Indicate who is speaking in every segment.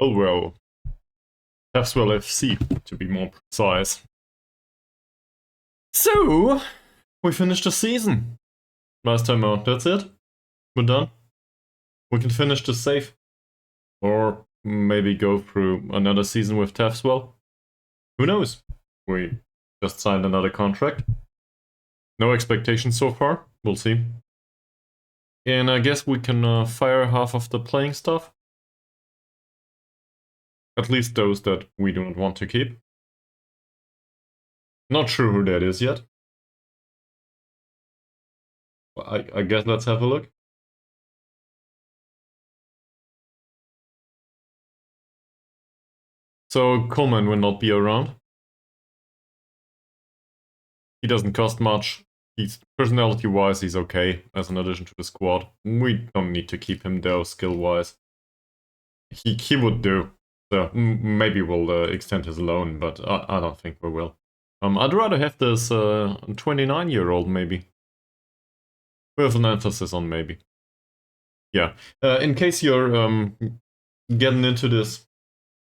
Speaker 1: Well, Taffs Well F.C, to be more precise. So, we finished the season. Last time out, that's it. We're done. We can finish the save. Or maybe go through another season with Taffs Well. Who knows? We just signed another contract. No expectations so far. We'll see. And I guess we can fire half of the playing stuff. At least those that we do not want to keep. Not sure who that is yet. I guess let's have a look. So Coleman will not be around. He doesn't cost much. He's personality-wise, he's okay as an addition to the squad. We don't need to keep him though, skill-wise. He would do. So maybe we'll extend his loan, but I don't think we will. I'd rather have this 29-year-old maybe. With an emphasis on maybe. Yeah. In case you're getting into this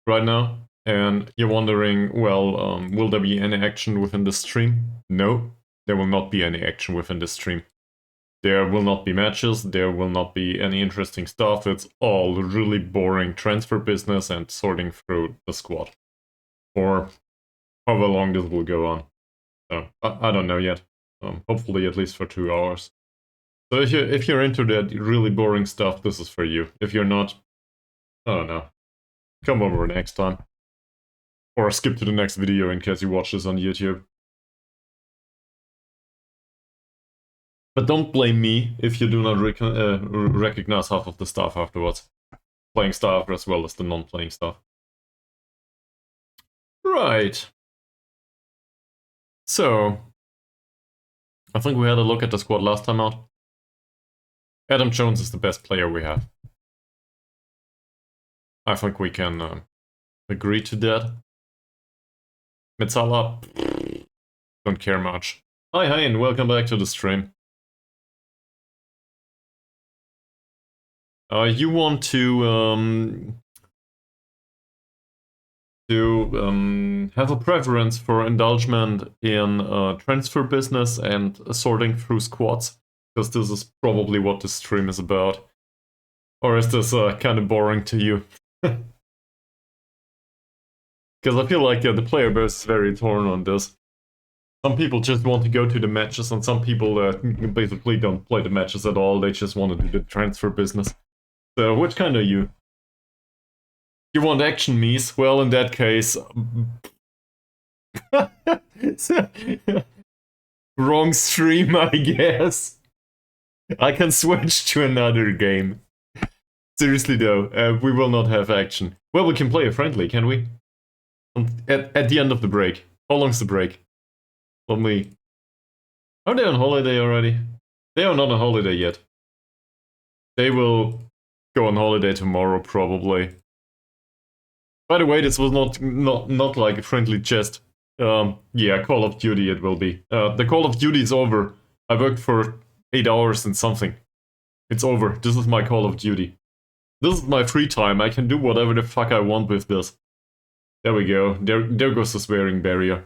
Speaker 1: right now and you're wondering, well, will there be any action within the stream? No, there will not be any action within the stream. There will not be matches, there will not be any interesting stuff. It's all really boring transfer business and sorting through the squad. For however long this will go on. So, I don't know yet. Hopefully at least for 2 hours. So if you're into that really boring stuff, this is for you. If you're not, I don't know. Come over next time. Or skip to the next video in case you watch this on YouTube. But don't blame me if you do not recognize half of the stuff afterwards. Playing stuff as well as the non-playing stuff. Right. So, I think we had a look at the squad last time out. Adam Jones is the best player we have. I think we can agree to that. Metsala, don't care much. Hi and welcome back to the stream. You want to have a preference for indulgement in transfer business and sorting through squads, because this is probably what this stream is about. Or is this kind of boring to you? Because I feel like the player base is very torn on this. Some people just want to go to the matches, and some people basically don't play the matches at all. They just want to do the transfer business. So, which kind are you? You want action, Mies? Well, in that case... Wrong stream, I guess. I can switch to another game. Seriously though, we will not have action. Well, we can play a friendly, can we? At the end of the break. How long's the break? Only... Are they on holiday already? They are not on holiday yet. They will go on holiday tomorrow, probably. By the way, this was not like a friendly chest. Yeah, Call of Duty it will be. The Call of Duty is over. I worked for 8 hours and something. It's over. This is my Call of Duty. This is my free time. I can do whatever the fuck I want with this. There we go. There goes the swearing barrier.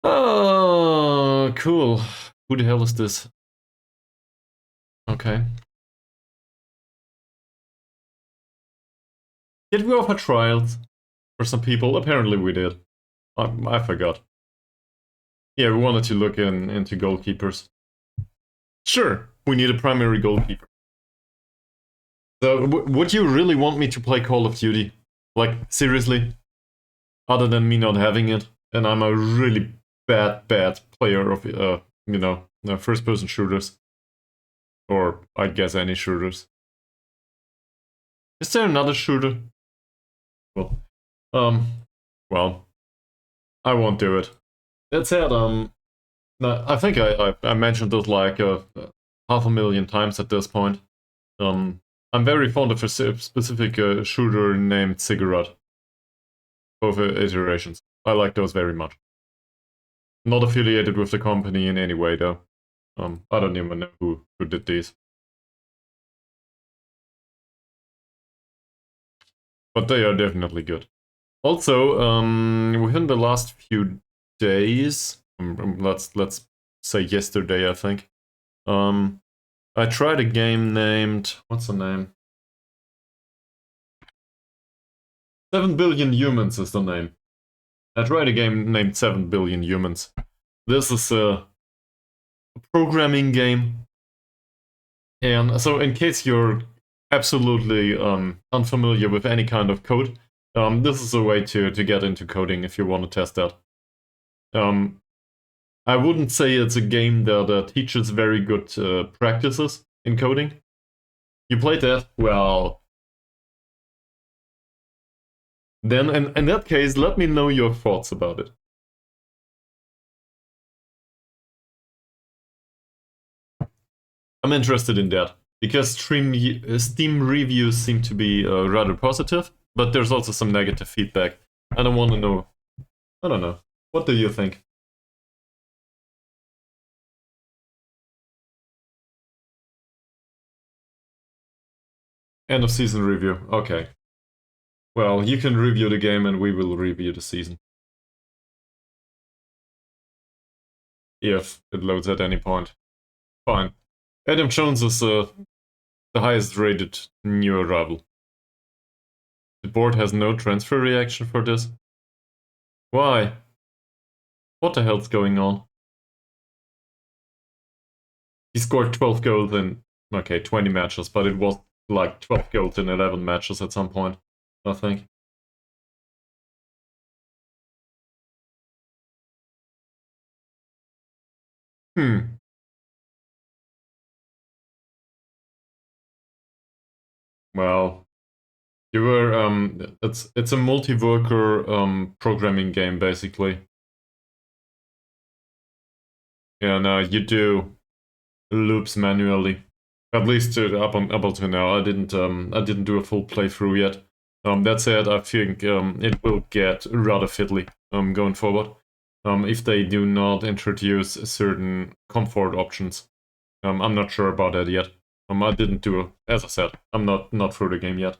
Speaker 1: Oh, cool. Who the hell is this? Okay. Did we offer trials for some people? Apparently we did. I forgot. Yeah, we wanted to look into goalkeepers. Sure, we need a primary goalkeeper. So, would you really want me to play Call of Duty? Like, seriously? Other than me not having it, and I'm a really bad player of, you know, first-person shooters. Or, I guess, any shooters. Is there another shooter? Well, I won't do it. That said, I think I mentioned this like 500,000 times at this point. I'm very fond of a specific shooter named Cigarette. Both iterations. I like those very much. Not affiliated with the company in any way, though. I don't even know who did these. but they are definitely good. Also, within the last few days, let's say yesterday, I think, I tried a game named, what's the name? 7 Billion Humans is the name. I tried a game named 7 Billion Humans. This is a programming game. And so in case you're absolutely unfamiliar with any kind of code, this is a way to get into coding if you want to test that. I wouldn't say it's a game that teaches very good practices in coding. You played that? Well, then in that case, let me know your thoughts about it. I'm interested in that, because Steam reviews seem to be rather positive, but there's also some negative feedback. And I want to know, I don't know, what do you think? End of season review, okay. Well, you can review the game and we will review the season. If it loads at any point. Fine. Adam Jones is the highest rated new arrival. The board has no transfer reaction for this. Why? What the hell's going on? He scored 12 goals in, okay, 20 matches, but it was like 12 goals in 11 matches at some point, I think. Well, you were, it's a multi-worker programming game, basically. And you do loops manually. At least up until now, I didn't do a full playthrough yet. That said, I think it will get rather fiddly going forward if they do not introduce certain comfort options. I'm not sure about that yet. I didn't do, as I said, I'm not through the game yet.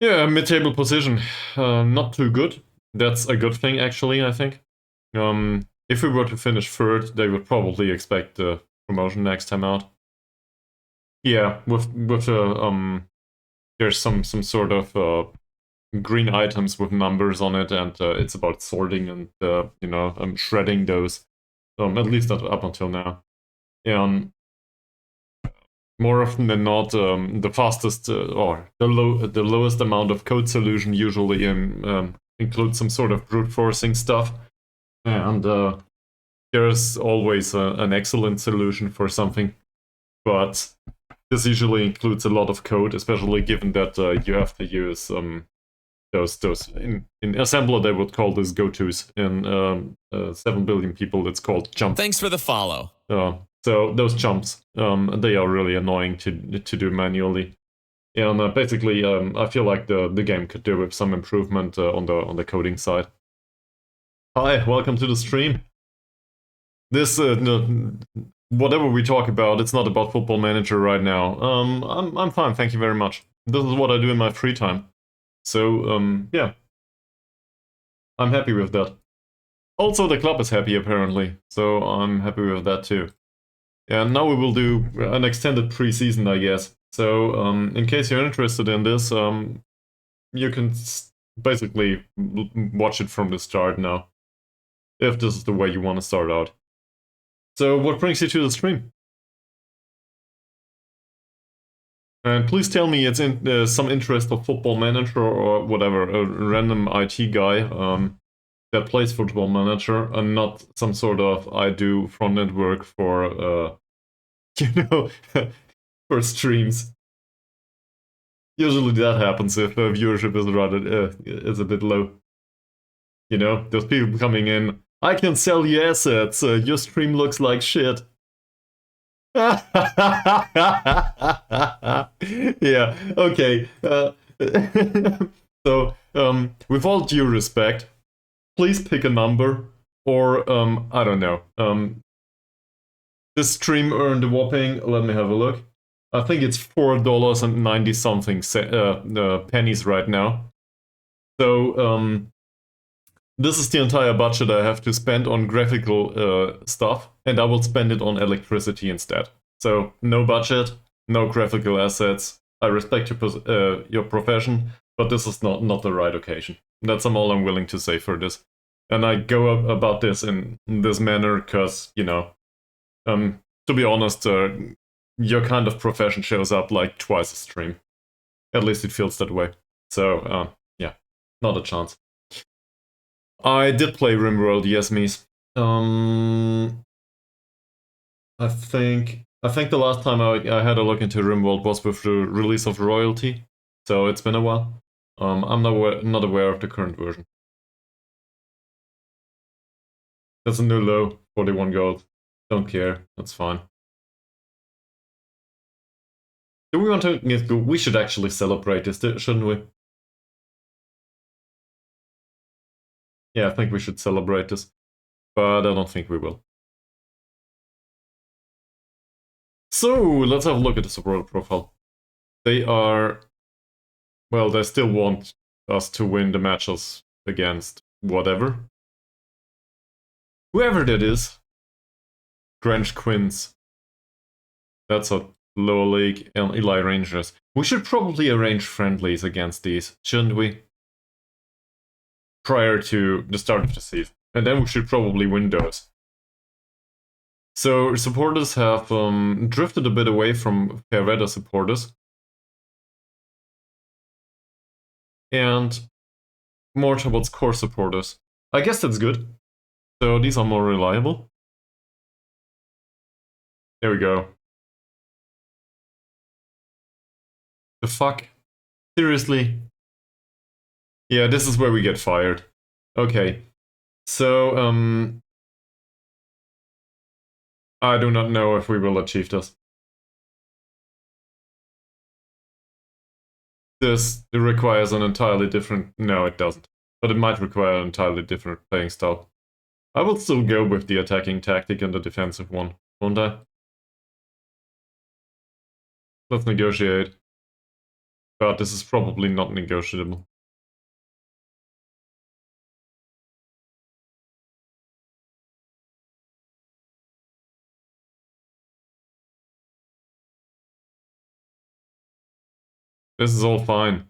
Speaker 1: Yeah, mid-table position, not too good. That's a good thing, actually, I think. If we were to finish third, they would probably expect the promotion next time out. Yeah, with there's some sort of green items with numbers on it, and it's about sorting and shredding those. At least up until now. More often than not, the fastest or the lowest amount of code solution usually includes some sort of brute forcing stuff, and there's always an excellent solution for something, but this usually includes a lot of code, especially given that you have to use those in assembler they would call this go-tos. In 7 billion people, it's called jump.
Speaker 2: Thanks for the follow.
Speaker 1: So those jumps, they are really annoying to do manually. And basically, I feel like the game could do with some improvement on the coding side. Hi, welcome to the stream. This whatever we talk about, it's not about Football Manager right now. I'm fine, thank you very much. This is what I do in my free time. So yeah, I'm happy with that. Also, the club is happy apparently, so I'm happy with that too. And now we will do an extended pre-season, I guess. So in case you're interested in this, you can basically watch it from the start now, if this is the way you want to start out. So what brings you to the stream? And please tell me it's in some interest of Football Manager or whatever, a random IT guy that plays Football Manager, and not some sort of I do front-end work for, for streams. Usually that happens if viewership is rather is a bit low. You know, there's people coming in, I can sell you assets, your stream looks like shit. Yeah, okay. So, with all due respect, please pick a number, or, I don't know. This stream earned a whopping, let me have a look, I think it's $4.90 something pennies right now. So this is the entire budget I have to spend on graphical stuff, and I will spend it on electricity instead. So no budget, no graphical assets. I respect your profession, but this is not the right occasion. That's all I'm willing to say for this. And I go about this in this manner because, you know, to be honest, your kind of profession shows up like twice a stream. At least it feels that way. So, yeah, not a chance. I did play RimWorld, yes, Mies. I think the last time I had a look into RimWorld was with the release of Royalty, so it's been a while. I'm not aware of the current version. That's a new low, 41 gold. Don't care, that's fine. Do we want to get go? We should actually celebrate this, shouldn't we? Yeah, I think we should celebrate this, but I don't think we will. So, let's have a look at the support profile. They are... Well, they still want us to win the matches against whatever. Whoever that is. Grange Quins. That's a lower league. And Eli Rangers. We should probably arrange friendlies against these, shouldn't we? Prior to the start of the season. And then we should probably win those. So supporters have drifted a bit away from fair weather supporters. And more towards core supporters. I guess that's good. So these are more reliable. There we go. The fuck? Seriously? Yeah, this is where we get fired. Okay. So, I do not know if we will achieve this. This requires an entirely different... No, it doesn't. But it might require an entirely different playing style. I will still go with the attacking tactic and the defensive one, won't I? Let's negotiate. But this is probably not negotiable. This is all fine.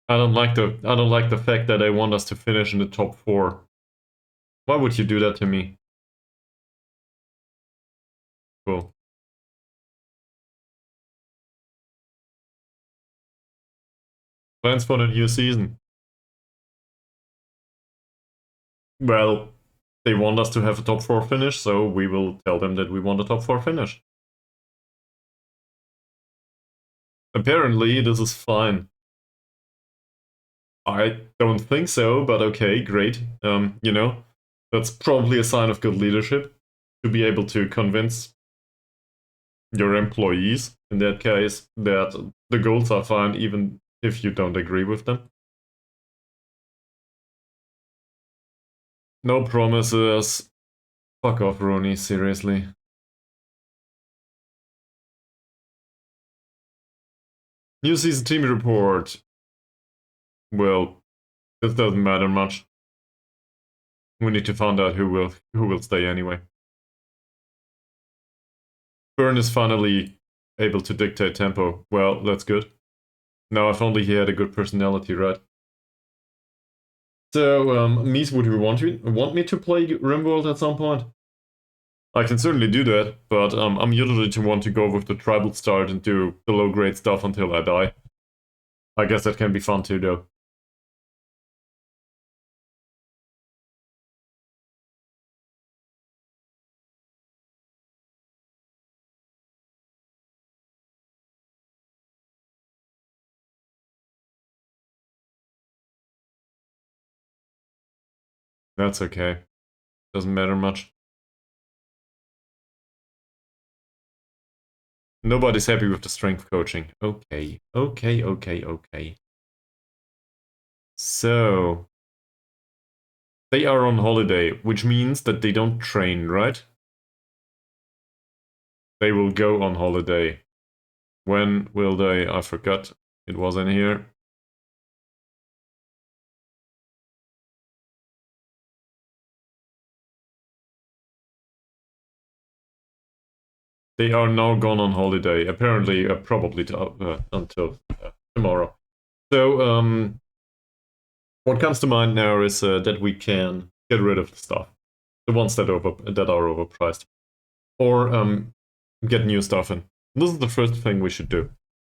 Speaker 1: I don't like the fact that they want us to finish in the top 4. Why would you do that to me? Cool. Plans for the new season. Well, they want us to have a top 4 finish, so we will tell them that we want a top 4 finish. Apparently, this is fine. I don't think so, but okay, great. You know, that's probably a sign of good leadership to be able to convince your employees, in that case, that the goals are fine even if you don't agree with them. No promises. Fuck off, Rooney, seriously. New season team report. Well, this doesn't matter much. We need to find out who will stay anyway. Burn is finally able to dictate tempo. Well, that's good. Now, if only he had a good personality, right? So, Mies, would you want me to play RimWorld at some point? I can certainly do that, but I'm usually to want to go with the tribal start and do the low-grade stuff until I die. I guess that can be fun too, though. That's okay. Doesn't matter much. Nobody's happy with the strength coaching. Okay, okay. So... They are on holiday, which means that they don't train, right? They will go on holiday. When will they? I forgot. It was in here. They are now gone on holiday. Apparently, probably until tomorrow. So, what comes to mind now is that we can get rid of the stuff, the ones that are overpriced, or get new stuff in. This is the first thing we should do,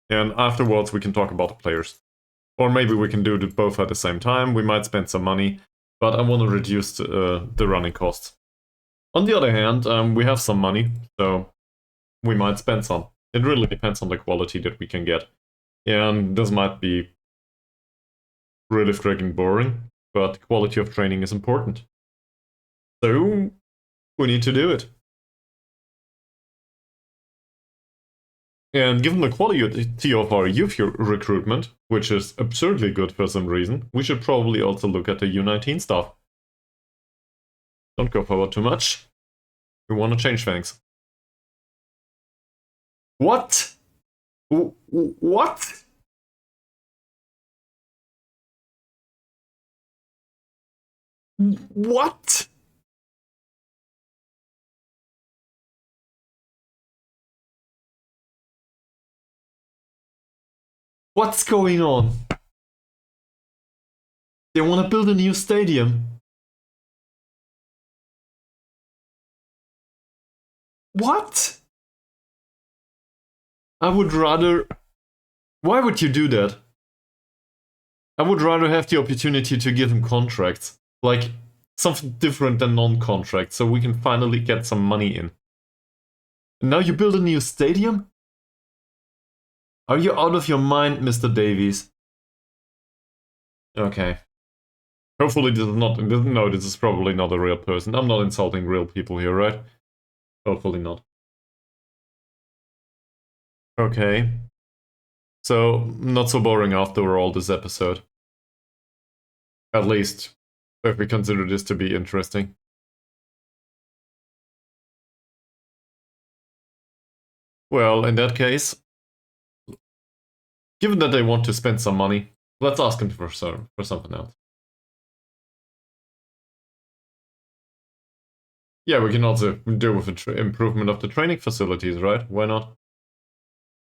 Speaker 1: and afterwards we can talk about the players, or maybe we can do both at the same time. We might spend some money, but I want to reduce the running costs. On the other hand, we have some money, so we might spend some. It really depends on the quality that we can get, and this might be really freaking boring, but quality of training is important. So we need to do it. And given the quality of our youth recruitment, which is absurdly good for some reason, we should probably also look at the U19 stuff. Don't go forward too much. We want to change things. What? What? What? What's going on? They want to build a new stadium. What? I would rather... Why would you do that? I would rather have the opportunity to give them contracts. Like, something different than non-contract, so we can finally get some money in. And now you build a new stadium? Are you out of your mind, Mr. Davies? Okay. Hopefully this is not... No, this is probably not a real person. I'm not insulting real people here, right? Hopefully not. Okay. So, not so boring after all this episode. At least, if we consider this to be interesting. Well, in that case, given that they want to spend some money, let's ask them for something else. Yeah, we can also do with the improvement of the training facilities, right? Why not?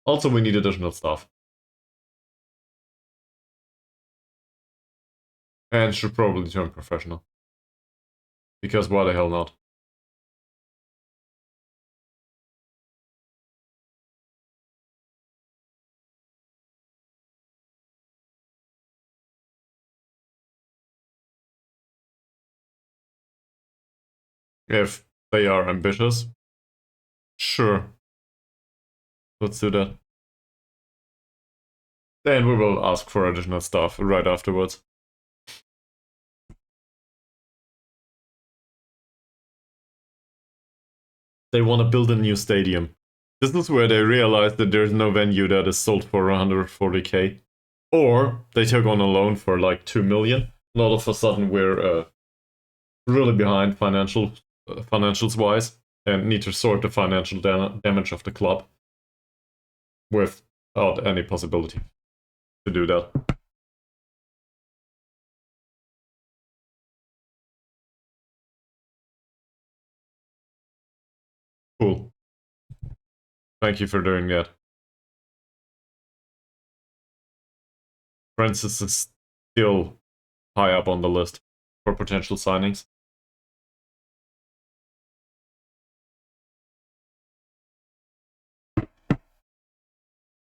Speaker 1: Also, we need additional staff. And should probably turn professional. Because why the hell not? If they are ambitious, sure. Let's do that. Then we will ask for additional stuff right afterwards. They want to build a new stadium. This is where they realize that there's no venue that is sold for 140k. Or they took on a loan for like 2 million. And all of a sudden we're really behind financials wise and need to sort the financial damage of the club without any possibility to do that. Cool. Thank you for doing that. Francis is still high up on the list for potential signings.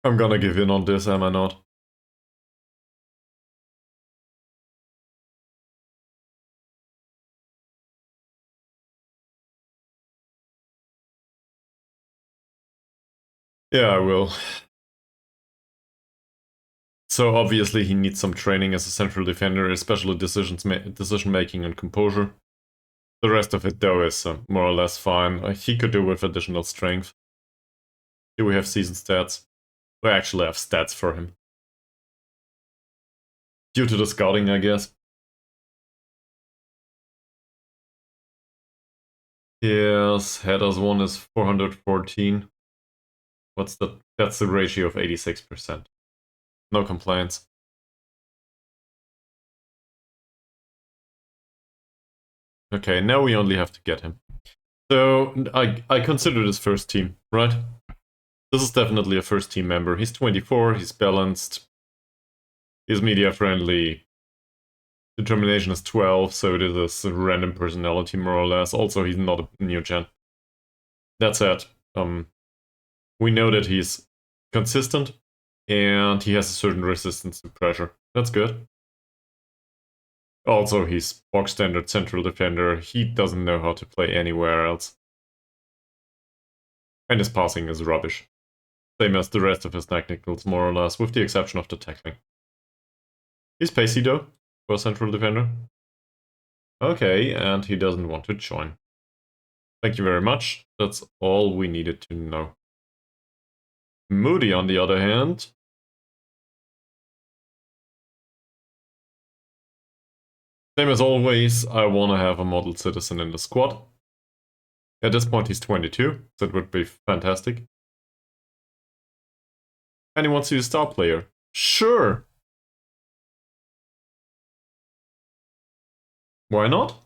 Speaker 1: I'm gonna give in on this, am I not? Yeah, I will. So obviously he needs some training as a central defender, especially decision making and composure. The rest of it though is more or less fine. He could do with additional strength. Do we have season stats? We actually have stats for him. Due to the scouting, I guess. Yes, headers one is 414. What's the That's the ratio of 86%. No complaints. Okay, now we only have to get him. So I consider this first team, right? This is definitely a first team member. He's 24, he's balanced, he's media friendly. Determination is 12, so it is a random personality more or less. Also, he's not a new gen. That said, we know that he's consistent and he has a certain resistance to pressure. That's good. Also, he's box standard central defender. He doesn't know how to play anywhere else. And his passing is rubbish. Same as the rest of his technicals, more or less, with the exception of the tackling. He's pacey though, for a central defender. Okay, and he doesn't want to join. Thank you very much. That's all we needed to know. Moody, on the other hand, same as always, I want to have a model citizen in the squad. At this point, he's 22, so it would be fantastic. And he wants to be a star player. Sure! Why not?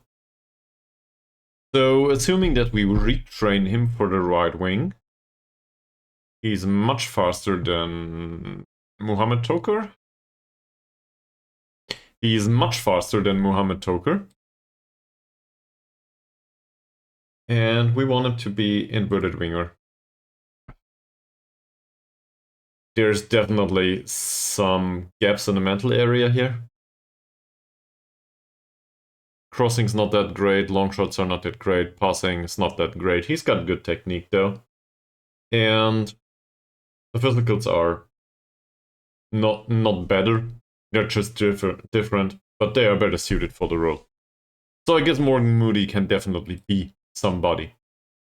Speaker 1: So, assuming that we retrain him for the right wing, he's much faster than Muhammad Toker. He's much faster than Muhammad Toker. And we want him to be inverted winger. There's definitely some gaps in the mental area here. Crossing's not that great, long shots are not that great, passing is not that great. He's got good technique though. And the physicals are not better, they're just different, but they are better suited for the role. So I guess Morgan Moody can definitely be somebody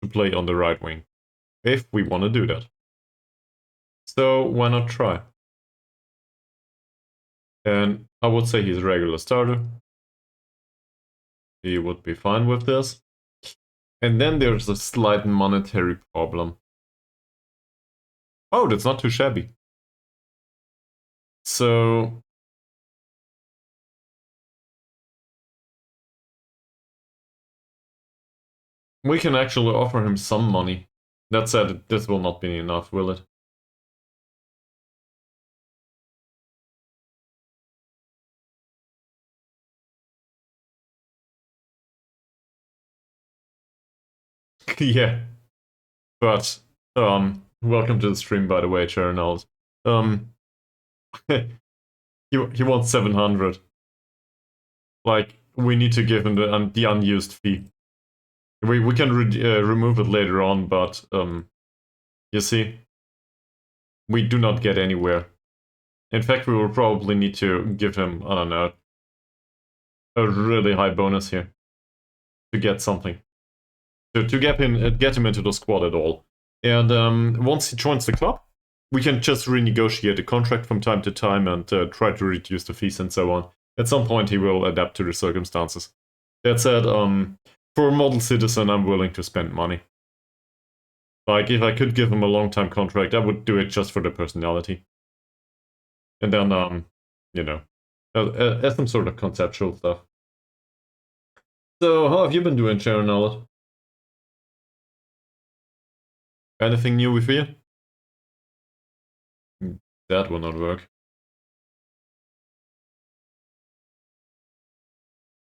Speaker 1: to play on the right wing, if we want to do that. So why not try? And I would say he's a regular starter. He would be fine with this. And then there's a slight monetary problem. Oh, that's not too shabby. So we can actually offer him some money. That said, this will not be enough, will it? Yeah. But, welcome to the stream, by the way, Charonald. He wants 700. Like, we need to give him the unused fee. We can remove it later on, but, you see, we do not get anywhere. In fact, we will probably need to give him, I don't know, a really high bonus here to get something. To get him into the squad at all. And once he joins the club, we can just renegotiate the contract from time to time and try to reduce the fees and so on. At some point, he will adapt to the circumstances. That said, for a model citizen, I'm willing to spend money. Like, if I could give him a long-time contract, I would do it just for the personality. And then, you know, as some sort of conceptual stuff. So, how have you been doing, Sharon Allet? Anything new with you? That will not work.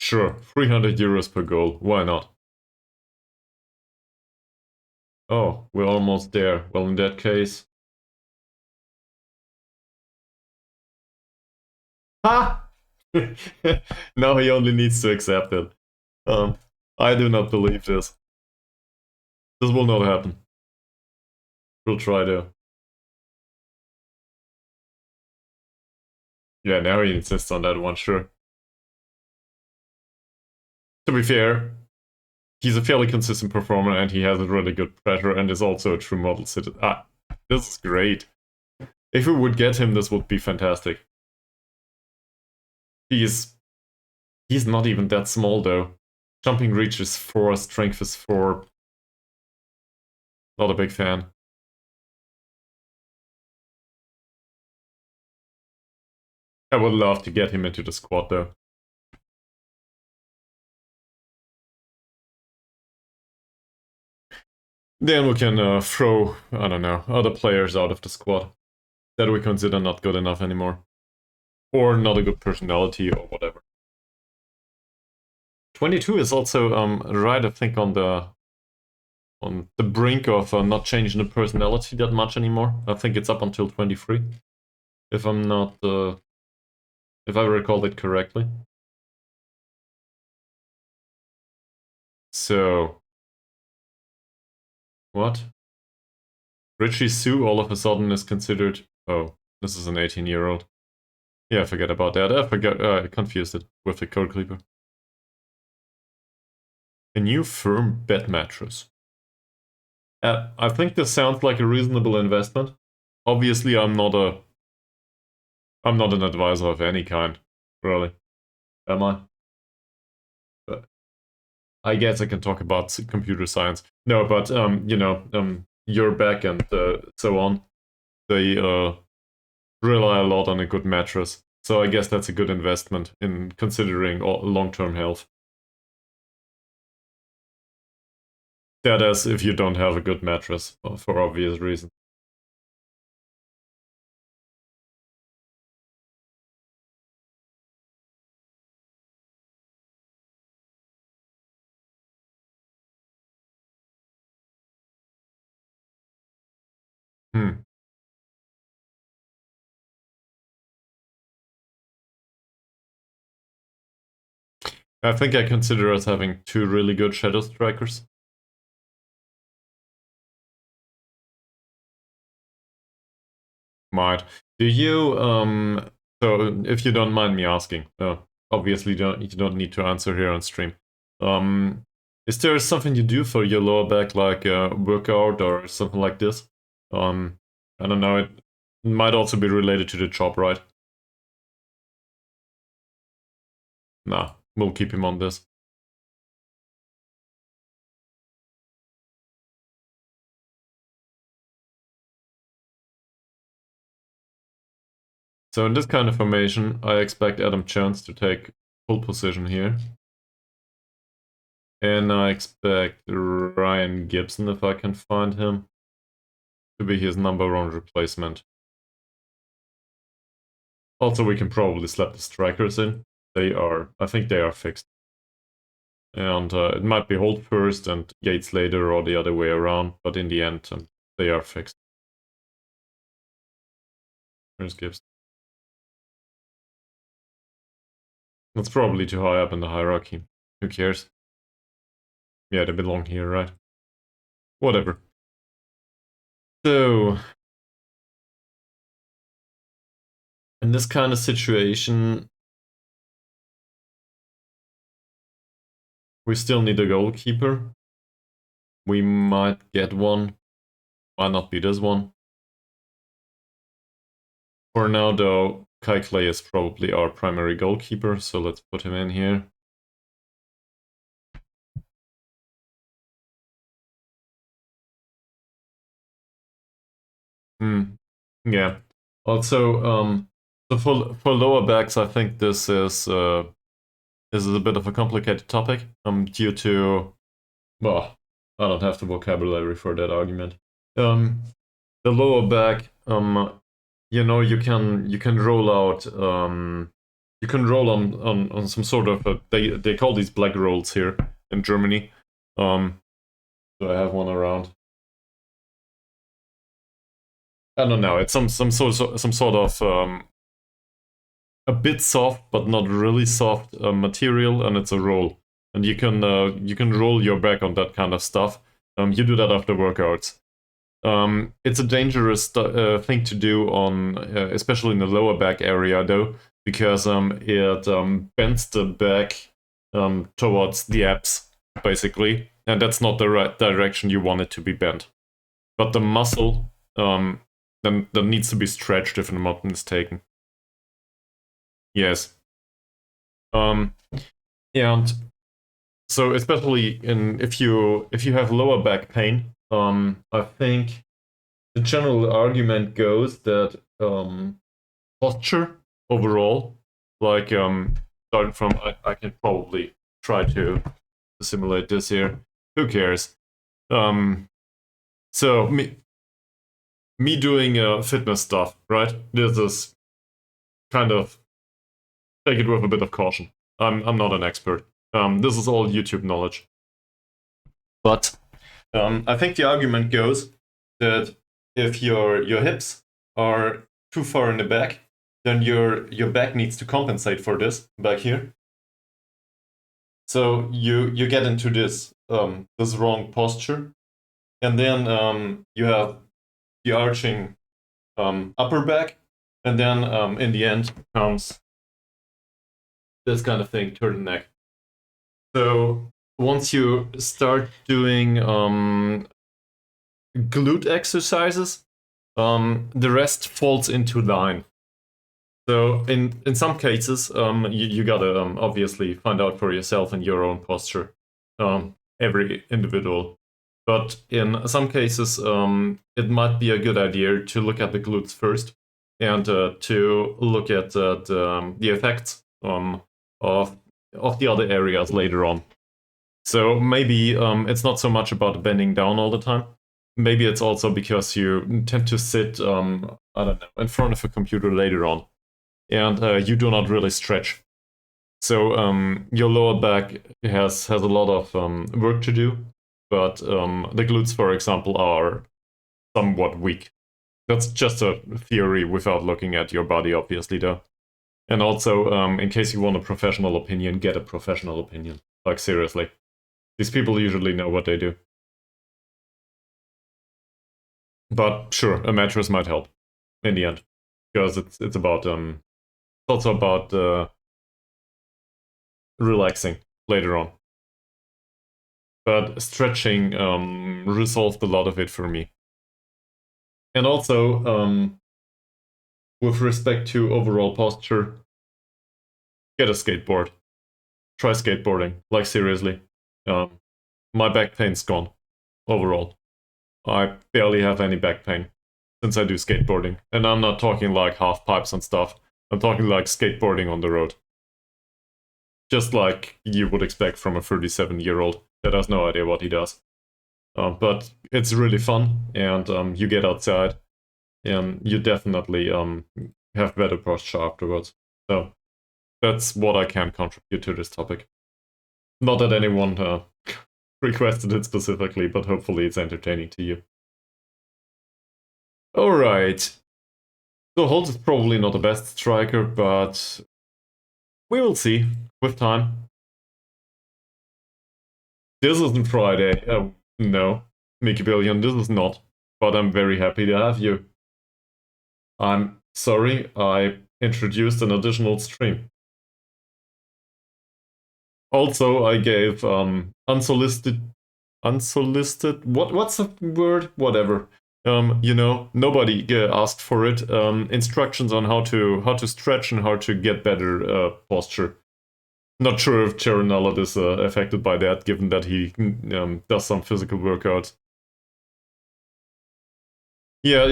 Speaker 1: Sure, 300 euros per goal, why not? Oh, we're almost there. Well, in that case... Ha! Now he only needs to accept it. I do not believe this. This will not happen. We'll try to. Yeah, now he insists on that one, sure. To be fair, he's a fairly consistent performer and he has a really good pressure and is also a true model citizen. Ah, this is great. If we would get him, this would be fantastic. He's not even that small though. Jumping reach is 4, strength is 4. Not a big fan. I would love to get him into the squad though. Then we can throw, I don't know, other players out of the squad that we consider not good enough anymore. Or not a good personality or whatever. 22 is also right, I think, on the brink of not changing the personality that much anymore. I think it's up until 23, if I'm not, if I recall it correctly. So, what? Richie Sue all of a sudden is considered, oh, this is an 18-year-old. Yeah, forget about that. I confused it with the Code Creeper. A new firm bed mattress. I think this sounds like a reasonable investment. Obviously, I'm not an advisor of any kind, really. Am I? But I guess I can talk about computer science. No, but your back and so on, they rely a lot on a good mattress. So I guess that's a good investment in considering long-term health. That is, if you don't have a good mattress, for obvious reasons. Hmm. I think I consider us having two really good Shadow Strikers. Might. Do you, so if you don't mind me asking, obviously you don't need to answer here on stream. Is there something you do for your lower back, like a workout or something like this? I don't know, it might also be related to the job, right? Nah, we'll keep him on this. So in this kind of formation, I expect Adam Jones to take full position here. And I expect Ryan Gibson, if I can find him, to be his #1 replacement. Also, we can probably slap the strikers in. I think they are fixed. And it might be Holt first and Yates later or the other way around, but in the end, they are fixed. Where's Gibson? That's probably too high up in the hierarchy. Who cares? Yeah, they belong here, right? Whatever. So, in this kind of situation, we still need a goalkeeper. We might get one. Might not be this one. For now, though, Kai Clay is probably our primary goalkeeper, so let's put him in here. Yeah. Also, so for lower backs, I think this is a bit of a complicated topic. Due to, well, I don't have the vocabulary for that argument. The lower back, you can roll out, you can roll on some sort of they call these black rolls here in Germany. Do I have one around? I don't know. It's some sort of a bit soft but not really soft material, and it's a roll. And you can roll your back on that kind of stuff. You do that after workouts. It's a dangerous thing to do on, especially in the lower back area, though, because it bends the back towards the abs, basically, and that's not the right direction you want it to be bent. But the muscle then needs to be stretched if an mountain is taken. Yes. And so especially if you have lower back pain, I think the general argument goes that posture overall. Like starting from, I can probably try to simulate this here. Who cares? So me doing fitness stuff, right? This is kind of, take it with a bit of caution. I'm not an expert. This is all YouTube knowledge. But I think the argument goes that if your hips are too far in the back, then your back needs to compensate for this back here. So you get into this this wrong posture, and then you have the arching upper back, and then in the end comes this kind of thing, turtleneck. So once you start doing glute exercises, the rest falls into line. So in some cases, you gotta obviously find out for yourself and your own posture, every individual. But in some cases, it might be a good idea to look at the glutes first and to look at the effects of the other areas later on. So maybe it's not so much about bending down all the time. Maybe it's also because you tend to sit, I don't know, in front of a computer later on, and you do not really stretch. So your lower back has a lot of work to do, but the glutes, for example, are somewhat weak. That's just a theory without looking at your body, obviously, though. And also, in case you want a professional opinion, get a professional opinion. Like, seriously. These people usually know what they do. But sure, a mattress might help in the end, because it's about it's also about relaxing later on. But stretching resolved a lot of it for me. And also, with respect to overall posture, get a skateboard. Try skateboarding, like seriously. My back pain's gone overall. I barely have any back pain since I do skateboarding. And I'm not talking like half pipes and stuff. I'm talking like skateboarding on the road. Just like you would expect from a 37-year-old that has no idea what he does. But it's really fun, and you get outside, and you definitely have better posture afterwards. So that's what I can contribute to this topic. Not that anyone requested it specifically, but hopefully it's entertaining to you. Alright. So Holt is probably not the best striker, but we will see with time. This isn't Friday. No, Mickey Billion, this is not. But I'm very happy to have you. I'm sorry, I introduced an additional stream. Also, I gave unsolicited, what's the word? Whatever. Nobody asked for it. Instructions on how to stretch and how to get better posture. Not sure if Charonella is affected by that, given that he does some physical workouts. Yeah,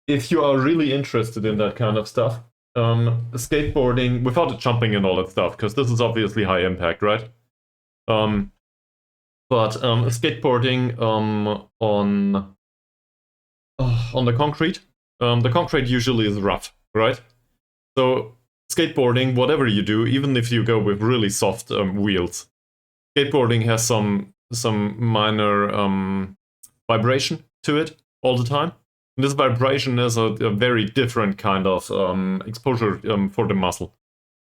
Speaker 1: if you are really interested in that kind of stuff, skateboarding, without the jumping and all that stuff, because this is obviously high impact, right? But skateboarding on the concrete, the concrete usually is rough, right? So skateboarding, whatever you do, even if you go with really soft wheels, skateboarding has some minor vibration to it all the time. And this vibration is a very different kind of exposure for the muscle.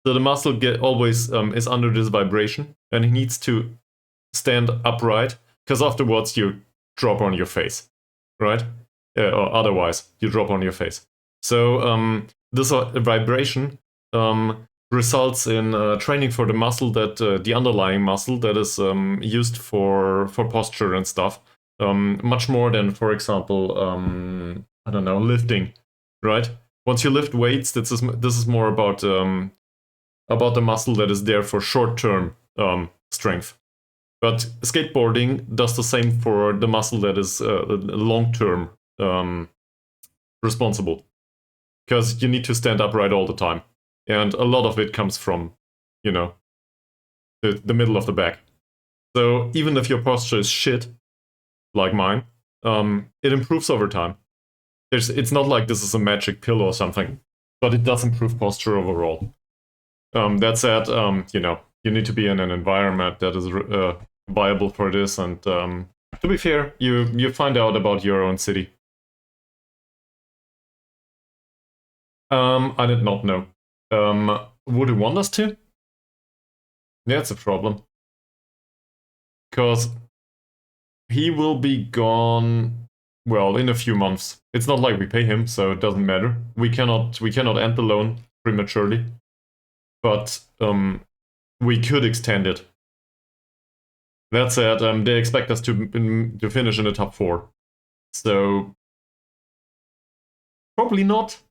Speaker 1: So the muscle always is under this vibration, and it needs to stand upright, because afterwards you drop on your face, right? Or otherwise you drop on your face. So this vibration results in training for the muscle that the underlying muscle that is used for posture and stuff, much more than, for example, I don't know, lifting, right? Once you lift weights, this is more about the muscle that is there for short-term strength. But skateboarding does the same for the muscle that is long-term responsible. because you need to stand upright all the time. And a lot of it comes from, you know, the middle of the back. So even if your posture is shit, like mine, it improves over time. It's not like this is a magic pill or something, but it does improve posture overall. That said, you know, you need to be in an environment that is viable for this, and to be fair, you find out about your own city. I did not know. Would you want us to? Yeah, it's a problem. Because he will be gone, well, in a few months. It's not like we pay him, so it doesn't matter. We cannot end the loan prematurely. But we could extend it. That said, they expect us to finish in the top 4. So probably not.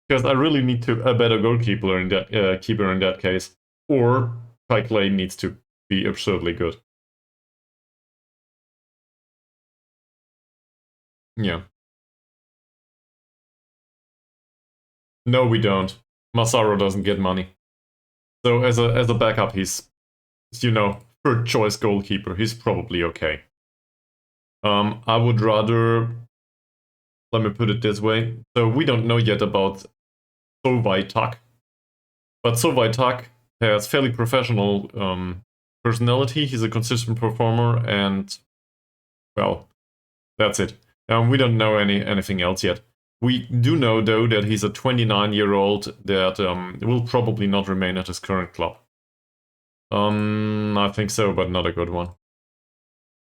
Speaker 1: Because I really need a better goalkeeper in that keeper in that case. Or Pike Lane needs to be absurdly good. Yeah. No, we don't. Massaro doesn't get money. So as a backup, he's, you know, third choice goalkeeper. He's probably okay. I would rather, let me put it this way. So we don't know yet about Sovai Tak. But Sovai Tak has fairly professional personality. He's a consistent performer, and well, that's it. We don't know anything else yet. We do know, though, that he's a 29-year-old that will probably not remain at his current club. I think so, but not a good one.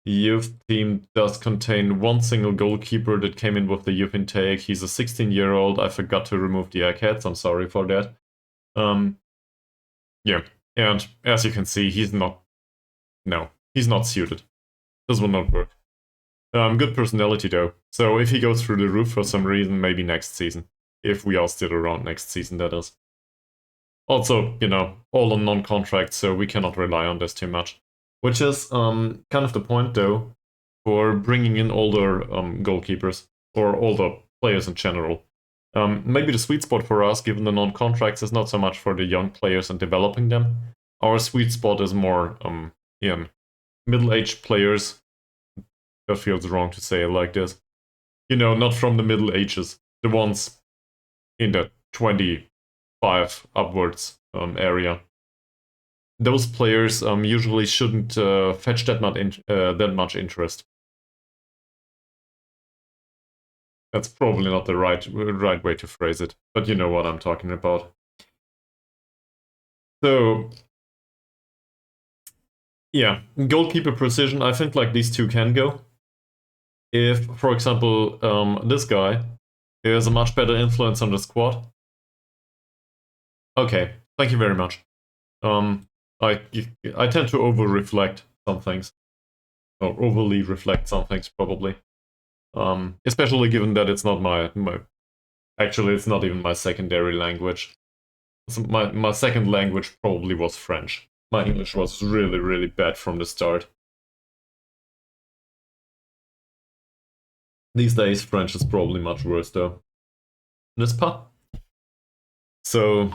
Speaker 1: Youth team does contain one single goalkeeper that came in with the youth intake. He's a 16-year-old. I forgot to remove the eggheads. I'm sorry for that. Yeah, and as you can see, he's not suited. This will not work. Good personality though. So if he goes through the roof for some reason, maybe next season. If we are still around next season, that is. Also, you know, all on non-contract, so we cannot rely on this too much. Which is kind of the point though, for bringing in older goalkeepers, or older players in general. Maybe the sweet spot for us, given the non-contracts, is not so much for the young players and developing them. Our sweet spot is more middle-aged players. That feels wrong to say it like this. You know, not from the Middle Ages, the ones in the 25 upwards area. Those players usually shouldn't fetch that much interest. That's probably not the right way to phrase it, but you know what I'm talking about. So, yeah, goalkeeper precision, I think like these two can go. If, for example, this guy has a much better influence on the squad. Okay, thank you very much. I tend to over-reflect some things, or overly reflect some things probably. Especially given that it's not actually it's not even my secondary language. My second language probably was French. My English was really, really bad from the start. These days, French is probably much worse though. N'est-ce pas? So,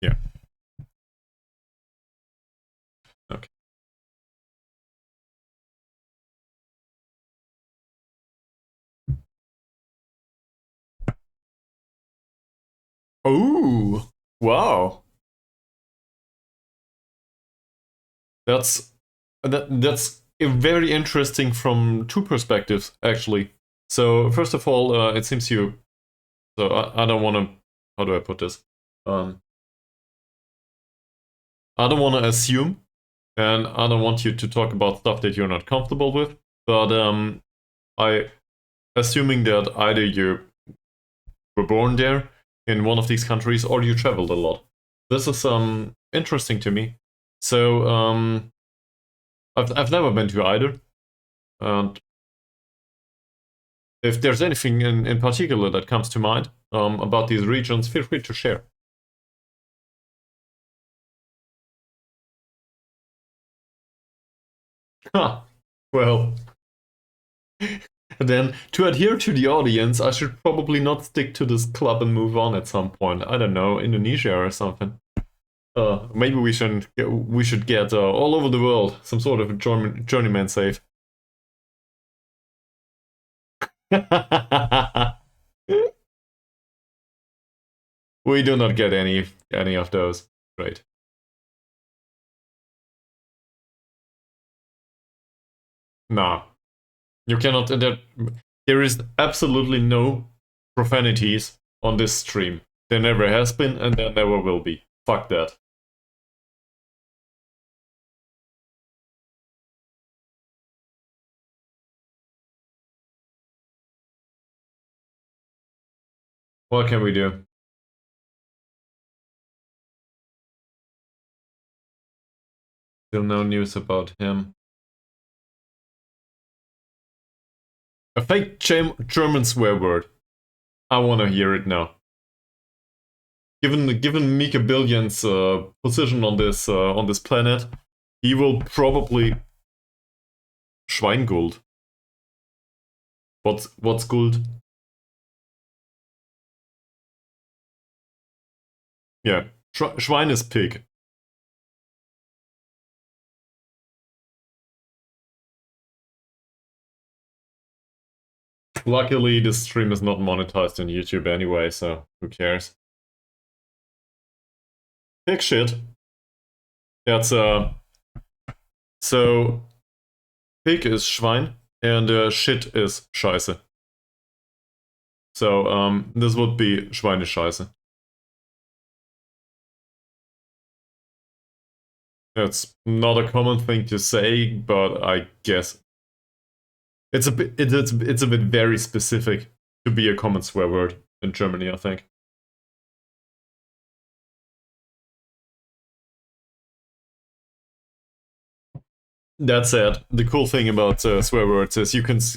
Speaker 1: yeah. Okay. Oh, wow. That's that's very interesting from two perspectives, actually. So first of all, it seems you. So I don't want to. How do I put this? I don't want to assume, and I don't want you to talk about stuff that you're not comfortable with. But I, assuming that either you were born there in one of these countries or you traveled a lot. This is interesting to me. So I've never been to either, and if there's anything in particular that comes to mind about these regions, feel free to share. Well, Then, to adhere to the audience, I should probably not stick to this club and move on at some point. I don't know, Indonesia or something. Maybe we should get all over the world some sort of a journeyman save. We do not get any of those. Great. Nah, you cannot. There is absolutely no profanities on this stream. There never has been, and there never will be. Fuck that. What can we do? Still no news about him. A fake German swear word. I want to hear it now. Given Mika Billion's position on this planet, he will probably Schweinguld. What's Guld? Yeah, Schwein is pig. Luckily, this stream is not monetized on YouTube anyway, so who cares? Pig shit. That's so pig is Schwein and shit is Scheiße. So this would be Schweinescheiße. It's not a common thing to say, but I guess it's a bit very specific to be a common swear word in Germany, I think. That said, the cool thing about swear words is you can this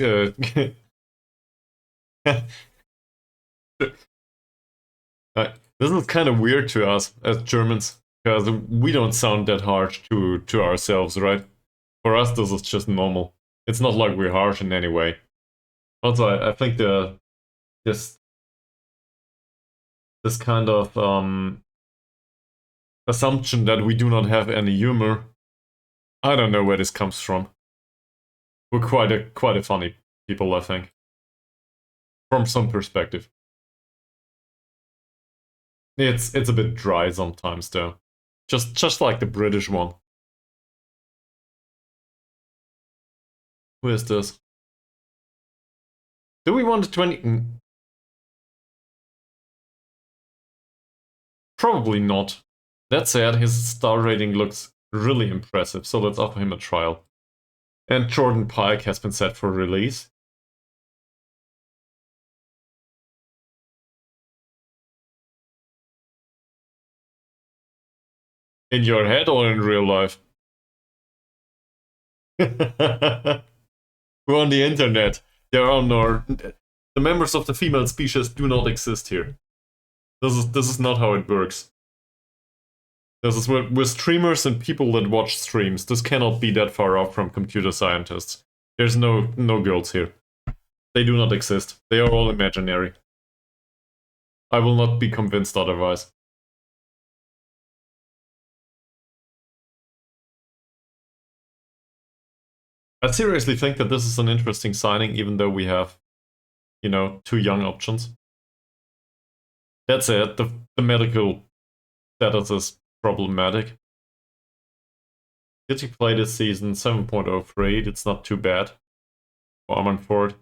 Speaker 1: is kind of weird to us as Germans, because we don't sound that harsh to ourselves, right? For us, this is just normal. It's not like we're harsh in any way. Also, I think this kind of assumption that we do not have any humor, I don't know where this comes from. We're quite a funny people, I think, from some perspective. It's a bit dry sometimes, though. Just like the British one. Who is this? Do we want a 20? Probably not. That said, his star rating looks really impressive, so let's offer him a trial. And Jordan Pike has been set for release. In your head or in real life? We're on the internet. There are no... The members of the female species do not exist here. This is not how it works. This is with streamers and people that watch streams. This cannot be that far off from computer scientists. There's no girls here. They do not exist. They are all imaginary. I will not be convinced otherwise. I seriously think that this is an interesting signing, even though we have, you know, 2 young options. That's it. The medical status is problematic. Did he play this season? 7.03. It's not too bad for Armand Ford.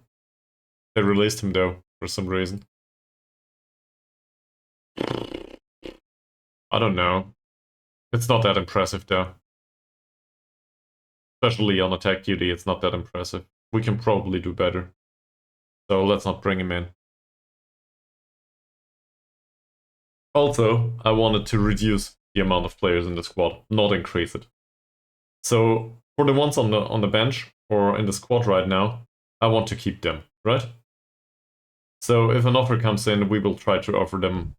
Speaker 1: They released him though, for some reason. I don't know. It's not that impressive though. Especially on attack duty, it's not that impressive. We can probably do better. So let's not bring him in. Also, I wanted to reduce the amount of players in the squad, not increase it. So for the ones on the bench or in the squad right now, I want to keep them, right? So if an offer comes in, we will try to offer them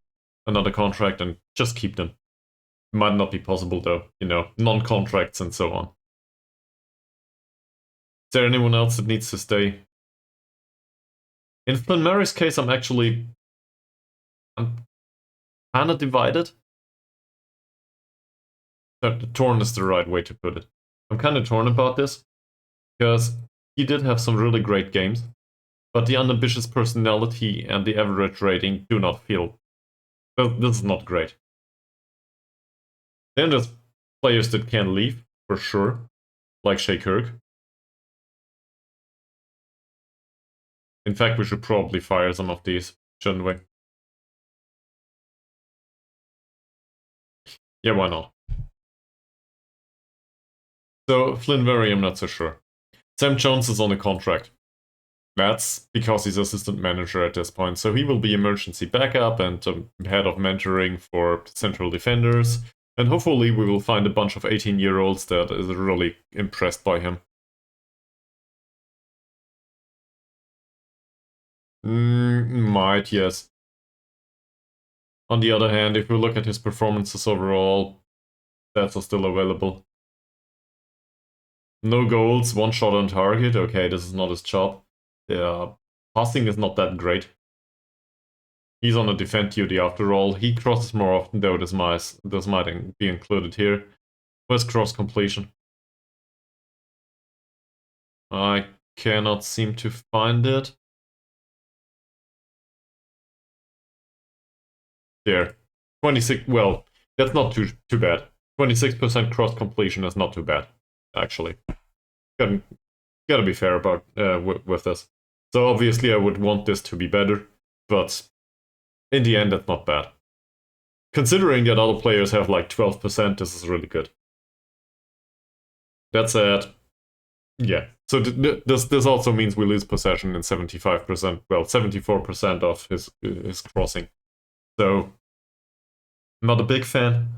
Speaker 1: another contract and just keep them. It might not be possible though, you know, non-contracts and so on. Is there anyone else that needs to stay? In Flynn Mary's case, I'm kind of divided. Torn is the right way to put it. I'm kind of torn about this, because he did have some really great games, but the unambitious personality and the average rating do not feel... This is not great. Then there's players that can leave, for sure, like Shea Kirk. In fact, we should probably fire some of these, shouldn't we? Yeah, why not? So, Flynn Very, I'm not so sure. Sam Jones is on a contract. That's because he's assistant manager at this point, so he will be emergency backup and head of mentoring for central defenders. And hopefully we will find a bunch of 18-year-olds that is really impressed by him. Might, yes. On the other hand, if we look at his performances overall, stats are still available. No goals, one shot on target. Okay, this is not his job. Yeah, passing is not that great. He's on a defend duty after all. He crosses more often though, this might be included here. Where's cross completion? I cannot seem to find it. There. 26, well, that's not too bad. 26% cross completion is not too bad, actually. Gotta be fair about with this. So obviously I would want this to be better, but in the end that's not bad. Considering that other players have like 12%, this is really good. That said, yeah. So this also means we lose possession in 75%, well, 74% of his crossing. So, not a big fan.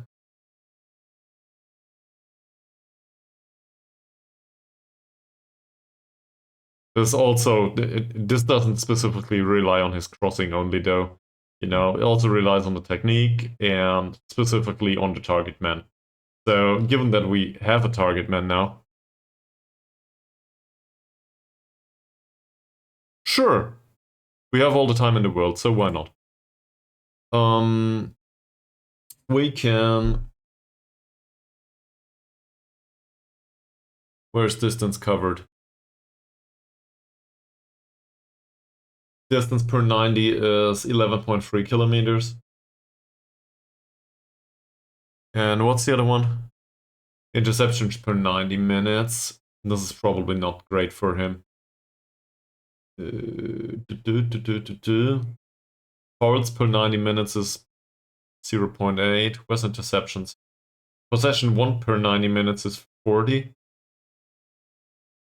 Speaker 1: This doesn't specifically rely on his crossing only though. You know, it also relies on the technique and specifically on the target man. So, given that we have a target man now, sure, we have all the time in the world, so why not? We can... Where's distance covered? Distance per 90 is 11.3 kilometers. And what's the other one? Interceptions per 90 minutes. This is probably not great for him. Forwards per 90 minutes is 0.8. Where's interceptions? Possession 1 per 90 minutes is 40.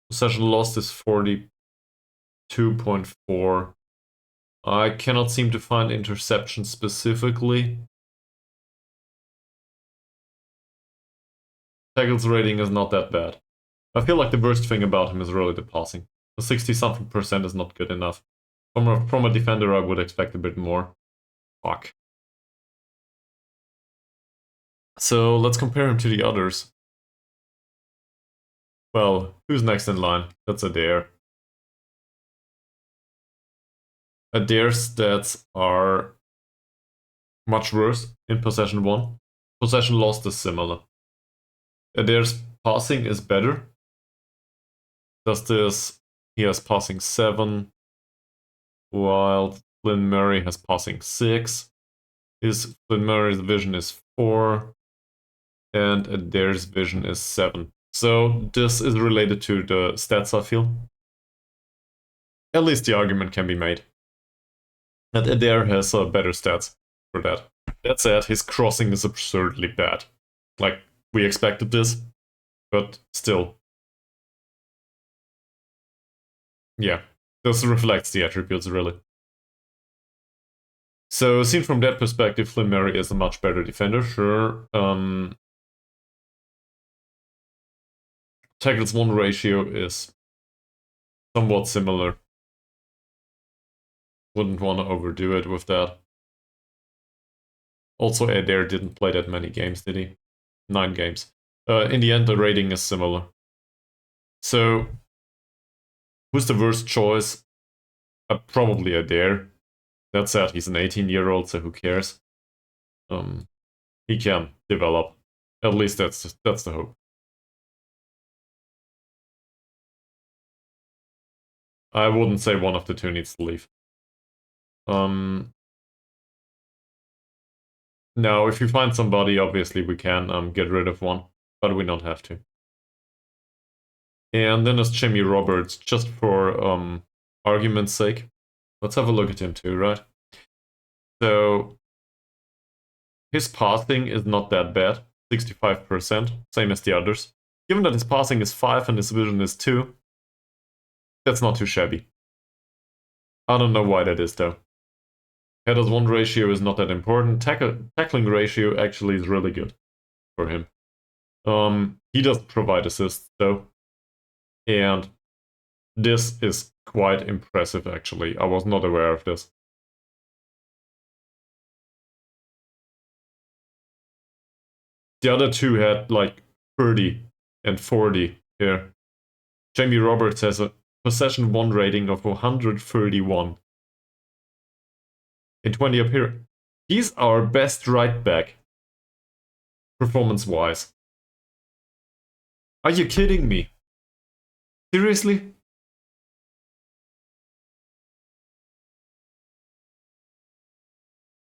Speaker 1: Possession lost is 42.4. I cannot seem to find interceptions specifically. Tackles rating is not that bad. I feel like the worst thing about him is really the passing. The 60-something% is not good enough. From a defender, I would expect a bit more. Fuck. So let's compare him to the others. Well, who's next in line? That's Adair. Adair's stats are much worse in possession 1. Possession lost is similar. Adair's passing is better. He has passing 7, while Flynn Murray has passing 6. Flynn Murray's vision is 4, and Adair's vision is 7. So this is related to the stats, I feel. At least the argument can be made. And Adair has better stats for that. That said, his crossing is absurdly bad. Like, we expected this, but still. Yeah, this reflects the attributes, really. So, seen from that perspective, Flynn Murray is a much better defender, sure. Tackles 1 ratio is somewhat similar. Wouldn't want to overdo it with that. Also, Adair didn't play that many games, did he? 9 games. In the end, the rating is similar. So, who's the worst choice? Probably a dare. That said, he's an 18-year-old, so who cares? He can develop. At least that's the hope. I wouldn't say one of the two needs to leave. Now, if you find somebody, obviously we can get rid of one, but we don't have to. And then there's Jimmy Roberts, just for argument's sake. Let's have a look at him too, right? So his passing is not that bad, 65%, same as the others. Given that his passing is 5 and his vision is 2, that's not too shabby. I don't know why that is though. Headers 1 ratio is not that important. Tackling ratio actually is really good for him. He doesn't provide assists though. And this is quite impressive actually. I was not aware of this. The other two had like 30 and 40 here. Jamie Roberts has a possession 1 rating of 131 in 20 appearances. He's our best right back, performance-wise. Are you kidding me? Seriously?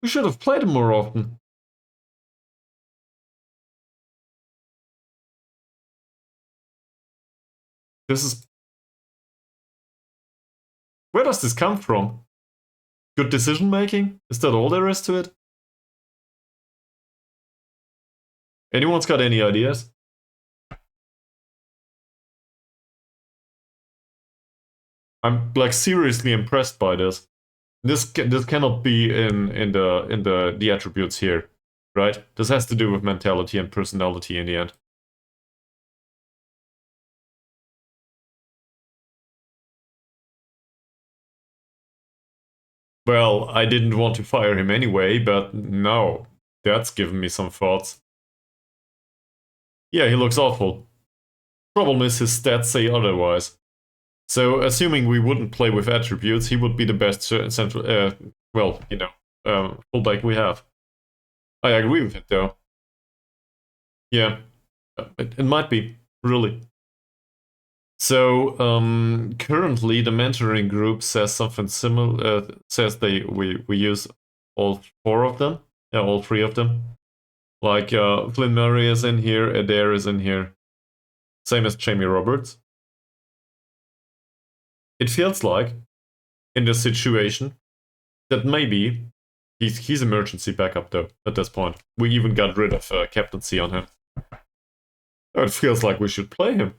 Speaker 1: We should have played him more often. This is... Where does this come from? Good decision making? Is that all there is to it? Anyone's got any ideas? I'm like seriously impressed by this. This cannot be in the attributes here, right? This has to do with mentality and personality in the end. Well, I didn't want to fire him anyway, but no, that's given me some thoughts. Yeah, he looks awful. Problem is his stats say otherwise. So, assuming we wouldn't play with attributes, he would be the best central, well, you know, fullback we have. I agree with it though. Yeah, it might be, really. So, currently the mentoring group says something similar, says we use all 4 of them, yeah, all 3 of them. Like, Flynn Murray is in here, Adair is in here. Same as Jamie Roberts. It feels like, in this situation, that maybe he's emergency backup though, at this point. We even got rid of captaincy on him. It feels like we should play him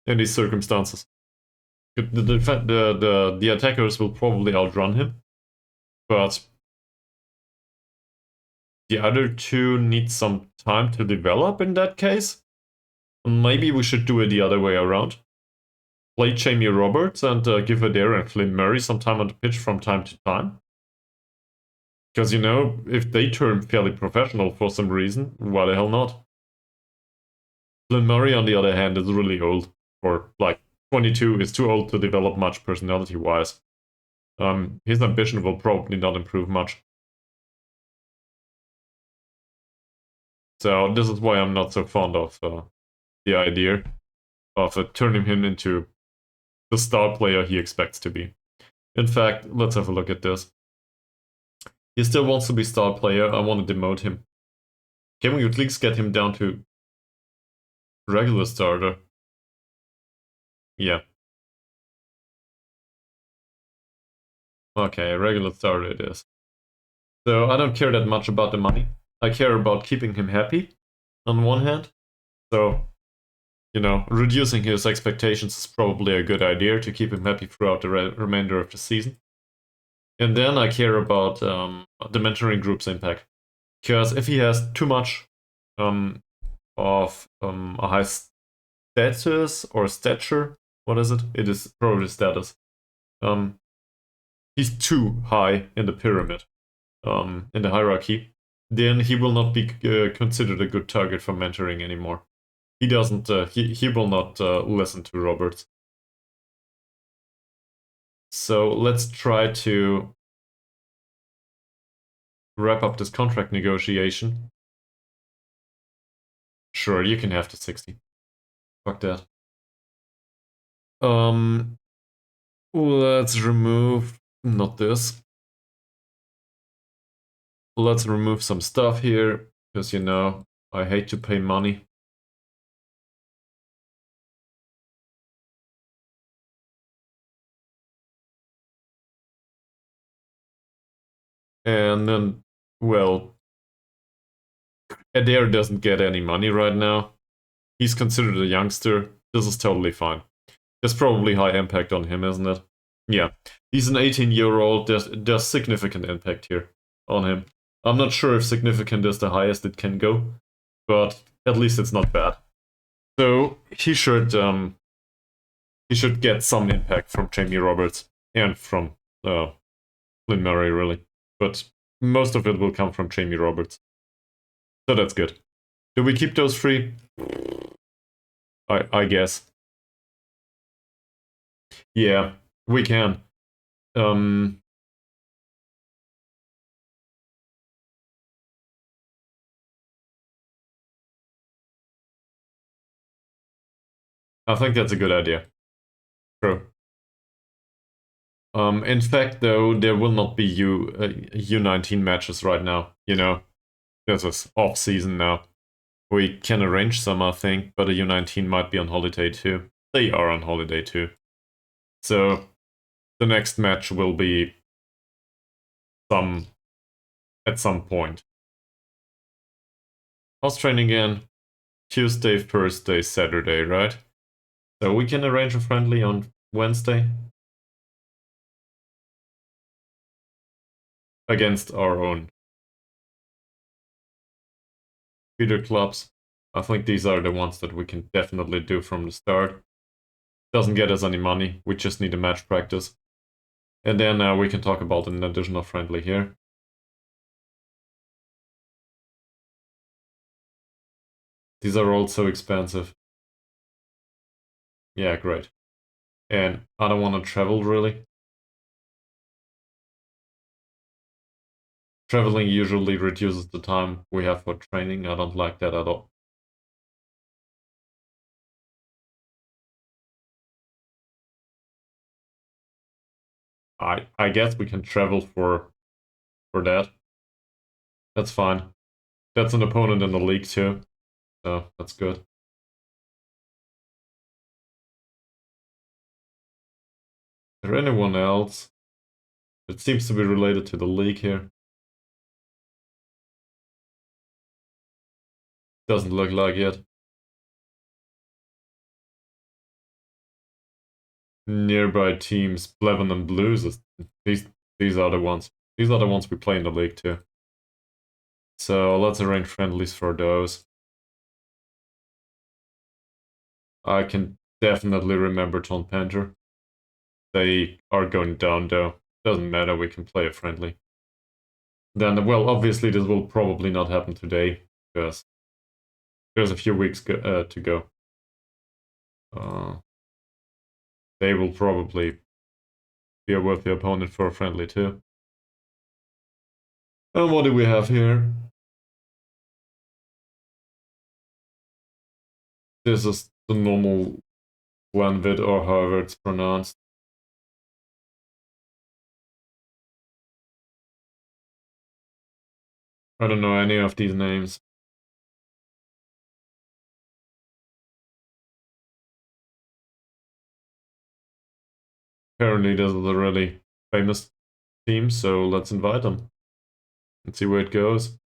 Speaker 1: in these circumstances. The attackers will probably outrun him, but the other two need some time to develop in that case. Maybe we should do it the other way around. Play Jamie Roberts and give Adair and Flynn Murray some time on the pitch from time to time. Because, you know, if they turn fairly professional for some reason, why the hell not? Flynn Murray, on the other hand, is really old. Or, like, 22 is too old to develop much personality-wise. His ambition will probably not improve much. So this is why I'm not so fond of the idea of turning him into the star player he expects to be. In fact, let's have a look at this. He still wants to be star player. I want to demote him. Can we at least get him down to regular starter? Yeah. Okay, regular starter it is. So I don't care that much about the money. I care about keeping him happy, on one hand. So, you know, reducing his expectations is probably a good idea to keep him happy throughout the remainder of the season. And then I care about the mentoring group's impact. Because if he has too much of a high status or stature, what is it? It is probably status. He's too high in the pyramid, in the hierarchy, then he will not be considered a good target for mentoring anymore. He doesn't. He will not listen to Roberts. So let's try to wrap up this contract negotiation. Sure, you can have the 60. Fuck that. Let's remove, not this. Let's remove some stuff here, because you know, I hate to pay money. And then, well, Adair doesn't get any money right now. He's considered a youngster. This is totally fine. There's probably high impact on him, isn't it? Yeah. He's an 18-year-old. There's significant impact here on him. I'm not sure if significant is the highest it can go, but at least it's not bad. So he should get some impact from Jamie Roberts and from Flynn Murray, really. But most of it will come from Jamie Roberts. So that's good. Do we keep those three? I guess. Yeah, we can. I think that's a good idea. True. In fact, though, there will not be U19 matches right now. You know, this is off season now. We can arrange some, I think, but a U19 might be on holiday too. They are on holiday too. So the next match will be at some point. How's training again? Tuesday, Thursday, Saturday, right? So we can arrange a friendly on Wednesday against our own feeder clubs. I think these are the ones that we can definitely do from the start. Doesn't get us any money, we just need a match practice. And then we can talk about an additional friendly here. These are all so expensive. Yeah, great. And I don't want to travel really. Traveling usually reduces the time we have for training. I don't like that at all. I guess we can travel for that. That's fine. That's an opponent in the league too, so that's good. Is there anyone else? It seems to be related to the league here. Doesn't look like it. Nearby teams, Pleven and Blues. These are the ones. These are the ones we play in the league too. So let's arrange friendlies for those. I can definitely remember Ton Panther. They are going down though. Doesn't matter, we can play a friendly. Then, well, obviously this will probably not happen today, because there's a few weeks to go. They will probably be a worthy opponent for a friendly too. And what do we have here? This is the normal Glenvid, or however it's pronounced. I don't know any of these names. Apparently this is a really famous team, so let's invite them and see where it goes.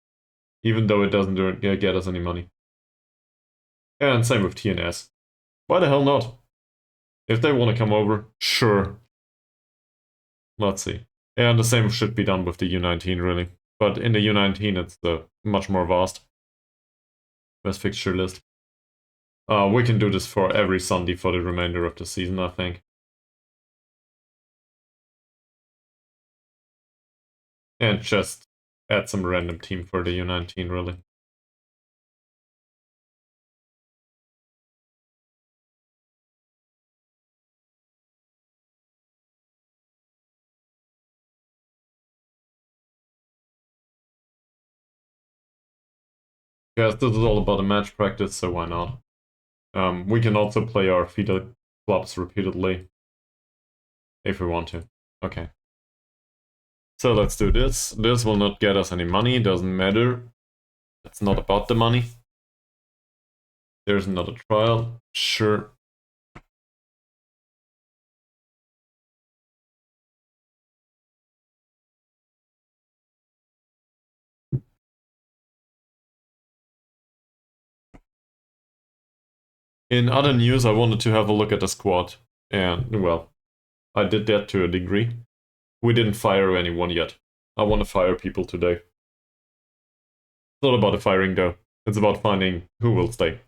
Speaker 1: Even though it doesn't get us any money. And same with TNS. Why the hell not? If they want to come over, sure. Let's see. And the same should be done with the U19, really. But in the U19, it's much more vast. Best fixture list. We can do this for every Sunday for the remainder of the season, I think. And just add some random team for the U19, really. Yes, this is all about a match practice, so why not? We can also play our feeder clubs repeatedly if we want to. Okay. So let's do this. This will not get us any money, doesn't matter. It's not about the money. There's another trial. Sure. In other news, I wanted to have a look at the squad. And, well, I did that to a degree. We didn't fire anyone yet. I want to fire people today. It's not about the firing, though. It's about finding who will stay.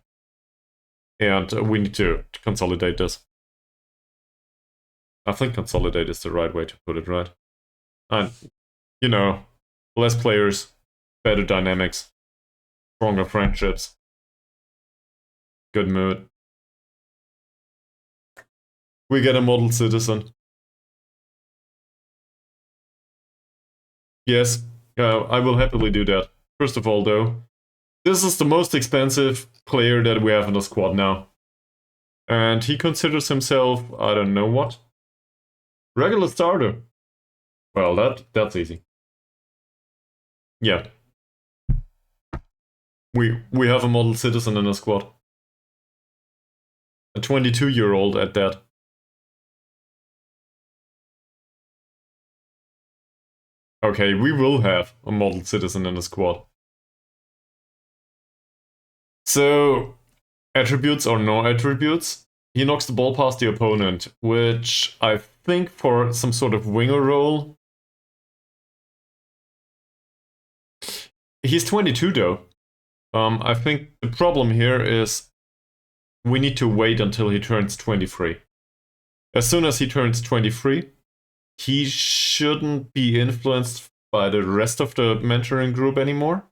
Speaker 1: And we need to consolidate this. I think consolidate is the right way to put it, right? And, you know, less players, better dynamics, stronger friendships, good mood. We get a model citizen. Yes, I will happily do that. First of all, though, this is the most expensive player that we have in the squad now. And he considers himself, I don't know what. Regular starter. Well, that's easy. Yeah. We have a model citizen in the squad. A 22-year-old at that. Okay, we will have a model citizen in the squad. So, attributes or no attributes. He knocks the ball past the opponent, which I think for some sort of winger role. He's 22 though. I think the problem here is we need to wait until he turns 23. As soon as he turns 23, he shouldn't be influenced by the rest of the mentoring group anymore.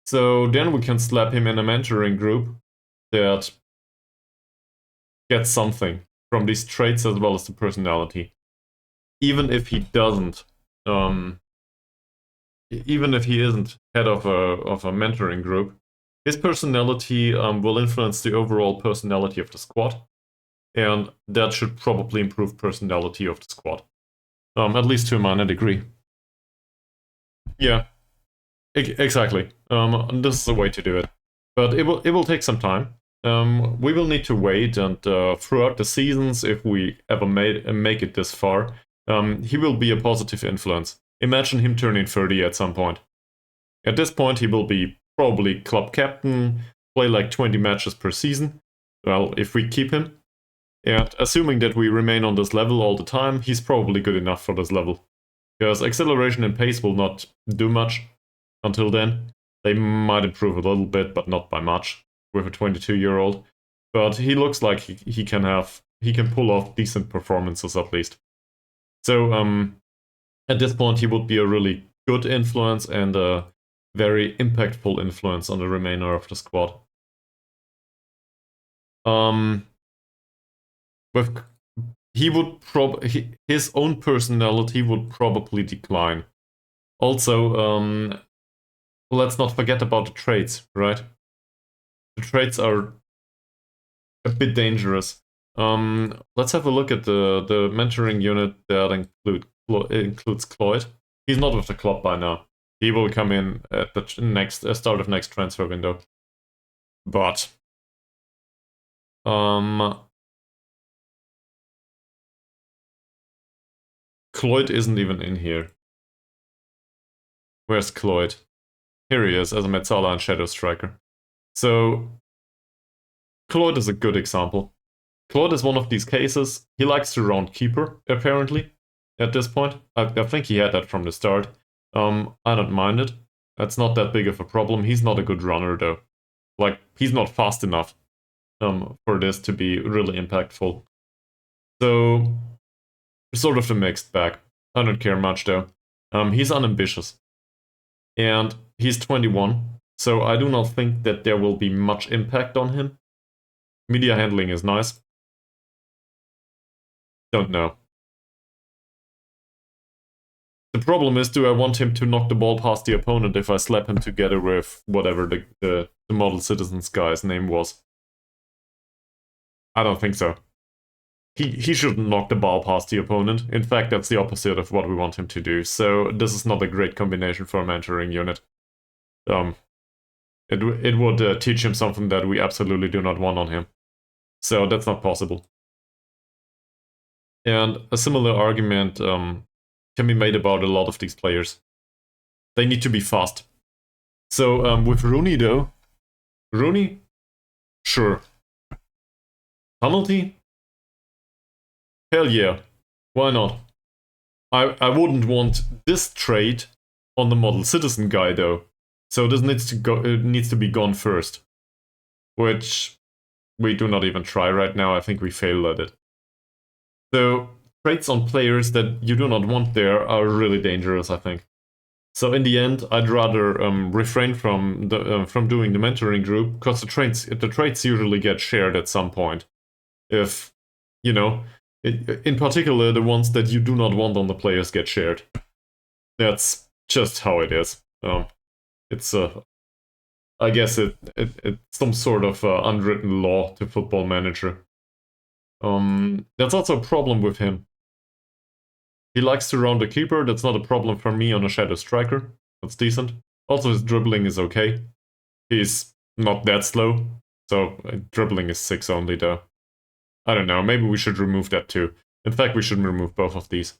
Speaker 1: So then we can slap him in a mentoring group that gets something from these traits as well as the personality. Even if he doesn't, even if he isn't head of a mentoring group, his personality will influence the overall personality of the squad, and that should probably improve personality of the squad, at least to a minor degree. Yeah, exactly. This is the way to do it, but it will take some time. We will need to wait, and throughout the seasons, if we ever make it this far, he will be a positive influence. Imagine him turning 30 at some point. At this point, he will be probably club captain, play like 20 matches per season. Well, if we keep him. And assuming that we remain on this level all the time, he's probably good enough for this level. Because acceleration and pace will not do much until then. They might improve a little bit, but not by much with a 22-year-old. But he looks like he can pull off decent performances at least. So at this point, he would be a really good influence and a very impactful influence on the remainder of the squad. With he would his own personality would probably decline. Also, let's not forget about the traits, right? The traits are a bit dangerous. Let's have a look at the mentoring unit that includes Cloyd. He's not with the club by now. He will come in at the start of next transfer window. But Cloyd isn't even in here. Where's Cloyd? Here he is as a Metzala and Shadow Striker. So Cloyd is a good example. Cloyd is one of these cases. He likes to round keeper, apparently, at this point. I think he had that from the start. I don't mind it. That's not that big of a problem. He's not a good runner, though. Like, he's not fast enough for this to be really impactful. So, sort of a mixed bag. I don't care much, though. He's unambitious. And he's 21, so I do not think that there will be much impact on him. Media handling is nice. Don't know. The problem is, do I want him to knock the ball past the opponent if I slap him together with whatever the model citizens guy's name was? I don't think so. He shouldn't knock the ball past the opponent. In fact, that's the opposite of what we want him to do. So this is not a great combination for a mentoring unit. It would teach him something that we absolutely do not want on him. So that's not possible. And a similar argument can be made about a lot of these players. They need to be fast. So with Rooney though, Rooney, sure. Penalty? Hell yeah. Why not? I wouldn't want this trait on the model citizen guy though. So this needs to go. It needs to be gone first, which we do not even try right now. I think we failed at it. So traits on players that you do not want there are really dangerous, I think. So in the end, I'd rather refrain from doing the mentoring group because the traits usually get shared at some point. If you know, in particular, the ones that you do not want on the players get shared. That's just how it is. It's I guess it's some sort of unwritten law to Football Manager. That's also a problem with him. He likes to round the keeper. That's not a problem for me on a Shadow Striker. That's decent. Also, his dribbling is okay. He's not that slow, so dribbling is 6 only though. I don't know, maybe we should remove that too. In fact, we should remove both of these.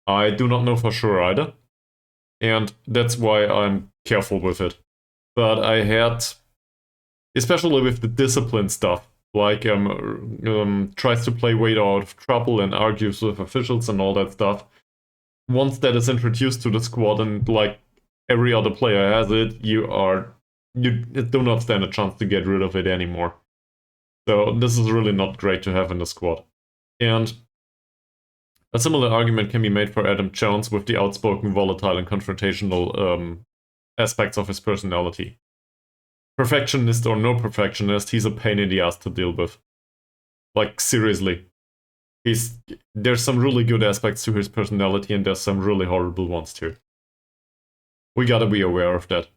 Speaker 1: I do not know for sure either, and that's why I'm careful with it. But I had, especially with the discipline stuff, like tries to play way out of trouble and argues with officials and all that stuff. Once that is introduced to the squad and like every other player has it, you do not stand a chance to get rid of it anymore. So this is really not great to have in the squad. And a similar argument can be made for Adam Jones with the outspoken, volatile, and confrontational aspects of his personality. Perfectionist or no perfectionist, he's a pain in the ass to deal with. Like, seriously. There's some really good aspects to his personality and there's some really horrible ones too. We gotta be aware of that.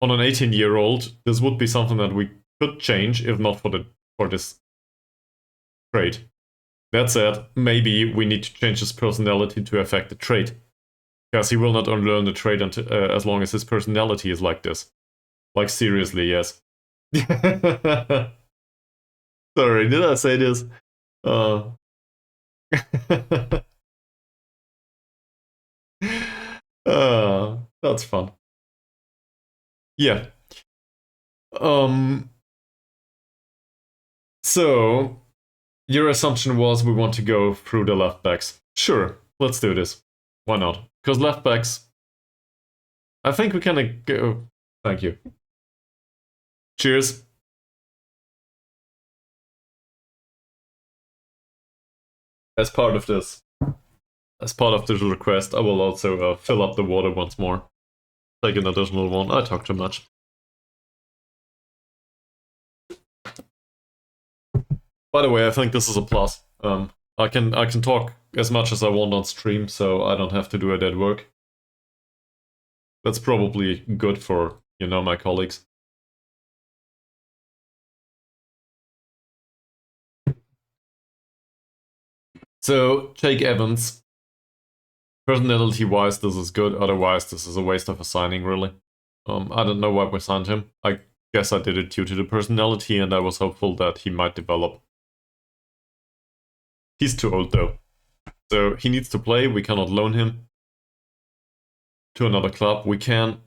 Speaker 1: On an 18-year-old, this would be something that we could change if not for this trait. That said, maybe we need to change his personality to affect the trait. Because he will not unlearn the trait as long as his personality is like this. Like, seriously, yes. Sorry, did I say this? That's fun. Yeah. So, your assumption was we want to go through the left backs. Sure, let's do this. Why not? Because left backs, I think we can go. Thank you. Cheers. As part of this request, I will also fill up the water once more. Take an additional one. I talk too much. By the way, I think this is a plus. I can talk as much as I want on stream, so I don't have to do it at work. That's probably good for, my colleagues. So, Jake Evans. Personality-wise, this is good. Otherwise, this is a waste of a signing, really. I don't know why we signed him. I guess I did it due to the personality, and I was hopeful that he might develop. He's too old, though. So he needs to play. We cannot loan him to another club. We cannot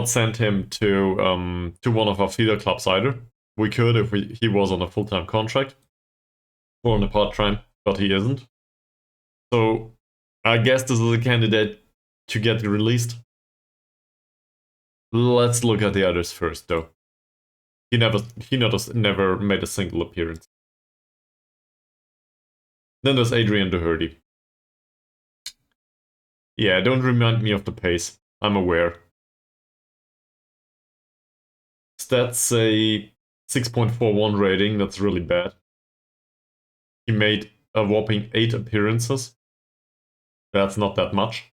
Speaker 1: send him to one of our feeder clubs either. We could if he was on a full-time contract or on a part-time, but he isn't. So I guess this is a candidate to get released. Let's look at the others first, though. He never made a single appearance. Then there's Adrian Doherty. Yeah, don't remind me of the pace. I'm aware. Stats say 6.41 rating, that's really bad. He made a whopping 8 appearances. That's not that much.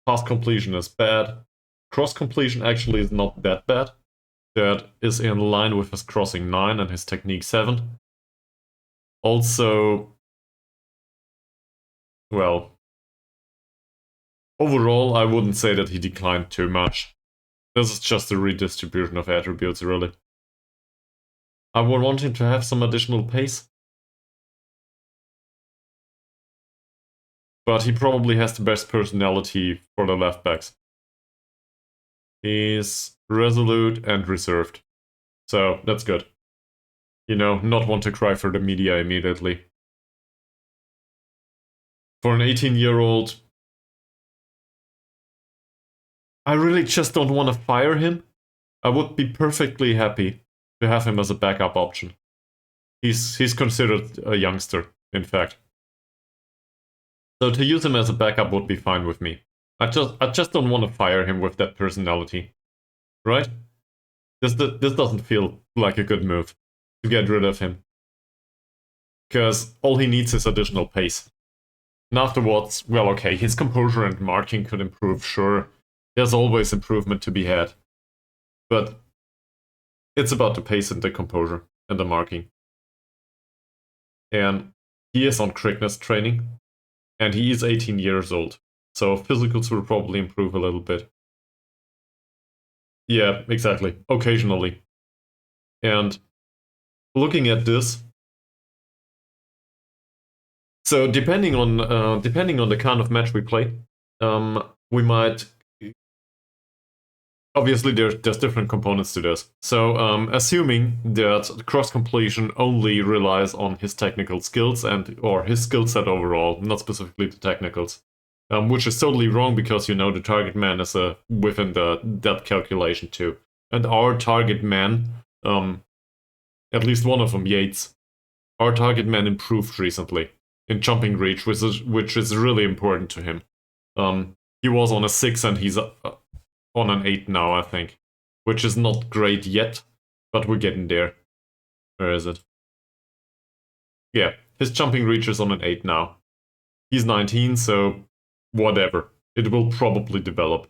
Speaker 1: Pass completion is bad. Cross completion actually is not that bad. That is in line with his crossing 9 and his technique 7. Also, well, overall, I wouldn't say that he declined too much. This is just a redistribution of attributes, really. I would want him to have some additional pace. But he probably has the best personality for the left backs. He's resolute and reserved. So that's good. You know, not want to cry for the media immediately. For an 18-year-old, I really just don't want to fire him. I would be perfectly happy to have him as a backup option. He's considered a youngster, in fact. So to use him as a backup would be fine with me. I just don't want to fire him with that personality. Right? This doesn't feel like a good move to get rid of him. Because all he needs is additional pace. And afterwards, well, okay, his composure and marking could improve, sure. There's always improvement to be had. But it's about the pace and the composure and the marking. And he is on quickness training. And he is 18 years old. So physicals will probably improve a little bit. Yeah, exactly. Occasionally. And looking at this, so depending on the kind of match we play, we might. Obviously, there's different components to this. So, assuming that cross completion only relies on his technical skills or his skill set overall, not specifically the technicals, which is totally wrong because you know the target man is within that calculation too, and our target man, at least one of them, Yates, our target man improved recently in jumping reach, which is really important to him. He was on a 6 and he's on an 8 now, I think. Which is not great yet, but we're getting there. Where is it? Yeah, his jumping reach is on an 8 now. He's 19, so whatever. It will probably develop.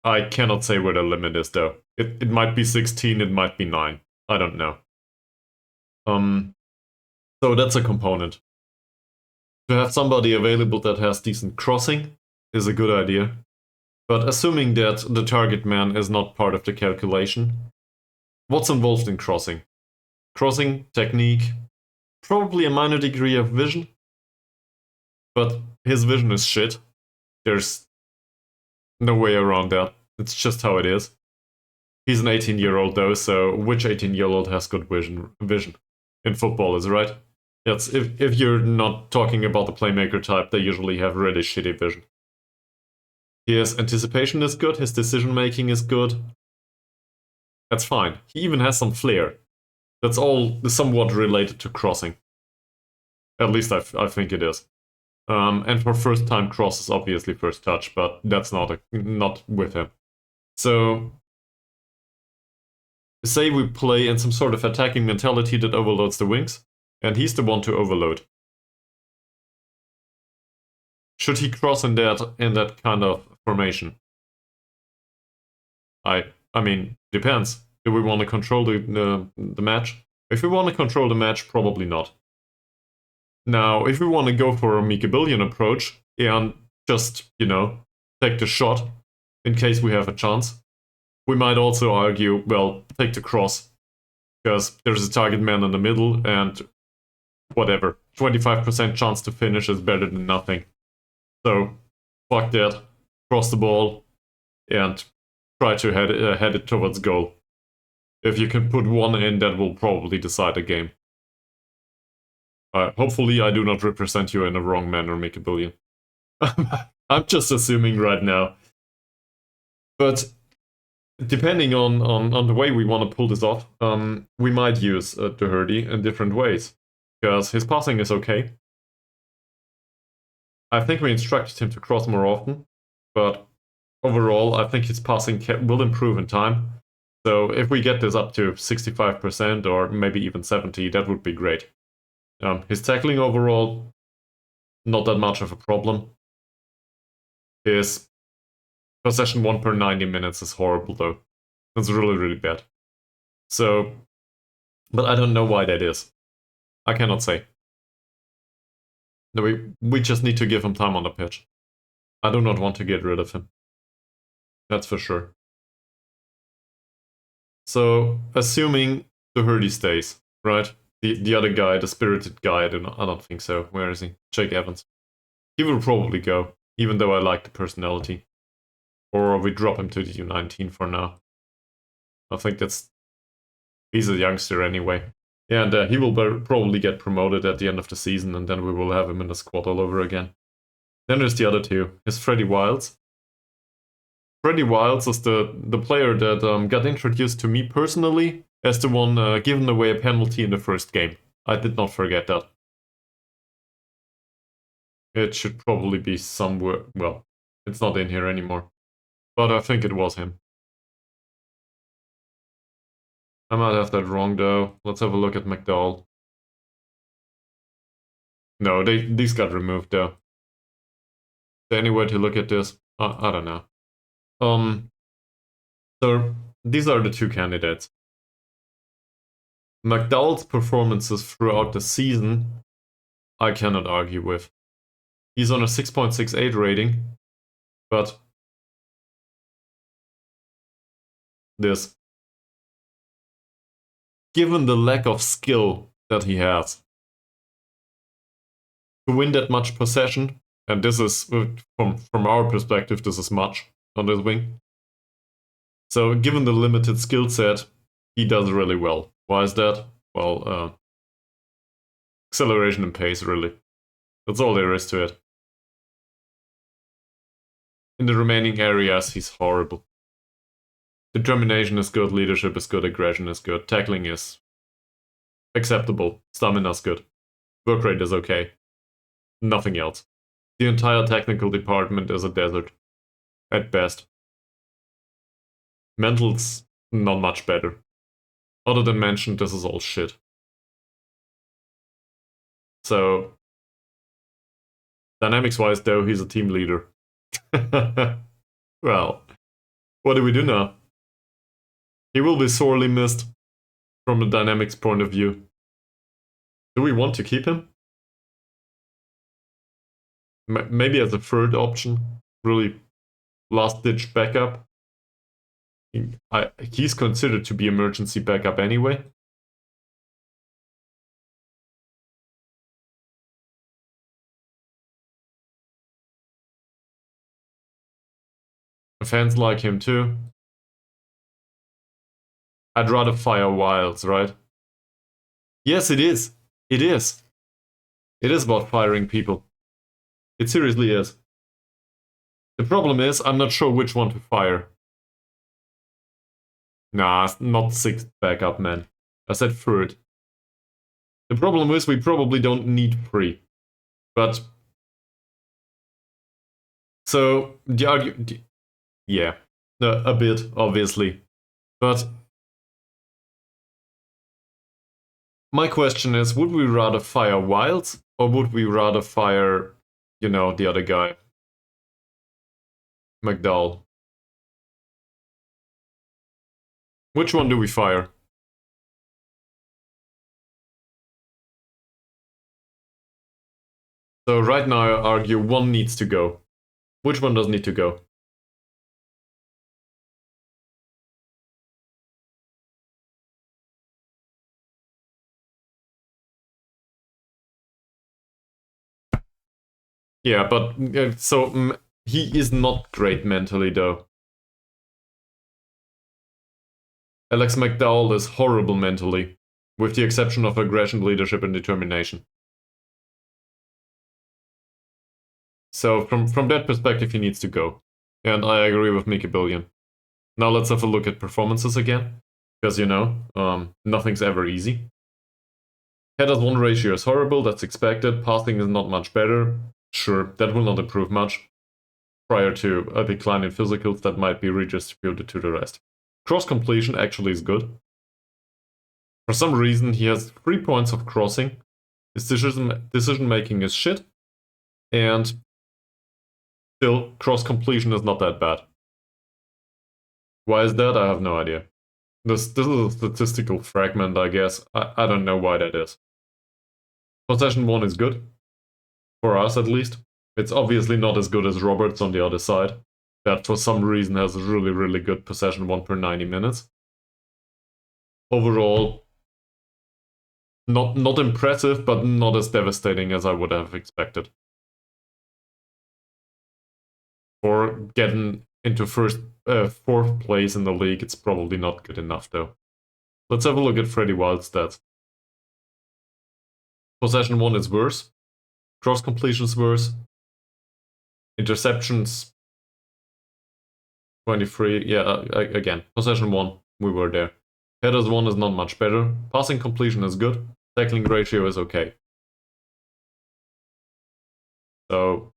Speaker 1: I cannot say where the limit is though. It might be 16, it might be 9. I don't know. So that's a component. To have somebody available that has decent crossing is a good idea. But assuming that the target man is not part of the calculation, what's involved in crossing? Crossing, technique, probably a minor degree of vision. But his vision is shit. There's no way around that. It's just how it is. He's an 18-year-old though, so which 18-year-old has good vision in football, is right? That's if you're not talking about the playmaker type, they usually have really shitty vision. His anticipation is good, his decision making is good. That's fine. He even has some flair. That's all somewhat related to crossing. At least I think it is. And for first time crosses, obviously first touch, but that's not with him. So say we play in some sort of attacking mentality that overloads the wings, and he's the one to overload. Should he cross in that kind of formation? I mean, depends. Do we want to control the match? If we want to control the match, probably not. Now, if we want to go for a Mikabillion approach and just, you know, take the shot in case we have a chance, we might also argue, well, take the cross because there's a target man in the middle and whatever, 25% chance to finish is better than nothing. So, fuck that, cross the ball and try to head it towards goal. If you can put one in, that will probably decide the game. Hopefully I do not represent you in a wrong manner, Mikabillion. I'm just assuming right now. But depending on the way we want to pull this off, we might use Doherty in different ways. Because his passing is okay. I think we instructed him to cross more often. But overall, I think his passing will improve in time. So if we get this up to 65% or maybe even 70%, that would be great. His tackling overall, not that much of a problem. His possession 1 per 90 minutes is horrible though. That's really, really bad. So, but I don't know why that is. I cannot say. No, we just need to give him time on the pitch. I do not want to get rid of him. That's for sure. So, assuming Doherty stays, right? The other guy, the spirited guy, I don't think so. Where is he? Jake Evans. He will probably go, even though I like the personality. Or we drop him to the U19 for now. I think he's a youngster anyway. Yeah, and he will probably get promoted at the end of the season, and then we will have him in the squad all over again. Then there's the other two. There's Freddie Wilds. Freddie Wilds is the player that got introduced to me personally as the one giving away a penalty in the first game. I did not forget that. It should probably be somewhere. Well, it's not in here anymore. But I think it was him. I might have that wrong though. Let's have a look at McDowell. No, these got removed though. Is there any way to look at this? I don't know. So these are the two candidates. McDowell's performances throughout the season, I cannot argue with. He's on a 6.68 rating, but this, given the lack of skill that he has, to win that much possession, and this is, from our perspective, this is much on this wing. So given the limited skill set, he does really well. Why is that? Well, acceleration and pace, really. That's all there is to it. In the remaining areas, he's horrible. Determination is good, leadership is good, aggression is good, tackling is acceptable, stamina is good, work rate is okay. Nothing else. The entire technical department is a desert, at best. Mental's not much better. Other than mentioned, this is all shit. So, dynamics-wise though, he's a team leader. Well, what do we do now? He will be sorely missed from a dynamics point of view. Do we want to keep him? Maybe as a third option, really last-ditch backup. He's considered to be emergency backup anyway. Fans like him too. I'd rather fire Wilds, right? Yes, it is. It is. It is about firing people. It seriously is. The problem is, I'm not sure which one to fire. Nah, not sixth backup, man. I said third. The problem is, we probably don't need three. But... So, the argument... Yeah, a bit, obviously. But... My question is, would we rather fire Wilds, or would we rather fire, you know, the other guy? McDowell. Which one do we fire? So right now I argue one needs to go. Which one does need to go? Yeah, but so he is not great mentally though. Alex McDowell is horrible mentally, with the exception of aggression, leadership, and determination. So from that perspective, he needs to go. And I agree with Mickey Billion. Now let's have a look at performances again. Because, you know, nothing's ever easy. Headers-1 ratio is horrible, that's expected. Passing is not much better. Sure, that will not improve much. Prior to a decline in physicals that might be redistributed to the rest. Cross completion actually is good. For some reason, he has 3 points of crossing. His decision making is shit, and still, cross completion is not that bad. Why is that? I have no idea. This is a statistical fragment, I guess. I don't know why that is. Possession 1 is good. For us, at least. It's obviously not as good as Roberts on the other side. That, for some reason, has really, really good possession 1 per 90 minutes. Overall, not impressive, but not as devastating as I would have expected. For getting into fourth place in the league, it's probably not good enough, though. Let's have a look at Freddie Wild's stats. Possession 1 is worse. Cross completion is worse. Interceptions 23. Yeah, again, possession 1, we were there. Headers 1 is not much better. Passing completion is good. Tackling ratio is okay. So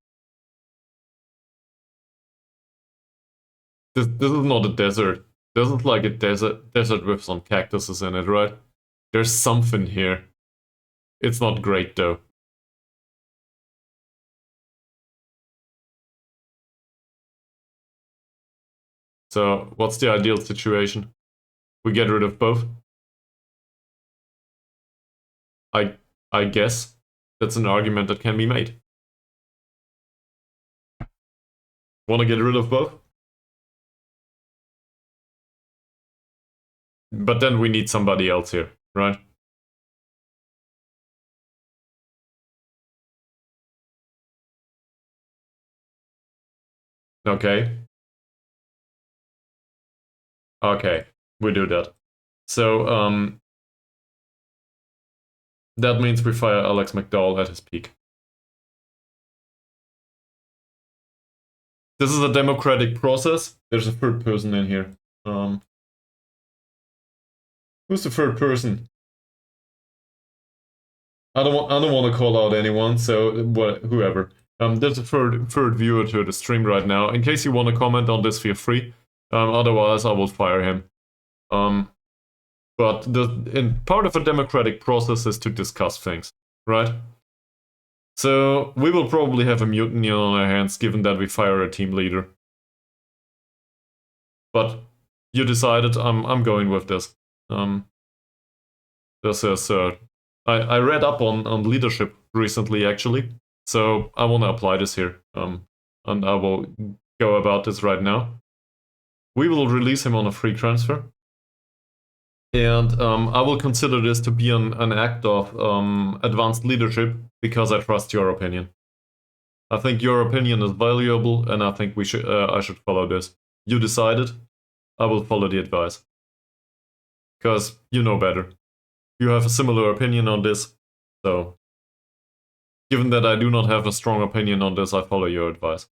Speaker 1: this is not a desert. This is like a desert with some cactuses in it, right? There's something here. It's not great though. So what's the ideal situation? We get rid of both? I guess that's an argument that can be made. Want to get rid of both? But then we need somebody else here, right? Okay. Okay, we do that. So, that means we fire Alex McDowell at his peak. This is a democratic process. There's a third person in here. Who's the third person? I don't want to call out anyone, so whoever. There's a third viewer to the stream right now. In case you want to comment on this, feel free. Otherwise, I will fire him. But part of a democratic process is to discuss things, right? So we will probably have a mutiny on our hands, given that we fire a team leader. But you decided. I'm going with this. This is I read up on leadership recently, actually, so I want to apply this here. And I will go about this right now. We will release him on a free transfer. And I will consider this to be an act of advanced leadership because I trust your opinion. I think your opinion is valuable, and I think I should follow this. You decided. I will follow the advice. Because you know better. You have a similar opinion on this, so given that I do not have a strong opinion on this, I follow your advice.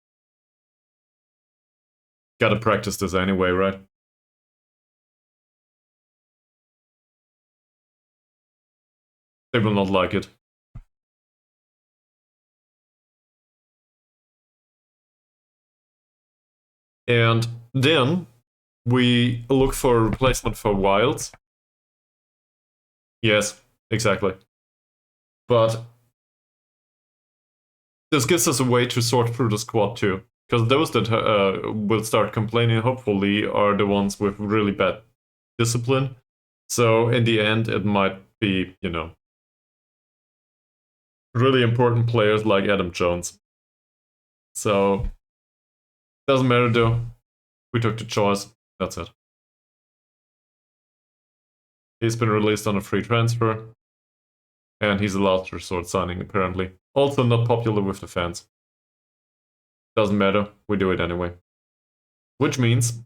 Speaker 1: Gotta practice this anyway, right? They will not like it. And then we look for a replacement for Wilds. Yes, exactly. But this gives us a way to sort through the squad too. Because those that will start complaining, hopefully, are the ones with really bad discipline. So in the end, it might be, really important players like Adam Jones. So, doesn't matter though. We took the choice. That's it. He's been released on a free transfer. And he's a last resort signing, apparently. Also not popular with the fans. Doesn't matter. We do it anyway. Which means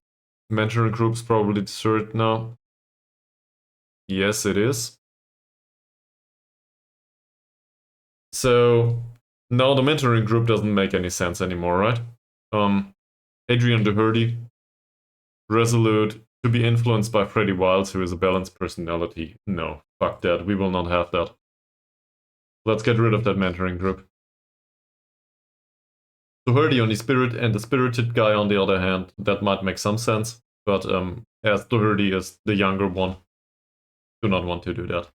Speaker 1: mentoring group's probably deserted now. Yes, it is. So now the mentoring group doesn't make any sense anymore, right? Adrian Doherty, resolute, to be influenced by Freddie Wilds, who is a balanced personality. No, fuck that. We will not have that. Let's get rid of that mentoring group. Doherty on the spirit and the spirited guy on the other hand, that might make some sense, but as Doherty is the younger one. Do not want to do that.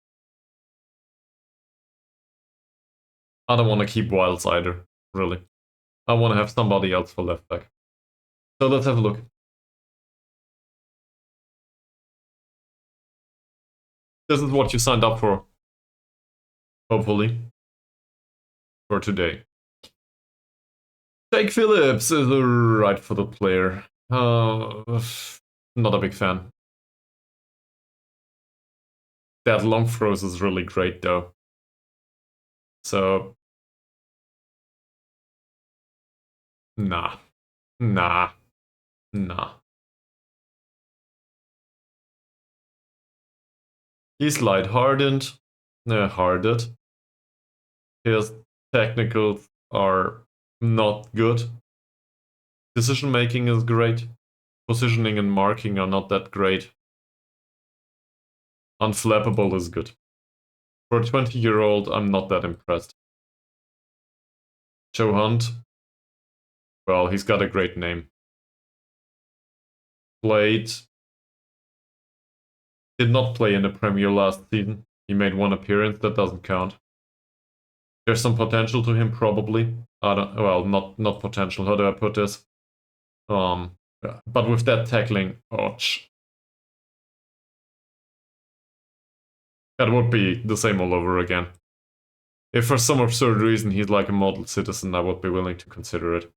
Speaker 1: I don't want to keep Wilds either, really. I want to have somebody else for left back. So let's have a look. This is what you signed up for. Hopefully. For today. Jake Phillips is the right footed player. Not a big fan. That long throws is really great though. So... Nah. He's light-hardened. Hearted. His technicals are not good. Decision making is great. Positioning and marking are not that great. Unflappable is good. For a 20-year-old, I'm not that impressed. Joe Hunt. Well, he's got a great name. Played. Did not play in the Premier last season. He made one appearance, that doesn't count. There's some potential to him, probably. Well, not potential, how do I put this? But with that tackling, ouch. That would be the same all over again. If for some absurd reason he's like a model citizen, I would be willing to consider it.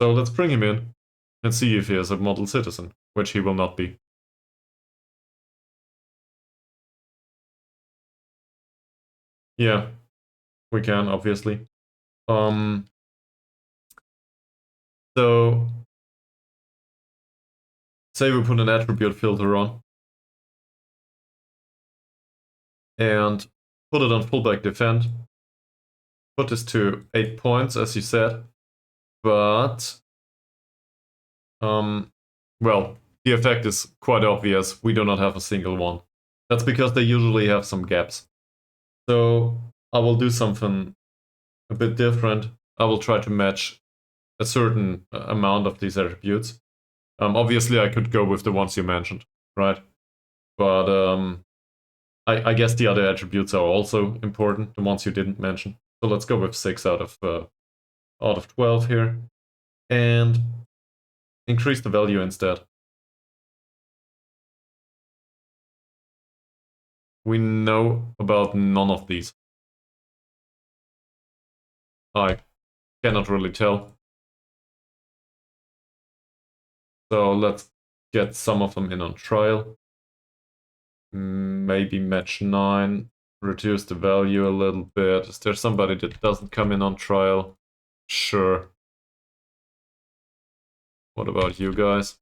Speaker 1: So let's bring him in and see if he is a model citizen, which he will not be. Yeah, we can, obviously. So, say we put an attribute filter on and put it on fullback defend. Put this to 8 points, as you said, but well, the effect is quite obvious. We do not have a single one. That's because they usually have some gaps. So I will do something a bit different. I will try to match a certain amount of these attributes. Obviously, I could go with the ones you mentioned, right? But I guess the other attributes are also important, the ones you didn't mention. So let's go with 6 out of 12 here, and increase the value instead. We know about none of these. I cannot really tell. So let's get some of them in on trial. Maybe match 9, reduce the value a little bit. Is there somebody that doesn't come in on trial? Sure. What about you guys?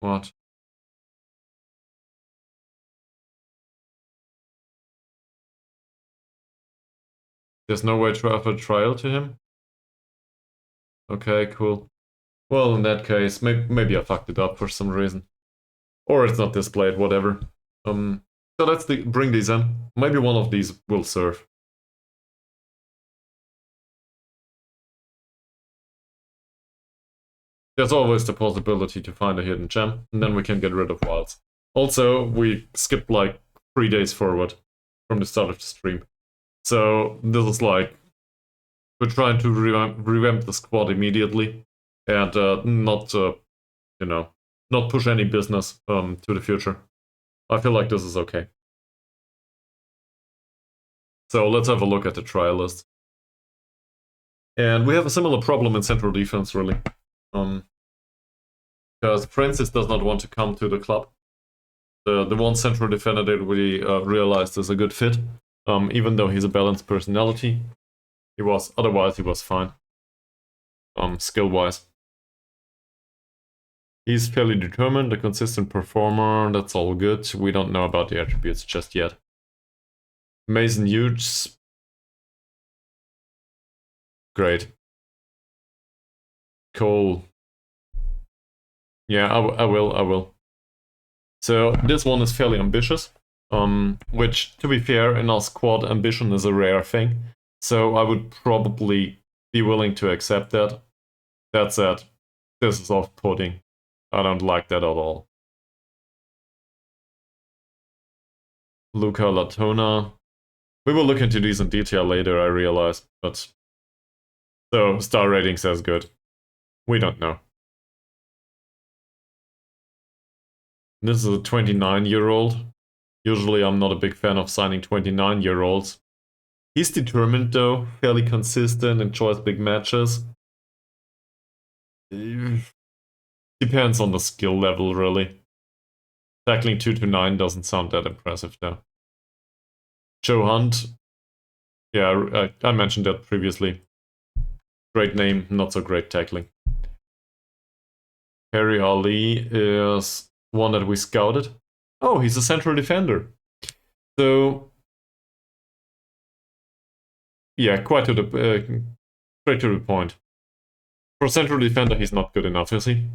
Speaker 1: What? There's no way to offer trial to him? Okay, cool. Well, in that case, maybe I fucked it up for some reason. Or it's not displayed, whatever. So let's bring these in. Maybe one of these will serve. There's always the possibility to find a hidden gem, and then we can get rid of wilds. Also, we skipped like 3 days forward from the start of the stream. So this is like, we're trying to revamp the squad immediately, and not push any business to the future. I feel like this is okay. So let's have a look at the trial list. And we have a similar problem in central defense, really. Because Francis does not want to come to the club. The one central defender that we realized is a good fit, even though he's a balanced personality. Otherwise he was fine, skill-wise. He's fairly determined, a consistent performer, that's all good. We don't know about the attributes just yet. Mason Hughes. Great. Cole. Yeah, I will. So this one is fairly ambitious, which, to be fair, in our squad, ambition is a rare thing. So I would probably be willing to accept that. That said, This is off-putting. I don't like that at all. Luca Latona. We will look into these in detail later, I realize, but... So, star rating says good. We don't know. This is a 29-year-old. Usually I'm not a big fan of signing 29-year-olds. He's determined though, fairly consistent, enjoys big matches. Depends on the skill level, really. Tackling 2 to 9 doesn't sound that impressive though. Joe Hunt. Yeah, I mentioned that previously. Great name, not so great tackling. Harry Ali is one that we scouted. Oh, he's a central defender. So, yeah, quite to the straight to the point. For a central defender, he's not good enough, is he?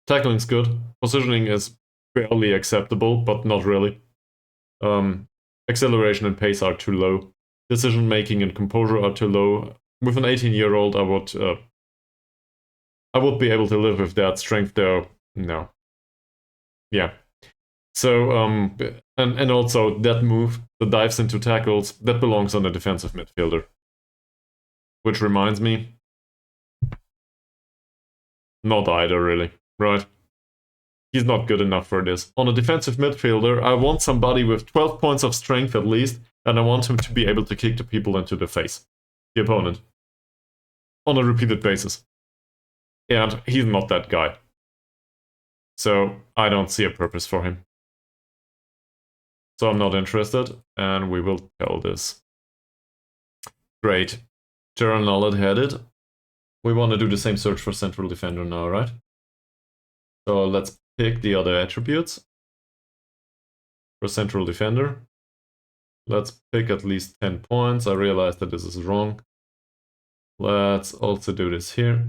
Speaker 1: Tackling's good. Positioning is barely acceptable, but not really. Acceleration and pace are too low. Decision making and composure are too low. With an 18-year-old, I would be able to live with that. Strength, though, no. Yeah. So, and also that move, the dives into tackles, that belongs on a defensive midfielder. Which reminds me, not either, really, right? He's not good enough for this. On a defensive midfielder, I want somebody with 12 points of strength at least, and I want him to be able to kick the people into the face, the opponent, on a repeated basis. And he's not that guy. So I don't see a purpose for him. So I'm not interested, and we will tell this. Great. Jaron Nollet had it. We want to do the same search for central defender now, right? So let's pick the other attributes for central defender. Let's pick at least 10 points. I realize that this is wrong. Let's also do this here.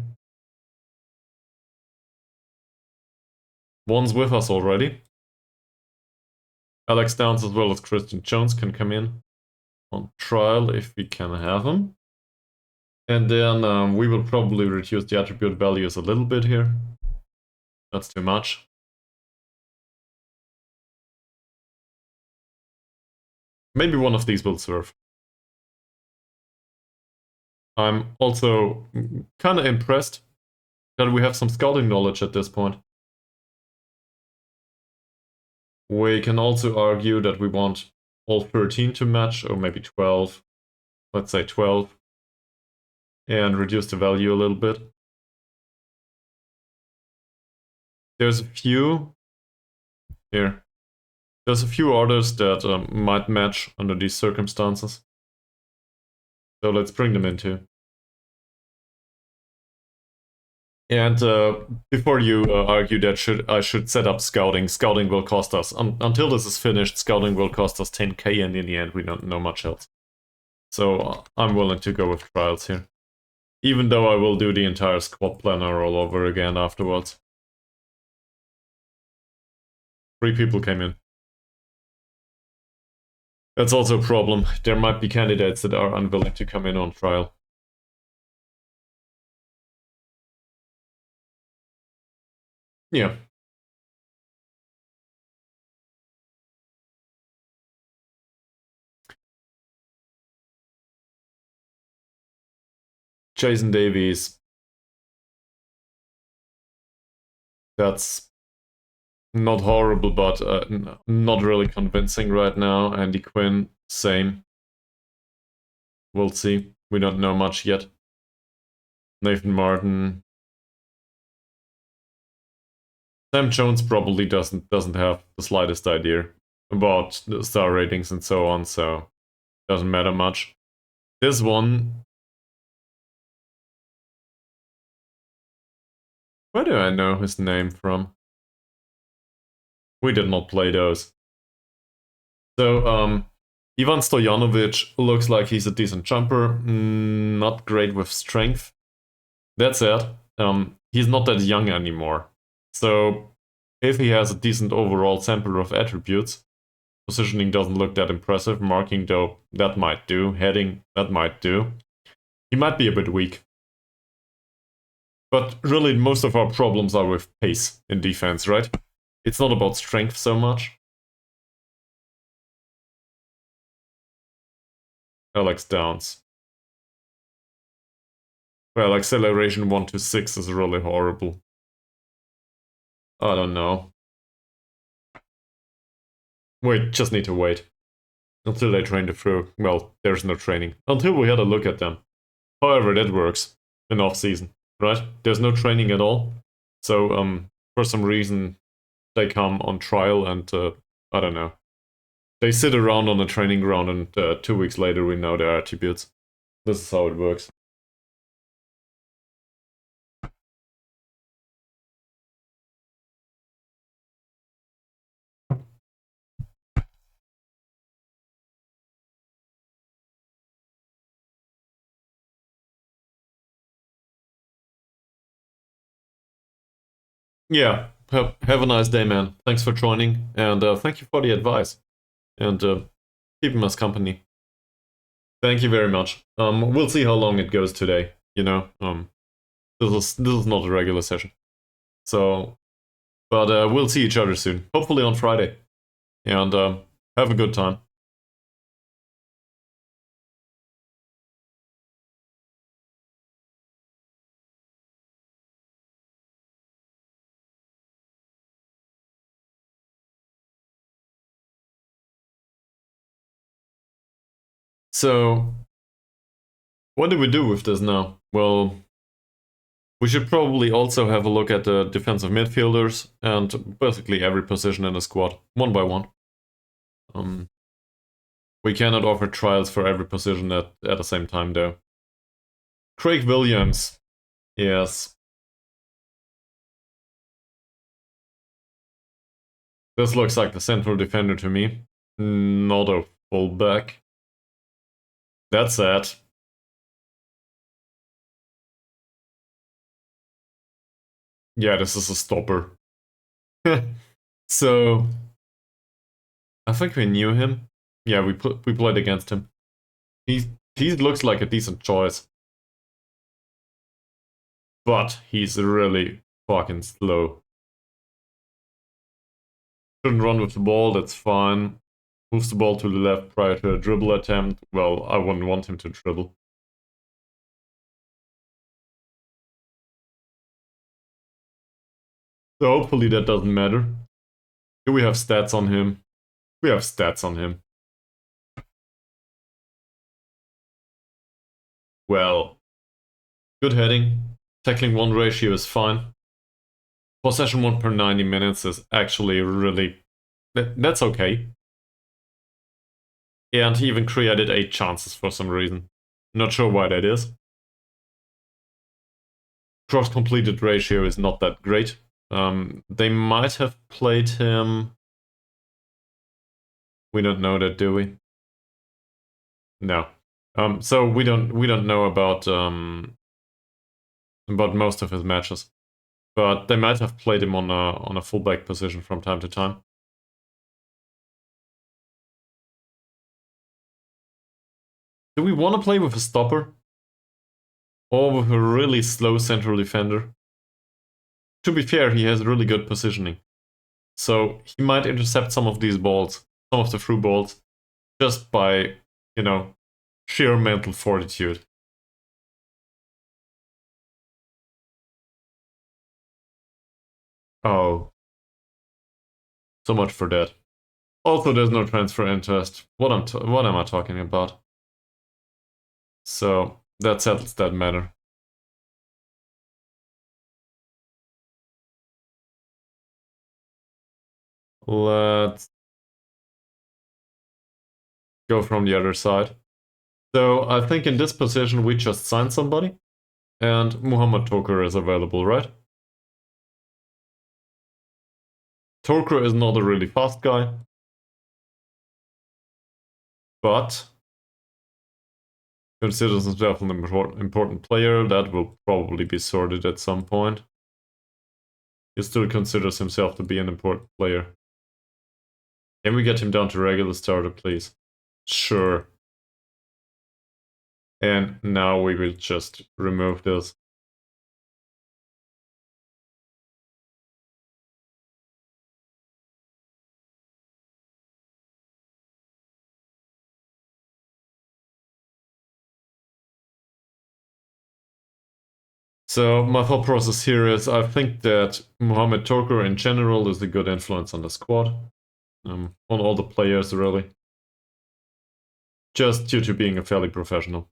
Speaker 1: One's with us already. Alex Downs as well as Christian Jones can come in on trial if we can have them. And then we will probably reduce the attribute values a little bit here. That's too much. Maybe one of these will serve. I'm also kind of impressed that we have some scouting knowledge at this point. We can also argue that we want all 13 to match, or maybe 12. Let's say 12. And reduce the value a little bit. There's a few here. There's a few orders that might match under these circumstances. So let's bring them into. And before you argue that I should set up scouting, scouting will cost us, until this is finished, scouting will cost us 10k, and in the end we don't know much else. So I'm willing to go with trials here. Even though I will do the entire squad planner all over again afterwards. 3 people came in. That's also a problem. There might be candidates that are unwilling to come in on trial. Yeah. Jason Davies. That's not horrible, but not really convincing right now. Andy Quinn, same. We'll see. We don't know much yet. Nathan Martin. Sam Jones probably doesn't have the slightest idea about the star ratings and so on, so doesn't matter much. This one... Where do I know his name from? We did not play those. So, Ivan Stojanovic looks like he's a decent jumper, not great with strength. That said, he's not that young anymore. So, if he has a decent overall sample of attributes, positioning doesn't look that impressive, marking though, that might do, heading, that might do. He might be a bit weak. But really, most of our problems are with pace in defense, right? It's not about strength so much. Alex Downs. Well, acceleration 1 to 6 is really horrible. I don't know. We just need to wait until they train the through. Well, there's no training. Until we had a look at them. However, that works in off-season, right? There's no training at all. So, for some reason, they come on trial and, I don't know. They sit around on a training ground and 2 weeks later we know their attributes. This is how it works. Yeah, have a nice day, man. Thanks for joining, and thank you for the advice. And keeping us company. Thank you very much. We'll see how long it goes today. You know, this is not a regular session. So, but we'll see each other soon. Hopefully on Friday. And have a good time. So, what do we do with this now? Well, we should probably also have a look at the defensive midfielders and basically every position in the squad, one by one. We cannot offer trials for every position at the same time, though. Craig Williams. Yes. This looks like the central defender to me. Not a fullback. That's sad. Yeah, this is a stopper. So, I think we knew him. Yeah, we played against him. He looks like a decent choice. But he's really fucking slow. Shouldn't run with the ball, that's fine. Moves the ball to the left prior to a dribble attempt. Well, I wouldn't want him to dribble. So hopefully that doesn't matter. Do we have stats on him? We have stats on him. Well, good heading. Tackling 1 ratio is fine. Possession 1 per 90 minutes is actually really... That's okay. And he even created 8 chances for some reason. Not sure why that is. Cross completed ratio is not that great. They might have played him... We don't know that, do we? No. So we don't know about most of his matches. But they might have played him on a fullback position from time to time. Do we want to play with a stopper? Or with a really slow central defender? To be fair, he has really good positioning. So he might intercept some of these balls, some of the through balls, just by, you know, sheer mental fortitude. Oh. So much for that. Also, there's no transfer interest. What am I talking about? So that settles that matter. Let's go from the other side. So I think in this position we just signed somebody, and Muhammad Toker is available, right? Toker is not a really fast guy, but considers himself an important player. That will probably be sorted at some point. He still considers himself to be an important player. Can we get him down to regular starter, please? Sure. And now we will just remove this. So my thought process here is I think that Mohamed Torker in general is a good influence on the squad. On all the players, really. Just due to being a fairly professional.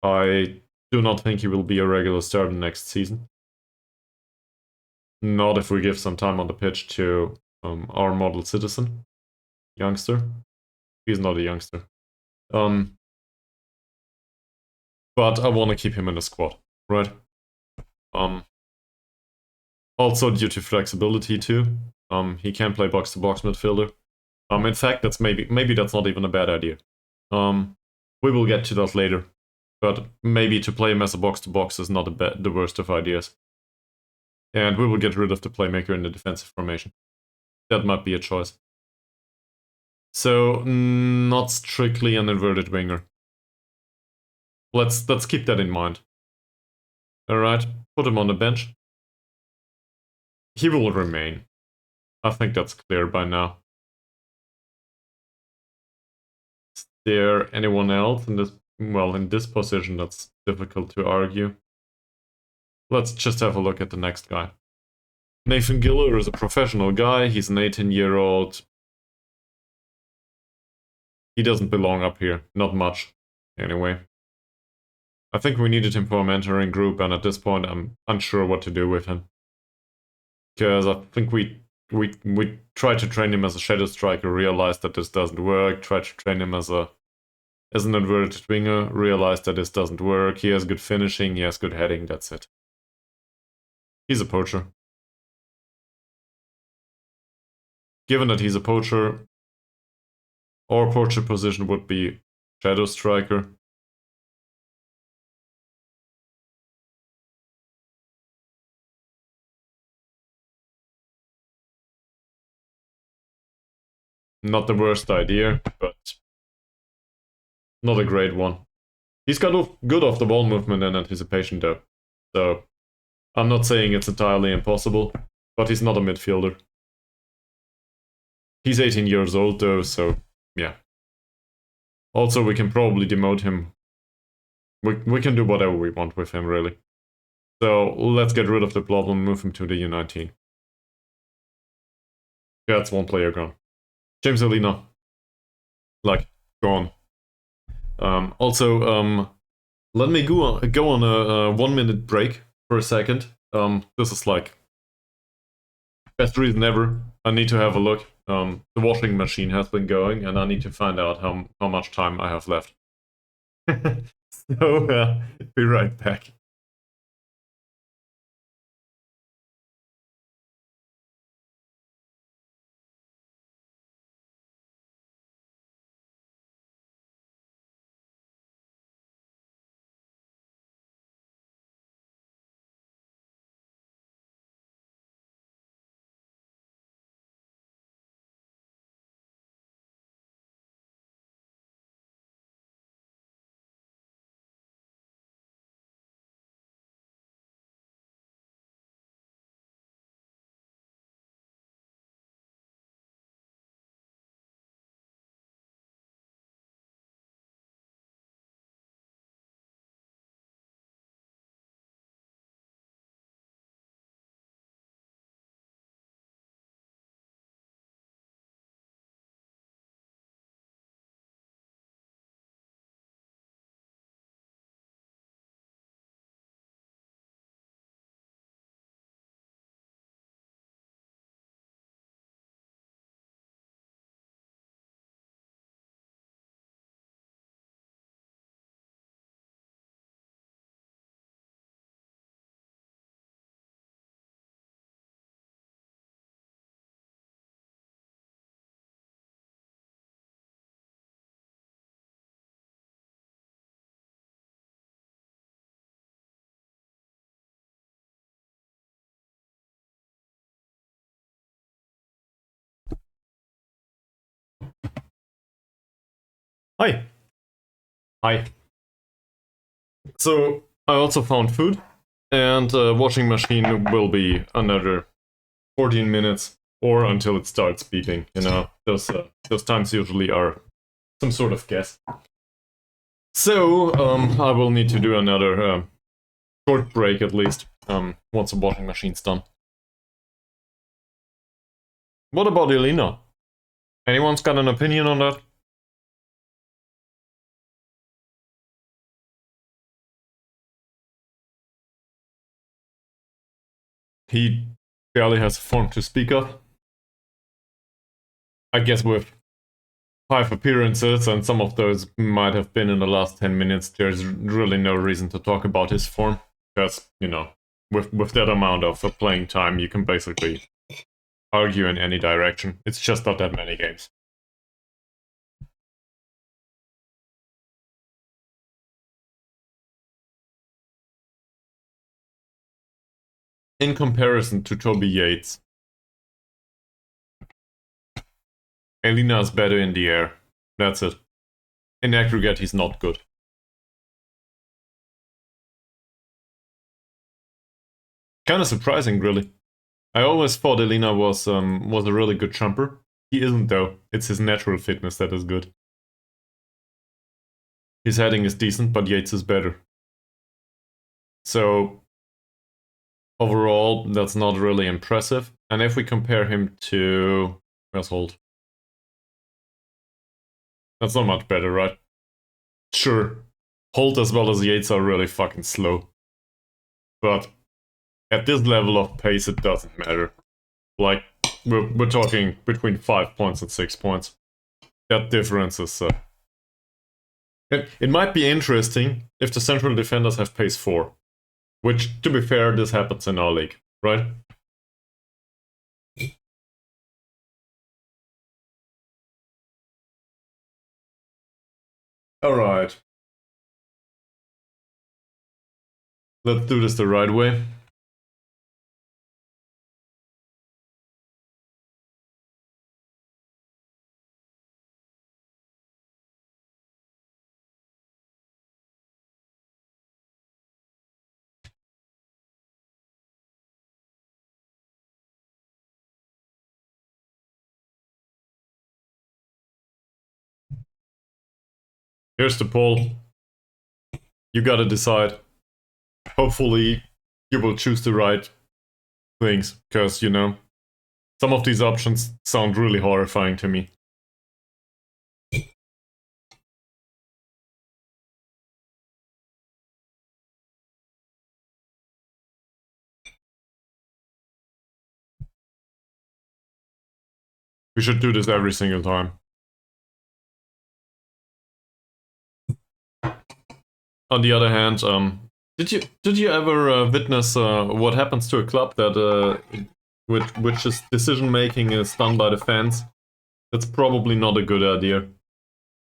Speaker 1: I do not think he will be a regular starter next season. Not if we give some time on the pitch to our model citizen. Youngster. He's not a youngster. But I want to keep him in the squad, right? Also due to flexibility too. He can play box-to-box midfielder. In fact, that's maybe that's not even a bad idea. We will get to that later, but maybe to play him as a box-to-box is not the worst of ideas. And we will get rid of the playmaker in the defensive formation. That might be a choice. So, not strictly an inverted winger. Let's keep that in mind. Alright, put him on the bench. He will remain. I think that's clear by now. Is there anyone else in this? Well, in this position, that's difficult to argue. Let's just have a look at the next guy. Nathan Giller is a professional guy. He's an 18-year-old. He doesn't belong up here. Not much, anyway. I think we needed him for a mentoring group, and at this point, I'm unsure what to do with him. Because I think we tried to train him as a shadow striker, realized that this doesn't work. Tried to train him as an inverted winger, realized that this doesn't work. He has good finishing, he has good heading, that's it. He's a poacher. Given that he's a poacher, our poacher position would be shadow striker. Not the worst idea, but not a great one. He's got good off-the-ball movement and anticipation though, so I'm not saying it's entirely impossible, but he's not a midfielder. He's 18 years old though, so yeah. Also, we can probably demote him. We can do whatever we want with him, really. So let's get rid of the problem, move him to the U19. That's one player gone. James Alina. Like, gone. Also, let me go on a 1 minute break for a second. This is like best reason ever. I need to have a look. The washing machine has been going, and I need to find out how much time I have left. So, be right back. Hi. Hi. So, I also found food, and washing machine will be another 14 minutes, or until it starts beeping, you know. Those times usually are some sort of guess. So, I will need to do another short break at least, once the washing machine's done. What about Elena? Anyone's got an opinion on that? He barely has a form to speak of. I guess with 5 appearances, and some of those might have been in the last 10 minutes, there's really no reason to talk about his form. Because, you know, with that amount of playing time, you can basically argue in any direction. It's just not that many games. In comparison to Toby Yates, Elena is better in the air. That's it. In aggregate, he's not good. Kind of surprising, really. I always thought Elena was a really good jumper. He isn't, though. It's his natural fitness that is good. His heading is decent, but Yates is better. So, overall, that's not really impressive. And if we compare him to... Where's Holt? That's not much better, right? Sure, Holt as well as Yates are really fucking slow. But at this level of pace, it doesn't matter. Like, we're talking between 5 points and 6 points. That difference is... It might be interesting if the central defenders have pace 4. Which, to be fair, this happens in our league, right? Alright. Let's do this the right way. Here's the poll. You gotta decide. Hopefully, you will choose the right things, because, you know, some of these options sound really horrifying to me. We should do this every single time. On the other hand, did you ever witness what happens to a club that which is decision making is done by the fans? That's probably not a good idea,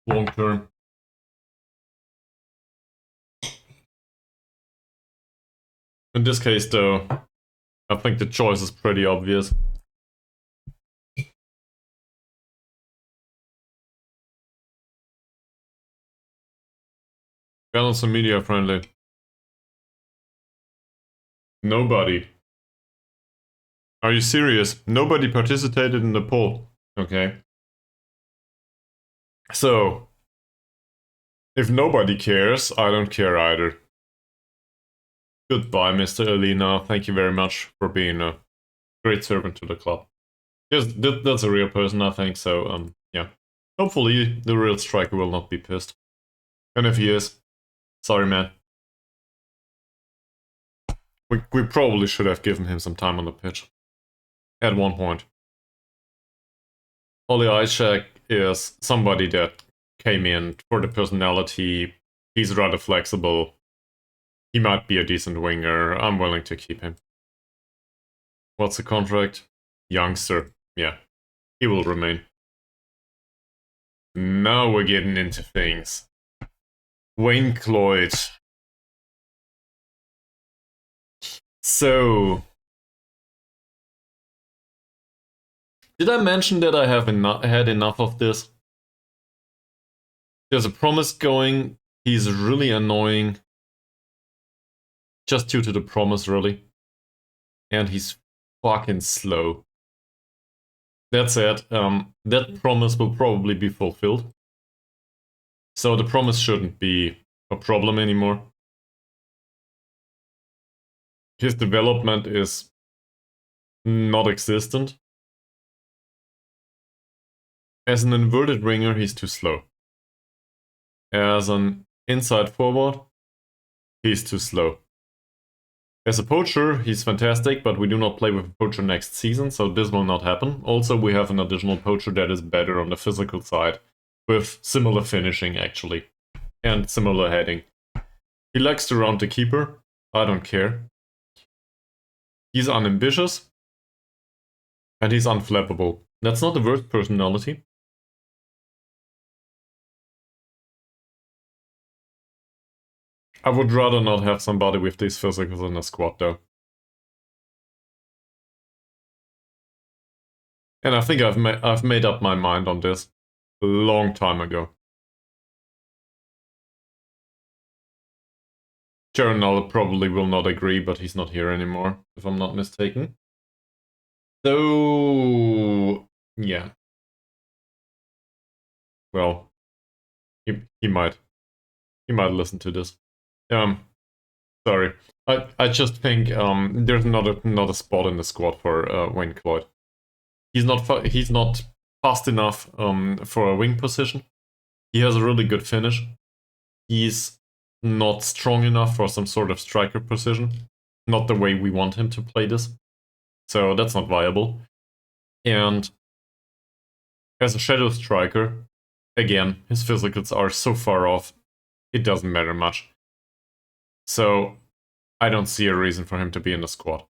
Speaker 1: long term. In this case, though, I think the choice is pretty obvious. Balance and media friendly. Nobody. Are you serious? Nobody participated in the poll. Okay. So, if nobody cares, I don't care either. Goodbye, Mr. Elena. Thank you very much for being a great servant to the club. Yes, that's a real person, I think, so, yeah. Hopefully, the real striker will not be pissed. And if he is, sorry, man. We probably should have given him some time on the pitch. At one point. Oli Ishak is somebody that came in for the personality. He's rather flexible. He might be a decent winger. I'm willing to keep him. What's the contract? Youngster. Yeah, he will remain. Now we're getting into things. Wayne Cloyd. So, did I mention that I have had enough of this? There's a promise going. He's really annoying. Just due to the promise, really. And he's fucking slow. That said, that promise will probably be fulfilled. So the promise shouldn't be a problem anymore. His development is not existent. As an inverted winger, he's too slow. As an inside forward, he's too slow. As a poacher, he's fantastic, but we do not play with a poacher next season, so this will not happen. Also, we have an additional poacher that is better on the physical side, with similar finishing, actually, and similar heading. He likes to round the keeper. I don't care. He's unambitious, and he's unflappable. That's not the worst personality. I would rather not have somebody with these physicals in a squad, though. And I think I've made up my mind on this a long time ago. Jaron probably will not agree, but he's not here anymore, if I'm not mistaken. So, yeah. Well, he might listen to this. Sorry. I just think there's not a spot in the squad for Wayne Cloyd. He's not fast enough for a wing position. He has a really good finish. He's not strong enough for some sort of striker position. Not the way we want him to play this. So that's not viable. And as a shadow striker, again, his physicals are so far off, it doesn't matter much. So I don't see a reason for him to be in the squad.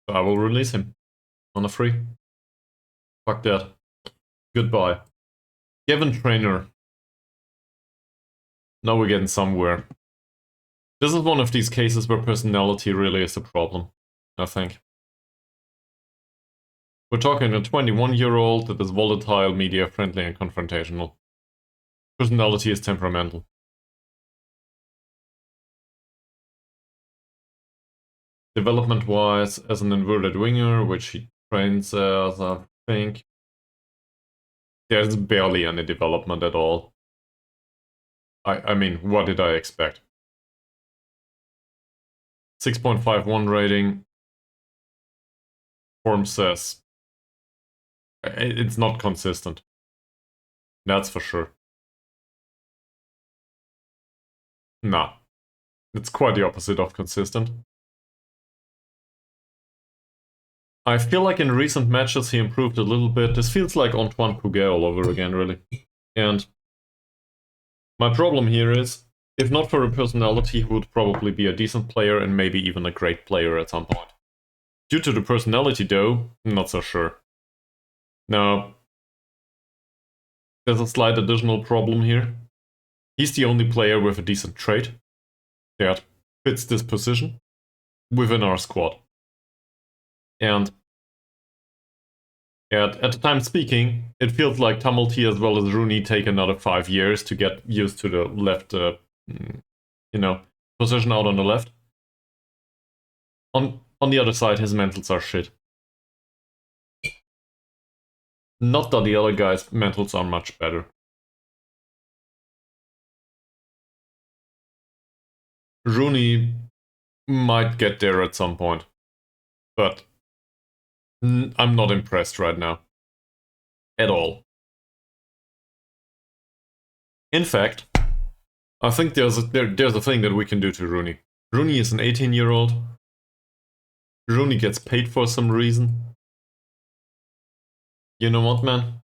Speaker 1: So I will release him on a free. Fuck that. Goodbye. Kevin Trainer. Now we're getting somewhere. This is one of these cases where personality really is a problem, I think. We're talking a 21-year-old that is volatile, media-friendly, and confrontational. Personality is temperamental. Development-wise, as an inverted winger, which he trains as, I think, there's barely any development at all. I mean, what did I expect? 6.51 rating. Form says it's not consistent. That's for sure. Nah. It's quite the opposite of consistent. I feel like in recent matches he improved a little bit. This feels like Antoine Pouget all over again, really. And my problem here is, if not for a personality, he would probably be a decent player and maybe even a great player at some point. Due to the personality, though, I'm not so sure. Now, there's a slight additional problem here. He's the only player with a decent trait that fits this position within our squad. And at the time speaking, it feels like Tumulty as well as Rooney take another 5 years to get used to the left, position out on the left. On the other side, his mentals are shit. Not that the other guys' mentals are much better. Rooney might get there at some point, but I'm not impressed right now. At all. In fact, I think there's a thing that we can do to Rooney. Rooney is an 18-year-old. Rooney gets paid for some reason. You know what, man?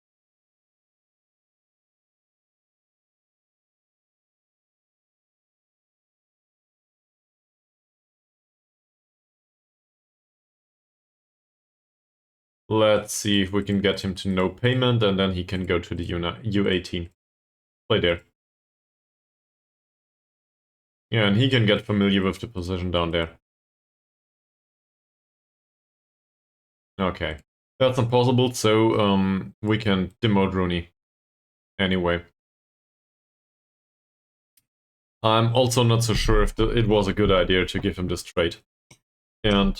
Speaker 1: Let's see if we can get him to no payment, and then he can go to the U18. Play there. Yeah, and he can get familiar with the position down there. Okay. That's impossible, so we can demote Rooney. Anyway. I'm also not so sure if it was a good idea to give him this trait. And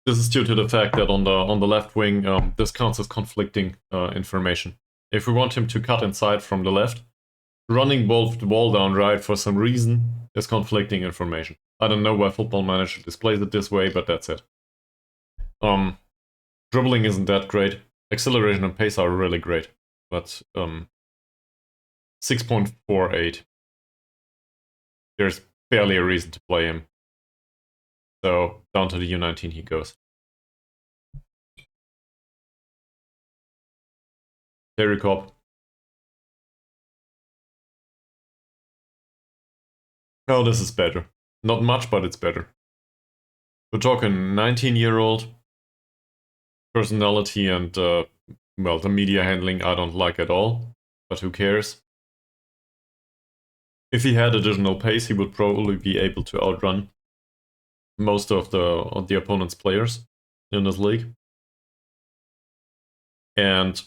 Speaker 1: this is due to the fact that on the left wing, this counts as conflicting information. If we want him to cut inside from the left, running both the ball down right for some reason is conflicting information. I don't know why Football Manager displays it this way, but that's it. Dribbling isn't that great. Acceleration and pace are really great, but 6.48. There's barely a reason to play him. So down to the U19 he goes. Terry Cobb. Oh, this is better. Not much, but it's better. We're talking 19-year-old. Personality and, well, the media handling I don't like at all. But who cares? If he had additional pace, he would probably be able to outrun most of the opponent's players in this league. And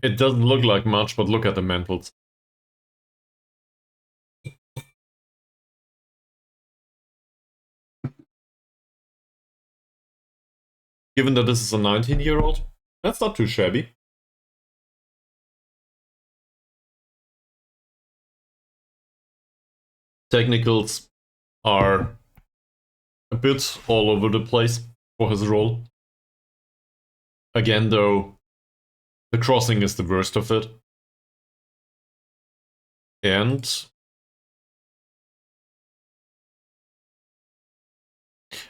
Speaker 1: it doesn't look like much, but look at the mentals. Given that this is a 19-year-old, that's not too shabby. Technicals are a bit all over the place for his role. Again, though, the crossing is the worst of it. And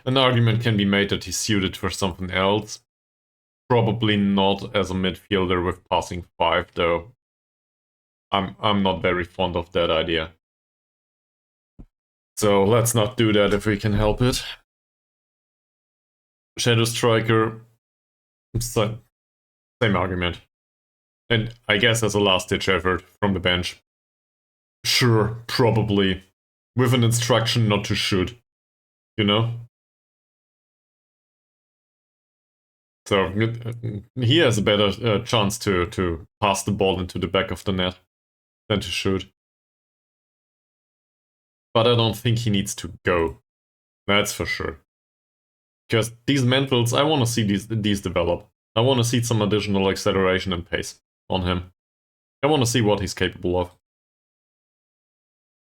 Speaker 1: an argument can be made that he's suited for something else. Probably not as a midfielder with passing 5, though. I'm not very fond of that idea. So let's not do that if we can help it. Shadow Striker, same argument. And I guess as a last-ditch effort from the bench. Sure, probably. With an instruction not to shoot. You know? So he has a better chance to pass the ball into the back of the net than to shoot. But I don't think he needs to go. That's for sure. Because these mentals, I want to see these develop. I want to see some additional acceleration and pace on him. I want to see what he's capable of.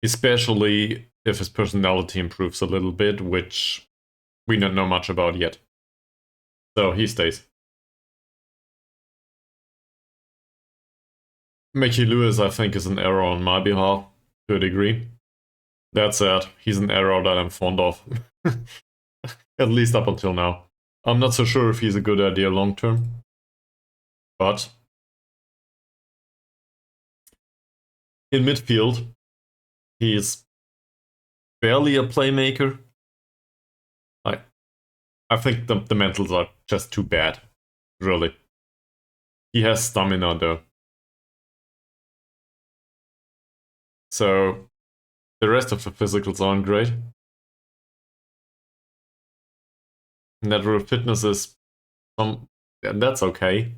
Speaker 1: Especially if his personality improves a little bit, which we don't know much about yet. So he stays. Mickey Lewis, I think, is an error on my behalf, to a degree. That said, he's an error that I'm fond of. At least up until now. I'm not so sure if he's a good idea long term. But in midfield, he's barely a playmaker. I think the mentals are just too bad. Really. He has stamina though. So the rest of the physicals aren't great. Natural fitness is that's okay.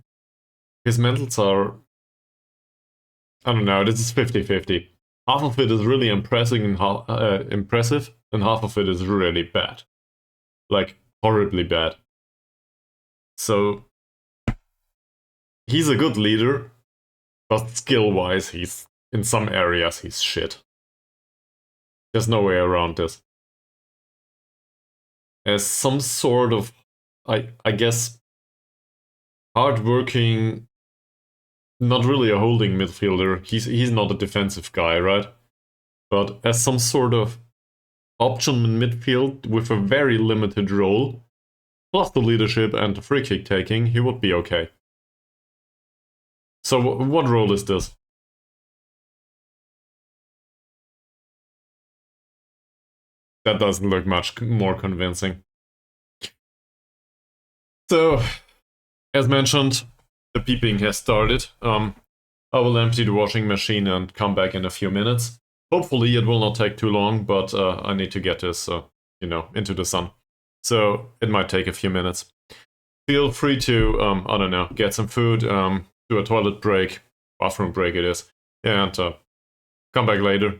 Speaker 1: His mentals are, I don't know, this is 50-50. Half of it is really impressive and half of it is really bad. Like, horribly bad. So, he's a good leader, but skill-wise, in some areas, he's shit. There's no way around this. As some sort of, I guess, hardworking, not really a holding midfielder. He's not a defensive guy, right? But as some sort of option in midfield with a very limited role, plus the leadership and the free kick taking, he would be okay. So what role is this? That doesn't look much more convincing. So, as mentioned, the peeping has started. I will empty the washing machine and come back in a few minutes. Hopefully it will not take too long, but I need to get this, into the sun. So it might take a few minutes. Feel free to, I don't know, get some food, do a toilet break, bathroom break it is, and come back later.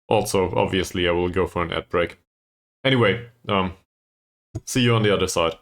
Speaker 1: Also, obviously, I will go for an ad break. Anyway, see you on the other side.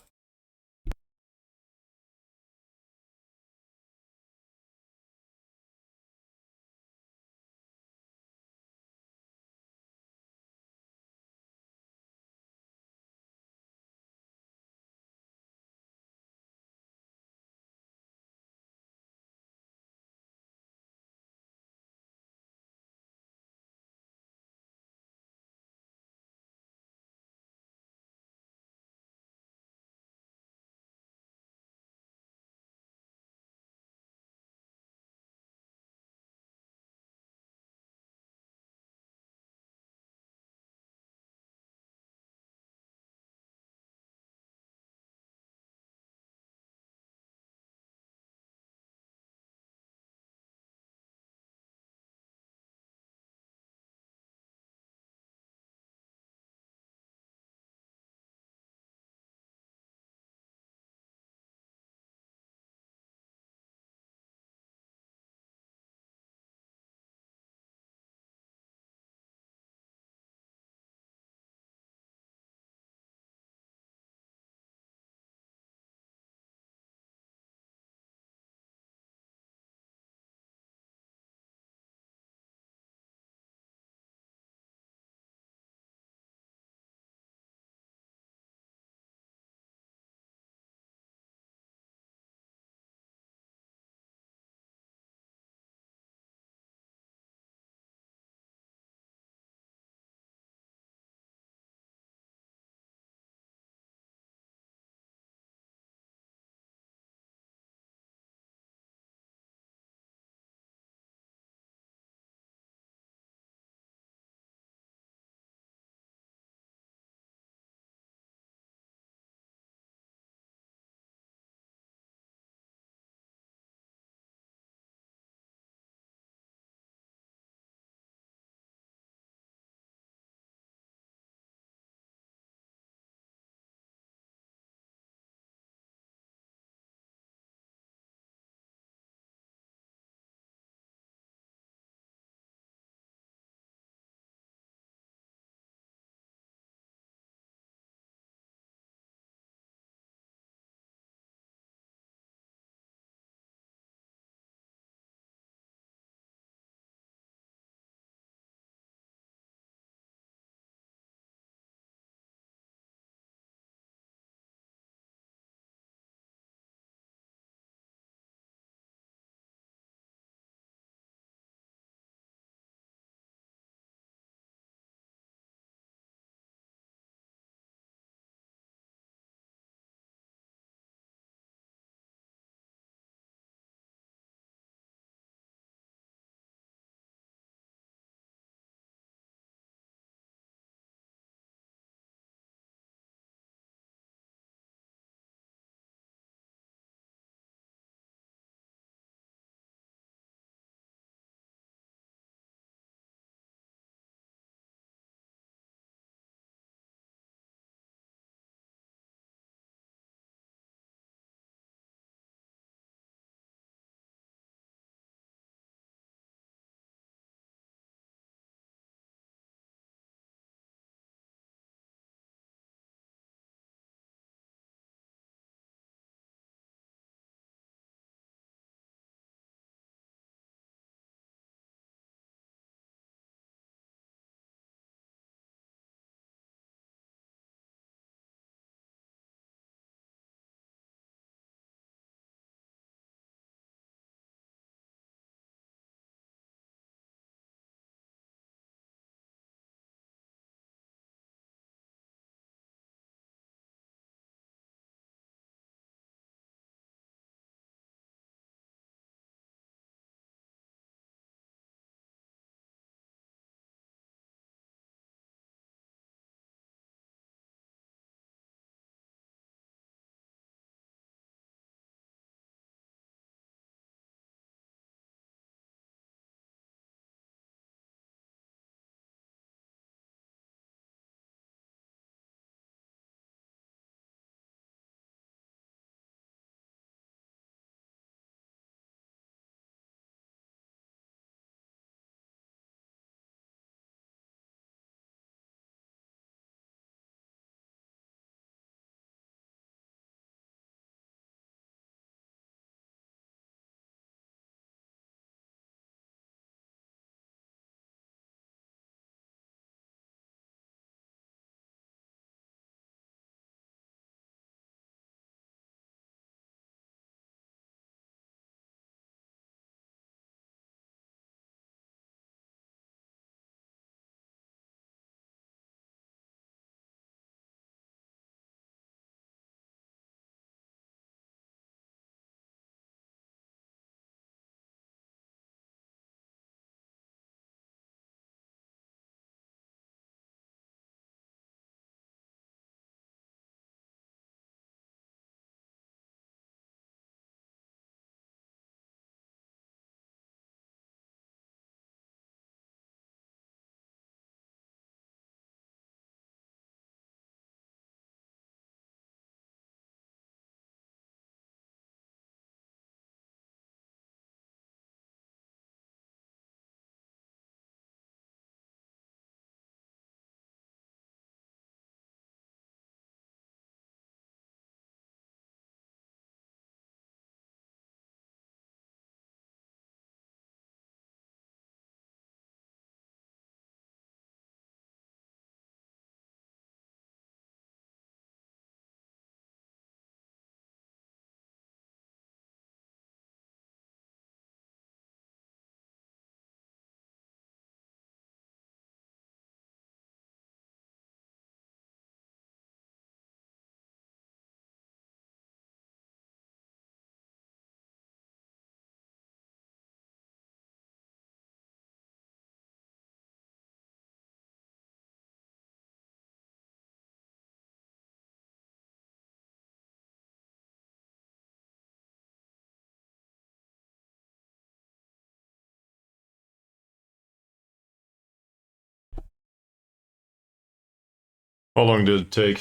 Speaker 1: How long did it take?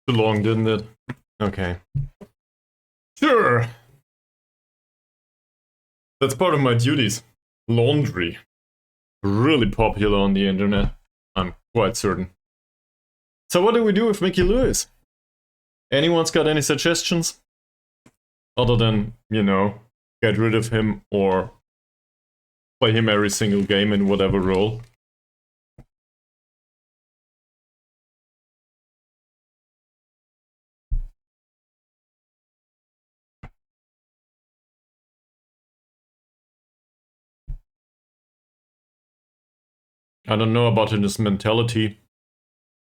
Speaker 1: Too long, didn't it? Okay. Sure. That's part of my duties. Laundry. Really popular on the internet. I'm quite certain. So what do we do with Mickey Lewis? Anyone's got any suggestions? Other than, you know, get rid of him or play him every single game in whatever role. I don't know about his mentality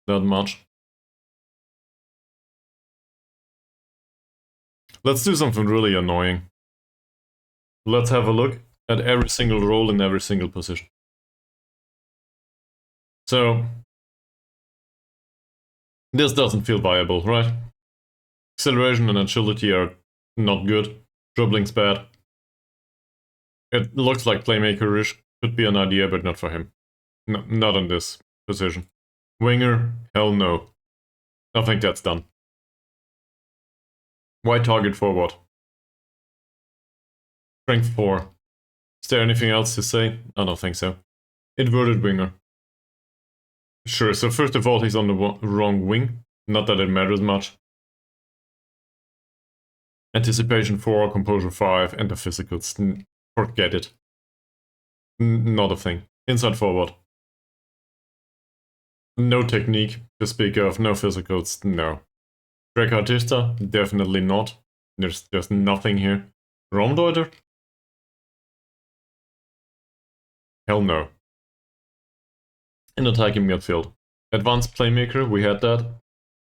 Speaker 1: that much. Let's do something really annoying. Let's have a look at every single role in every single position. So, this doesn't feel viable, right? Acceleration and agility are not good. Dribbling's bad. It looks like playmaker-ish. Could be an idea, but not for him. No, not in this position. Winger? Hell no. I think that's done. Why target forward? Strength 4. Is there anything else to say? I don't think so. Inverted winger. Sure, so first of all, he's on the wrong wing. Not that it matters much. Anticipation 4, composure 5, and the physicals. Forget it. Not a thing. Inside forward. No technique to speak of, no physicals, no. Artista? Definitely not. There's nothing here. Raumdeuter? Hell no. In attacking midfield. Advanced playmaker, we had that.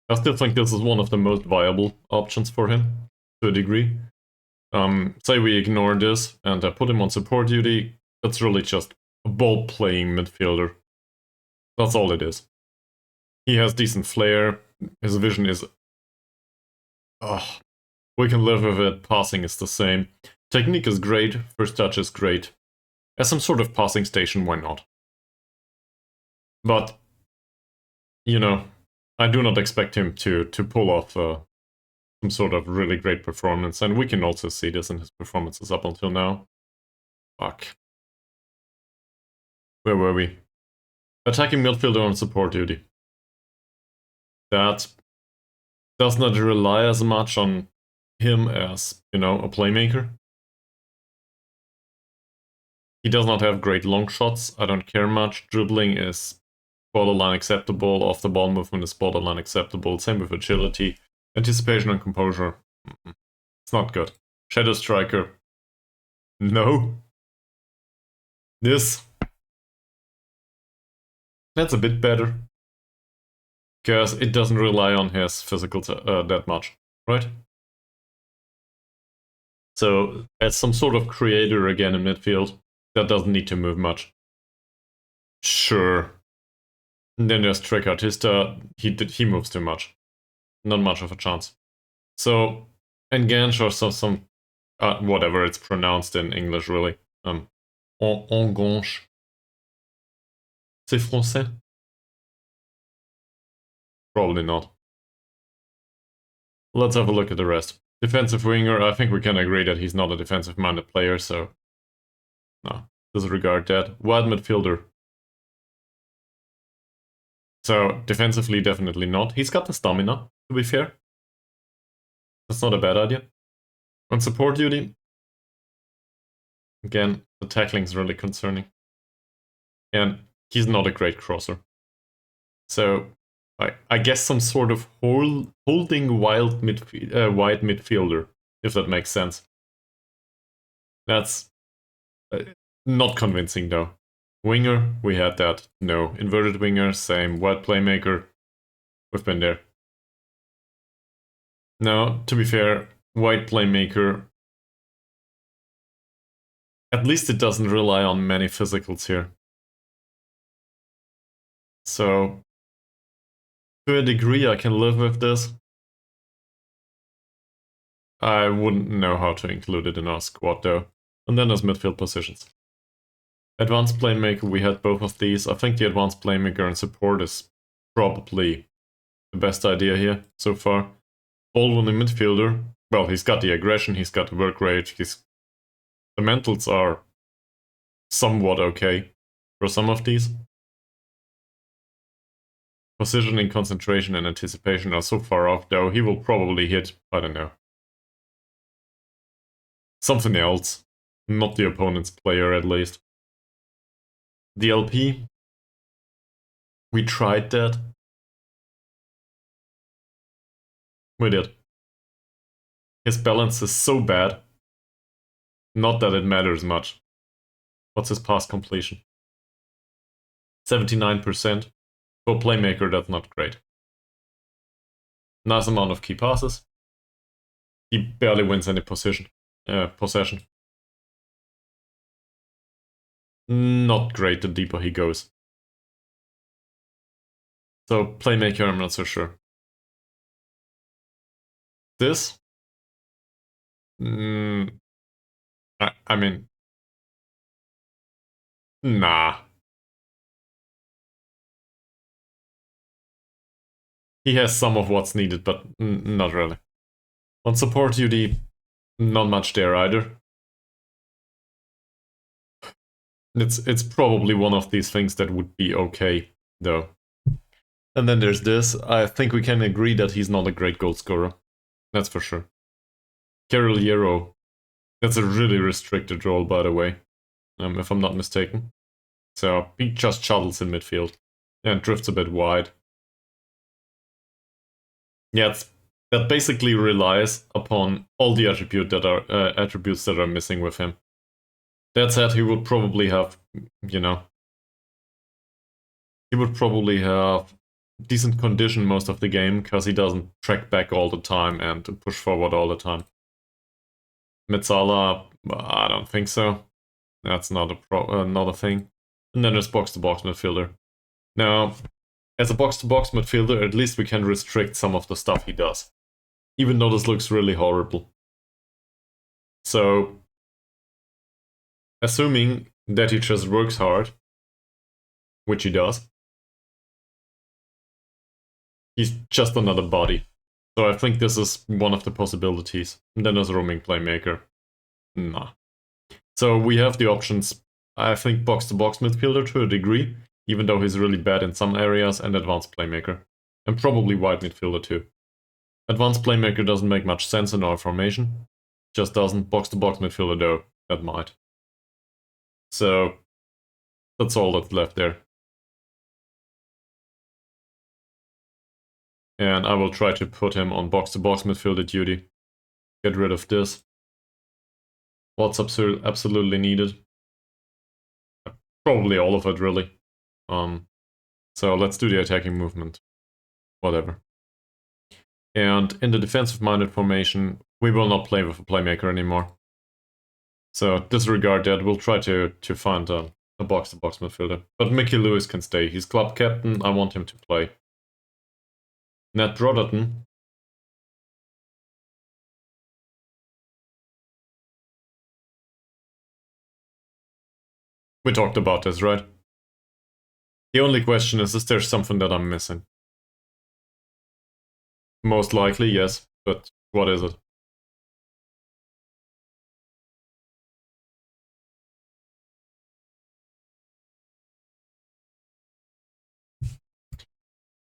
Speaker 1: I still think this is one of the most viable options for him, to a degree. Say we ignore this and put him on support duty, that's really just a ball-playing midfielder. That's all it is. He has decent flair, his vision is... we can live with it, passing is the same. Technique is great, first touch is great. As some sort of passing station, why not? But, you know, I do not expect him to pull off some sort of really great performance, and we can also see this in his performances up until now. Fuck. Where were we? Attacking midfielder on support duty. That does not rely as much on him as, you know, a playmaker. He does not have great long shots, I don't care much. Dribbling is borderline acceptable, off the ball movement is borderline acceptable, same with agility. Anticipation and composure, it's not good. Shadow striker, no. This, that's a bit better. Because it doesn't rely on his physical that much, right? So, as some sort of creator again in midfield, that doesn't need to move much. Sure. And then there's Artista, he moves too much. Not much of a chance. So, Enganche or some whatever it's pronounced in English, really. Enganche. C'est français? Probably not. Let's have a look at the rest. Defensive winger, I think we can agree that he's not a defensive-minded player, so... no, disregard that. Wide midfielder. So, defensively, definitely not. He's got the stamina, to be fair. That's not a bad idea. On support duty, again, the tackling's really concerning. And he's not a great crosser. So, I guess some sort of holding wide midfielder, if that makes sense. That's not convincing, though. Winger, we had that. No. Inverted winger, same. Wide playmaker, we've been there. Now, to be fair, wide playmaker, at least it doesn't rely on many physicals here. So, to a degree, I can live with this. I wouldn't know how to include it in our squad, though. And then there's midfield positions. Advanced playmaker, we had both of these. I think the advanced playmaker and support is probably the best idea here so far. Ball-winning midfielder. Well, he's got the aggression, he's got the work rate, the mentals are somewhat okay for some of these. Positioning, concentration, and anticipation are so far off, though. He will probably hit, I don't know, something else. Not the opponent's player, at least. The LP. We tried that. We did. His balance is so bad. Not that it matters much. What's his pass completion? 79%. For a playmaker, that's not great. Nice amount of key passes. He barely wins any possession. Not great the deeper he goes. So, playmaker, I'm not so sure. This? I mean... Nah. He has some of what's needed, but not really. On support duty, not much there either. It's probably one of these things that would be okay, though. And then there's this. I think we can agree that he's not a great goal scorer. That's for sure. Caroliero. That's a really restricted role, by the way, if I'm not mistaken. So he just shuttles in midfield and drifts a bit wide. Yeah, that basically relies upon all the attributes that are missing with him. That said, he would probably have, he would probably have decent condition most of the game because he doesn't track back all the time and push forward all the time. Metzala, I don't think so. That's not a thing. And then there's box-to-box midfielder. Now, as a box-to-box midfielder, at least we can restrict some of the stuff he does. Even though this looks really horrible. So, assuming that he just works hard, which he does, he's just another body. So I think this is one of the possibilities. And then there's roaming playmaker. Nah. So we have the options, I think, box-to-box midfielder to a degree, even though he's really bad in some areas, and advanced playmaker. And probably wide midfielder too. Advanced playmaker doesn't make much sense in our formation. Just doesn't. Box-to-box midfielder though, that might. So that's all that's left there. And I will try to put him on box-to-box midfielder duty. Get rid of this. What's absolutely needed? Probably all of it, really. So let's do the attacking movement. Whatever. And in the defensive-minded formation, we will not play with a playmaker anymore. So disregard that. We'll try to find a box-to-box midfielder. But Mickey Lewis can stay. He's club captain. I want him to play. Nat Brotherton. We talked about this, right? The only question is there something that I'm missing? Most likely, yes. But what is it?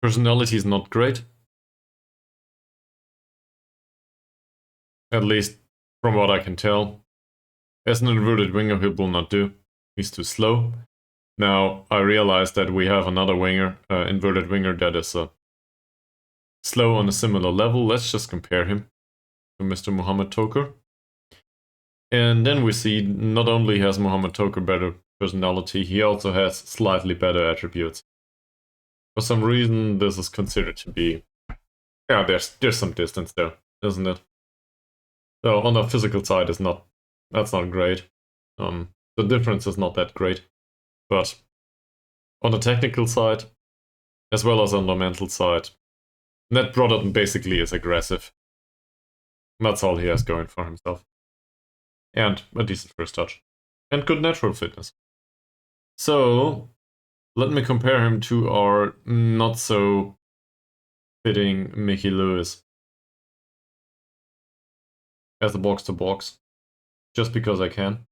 Speaker 1: Personality is not great. At least from what I can tell. As an inverted winger, he will not do. He's too slow. Now, I realize that we have another winger, inverted winger, that is slow on a similar level. Let's just compare him to Mr. Mohamed Toker. And then we see not only has Mohamed Toker better personality, he also has slightly better attributes. For some reason, this is considered to be... Yeah, there's some distance there, isn't it? So on the physical side, that's not great. The difference is not that great. But on the technical side, as well as on the mental side, Nat Brotherton basically is aggressive. That's all he has going for himself. And a decent first touch. And good natural fitness. So, let me compare him to our not so fitting Mickey Lewis as a box-to-box, just because I can.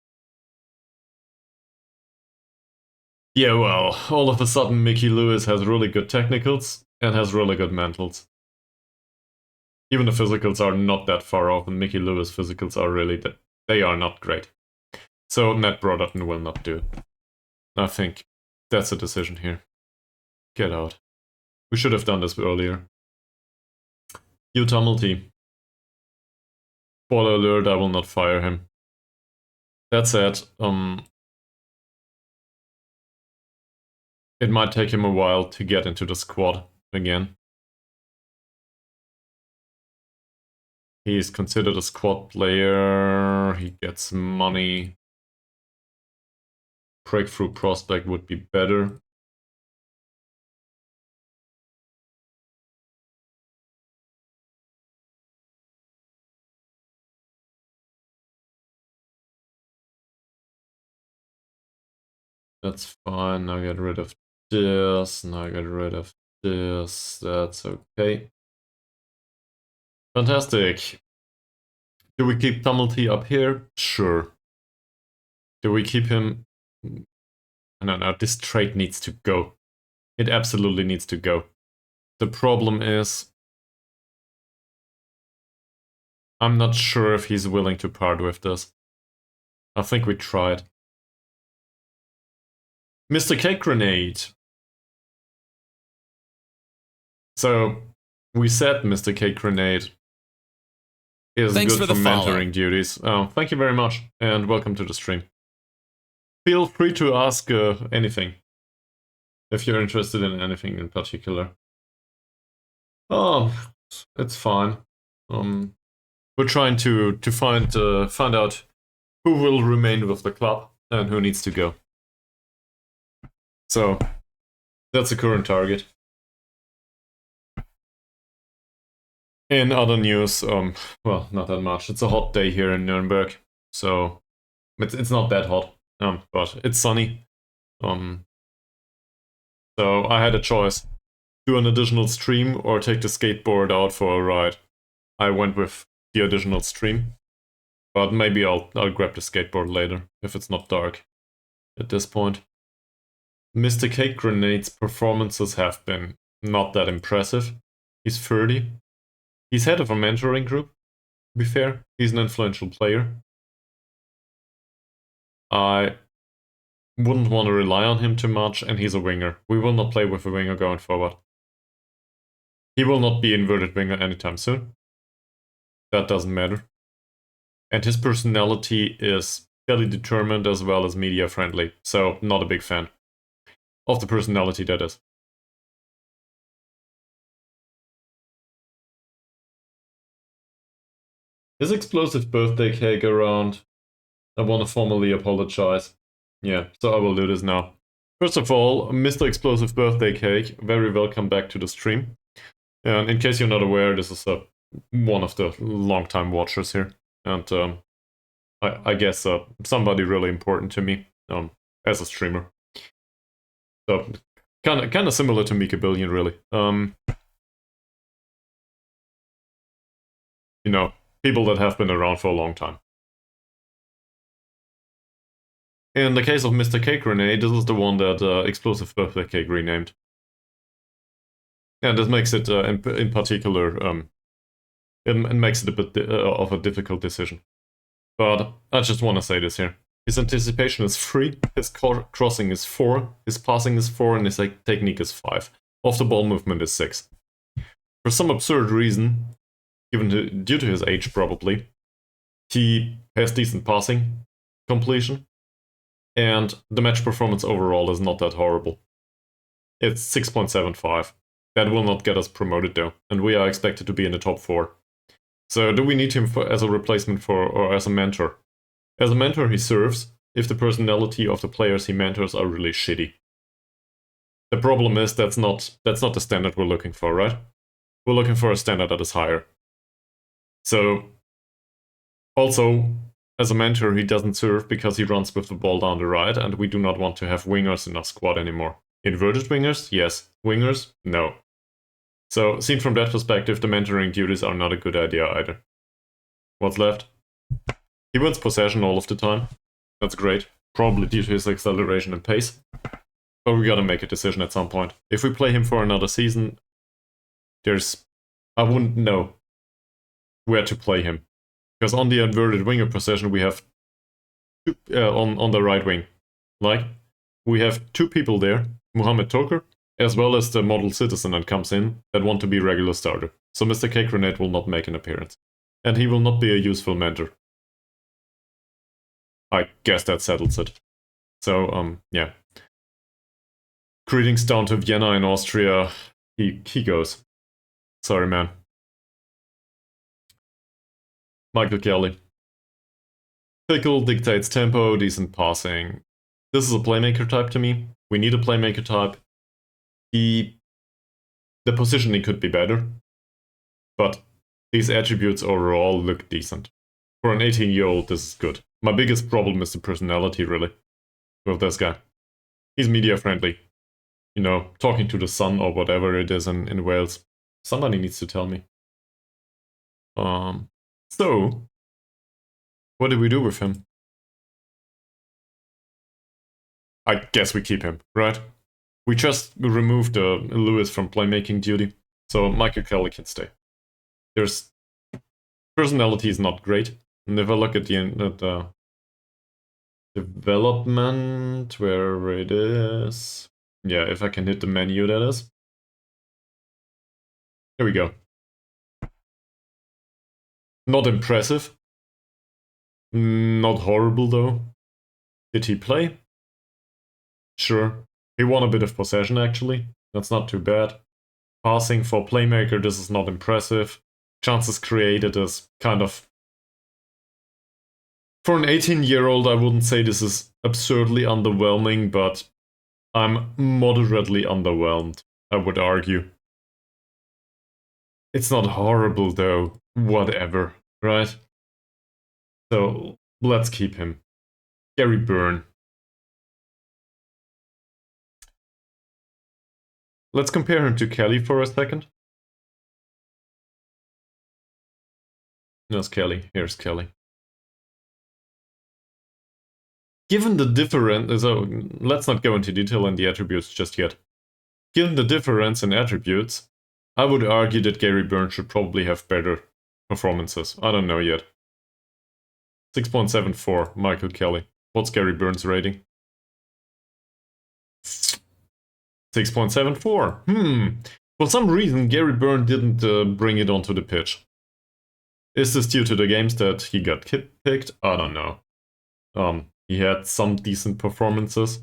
Speaker 1: Yeah, well, all of a sudden Mickey Lewis has really good technicals and has really good mentals. Even the physicals are not that far off, and Mickey Lewis physicals are really, they are not great. So Matt Brotherton will not do. I think that's a decision here. Get out. We should have done this earlier. You Tumulty. Spoiler alert, I will not fire him. That said, it might take him a while to get into the squad again. He's considered a squad player, he gets money. Breakthrough prospect would be better. That's fine, now get rid of this, now get rid of this, that's okay. Fantastic. Do we keep Tumulty up here? Sure. Do we keep him? No, this trade needs to go. It absolutely needs to go. The problem is, I'm not sure if he's willing to part with this. I think we tried. Mr. Cake Grenade. So, we said Mr. Cake Grenade is
Speaker 2: Thanks
Speaker 1: good
Speaker 2: for
Speaker 1: for
Speaker 2: the
Speaker 1: mentoring
Speaker 2: follow.
Speaker 1: duties. Thank you very much, and welcome to the stream. Feel free to ask anything, if you're interested in anything in particular. Oh, it's fine. We're trying to find out who will remain with the club and who needs to go. So, that's the current target. In other news, well, not that much. It's a hot day here in Nuremberg, so it's not that hot, but it's sunny. So I had a choice: do an additional stream or take the skateboard out for a ride. I went with the additional stream, but maybe I'll grab the skateboard later if it's not dark at this point. Mr. Cake Grenade's performances have been not that impressive. He's 30. He's head of a mentoring group, to be fair. He's an influential player. I wouldn't want to rely on him too much, and he's a winger. We will not play with a winger going forward. He will not be inverted winger anytime soon. That doesn't matter. And his personality is fairly determined as well as media friendly, so not a big fan of the personality, that is. His explosive birthday cake around. I want to formally apologize. Yeah, so I will do this now. First of all, Mr. Explosive Birthday Cake, very welcome back to the stream. And in case you're not aware, this is one of the long-time watchers here. And I guess somebody really important to me as a streamer. So kind of similar to Mika Billion, really. You know, people that have been around for a long time. In the case of Mr. Cake Grenade, this is the one that Explosive Birthday Cake renamed. And this makes it, in particular, it makes it a bit of a difficult decision. But I just want to say this here. His anticipation is 3, his crossing is 4, his passing is 4, and his technique is 5. Off-the-ball movement is 6. For some absurd reason, due to his age probably, he has decent passing completion, and the match performance overall is not that horrible. It's 6.75. That will not get us promoted though, and we are expected to be in the top 4. So do we need him as a replacement for, or as a mentor? As a mentor he serves if the personality of the players he mentors are really shitty. The problem is that's not the standard we're looking for, right? We're looking for a standard that is higher. So, also, as a mentor he doesn't serve because he runs with the ball down the right, and we do not want to have wingers in our squad anymore. Inverted wingers? Yes. Wingers? No. So, seen from that perspective, the mentoring duties are not a good idea either. What's left? He wins possession all of the time. That's great. Probably due to his acceleration and pace. But we gotta make a decision at some point. If we play him for another season, I wouldn't know where to play him. Because on the inverted winger position, we have on the right wing. Like, we have two people there, Mohamed Toker, as well as the model citizen that comes in that want to be regular starter. So Mr. K. Grenade will not make an appearance. And he will not be a useful mentor. I guess that settles it. So, yeah. Greetings down to Vienna in Austria. He goes. Sorry, man. Michael Kelly. Pickle dictates tempo, decent passing. This is a playmaker type to me. We need a playmaker type. The positioning could be better, but these attributes overall look decent. For an 18-year-old, this is good. My biggest problem is the personality, really, with this guy. He's media friendly. You know, talking to the sun or whatever it is in Wales. Somebody needs to tell me. So, what do we do with him? I guess we keep him, right? We just removed Lewis from playmaking duty, so Michael Kelly can stay. There's personality is not great, and if I look at the development, where it is, yeah, if I can hit the menu, that is. Here we go. Not impressive. Not horrible though. Did he play? Sure. He won a bit of possession actually. That's not too bad. Passing for playmaker, this is not impressive. Chances created is kind of... For an 18-year-old, I wouldn't say this is absurdly underwhelming, but I'm moderately underwhelmed, I would argue. It's not horrible though. Whatever, right? So, let's keep him. Gary Byrne. Let's compare him to Kelly for a second. There's Kelly. Here's Kelly. Given the difference, so let's not go into detail on the attributes just yet. Given the difference in attributes, I would argue that Gary Byrne should probably have better performances. I don't know yet. 6.74, Michael Kelly. What's Gary Byrne's rating? 6.74. For some reason, Gary Byrne didn't bring it onto the pitch. Is this due to the games that he got picked? I don't know. He had some decent performances.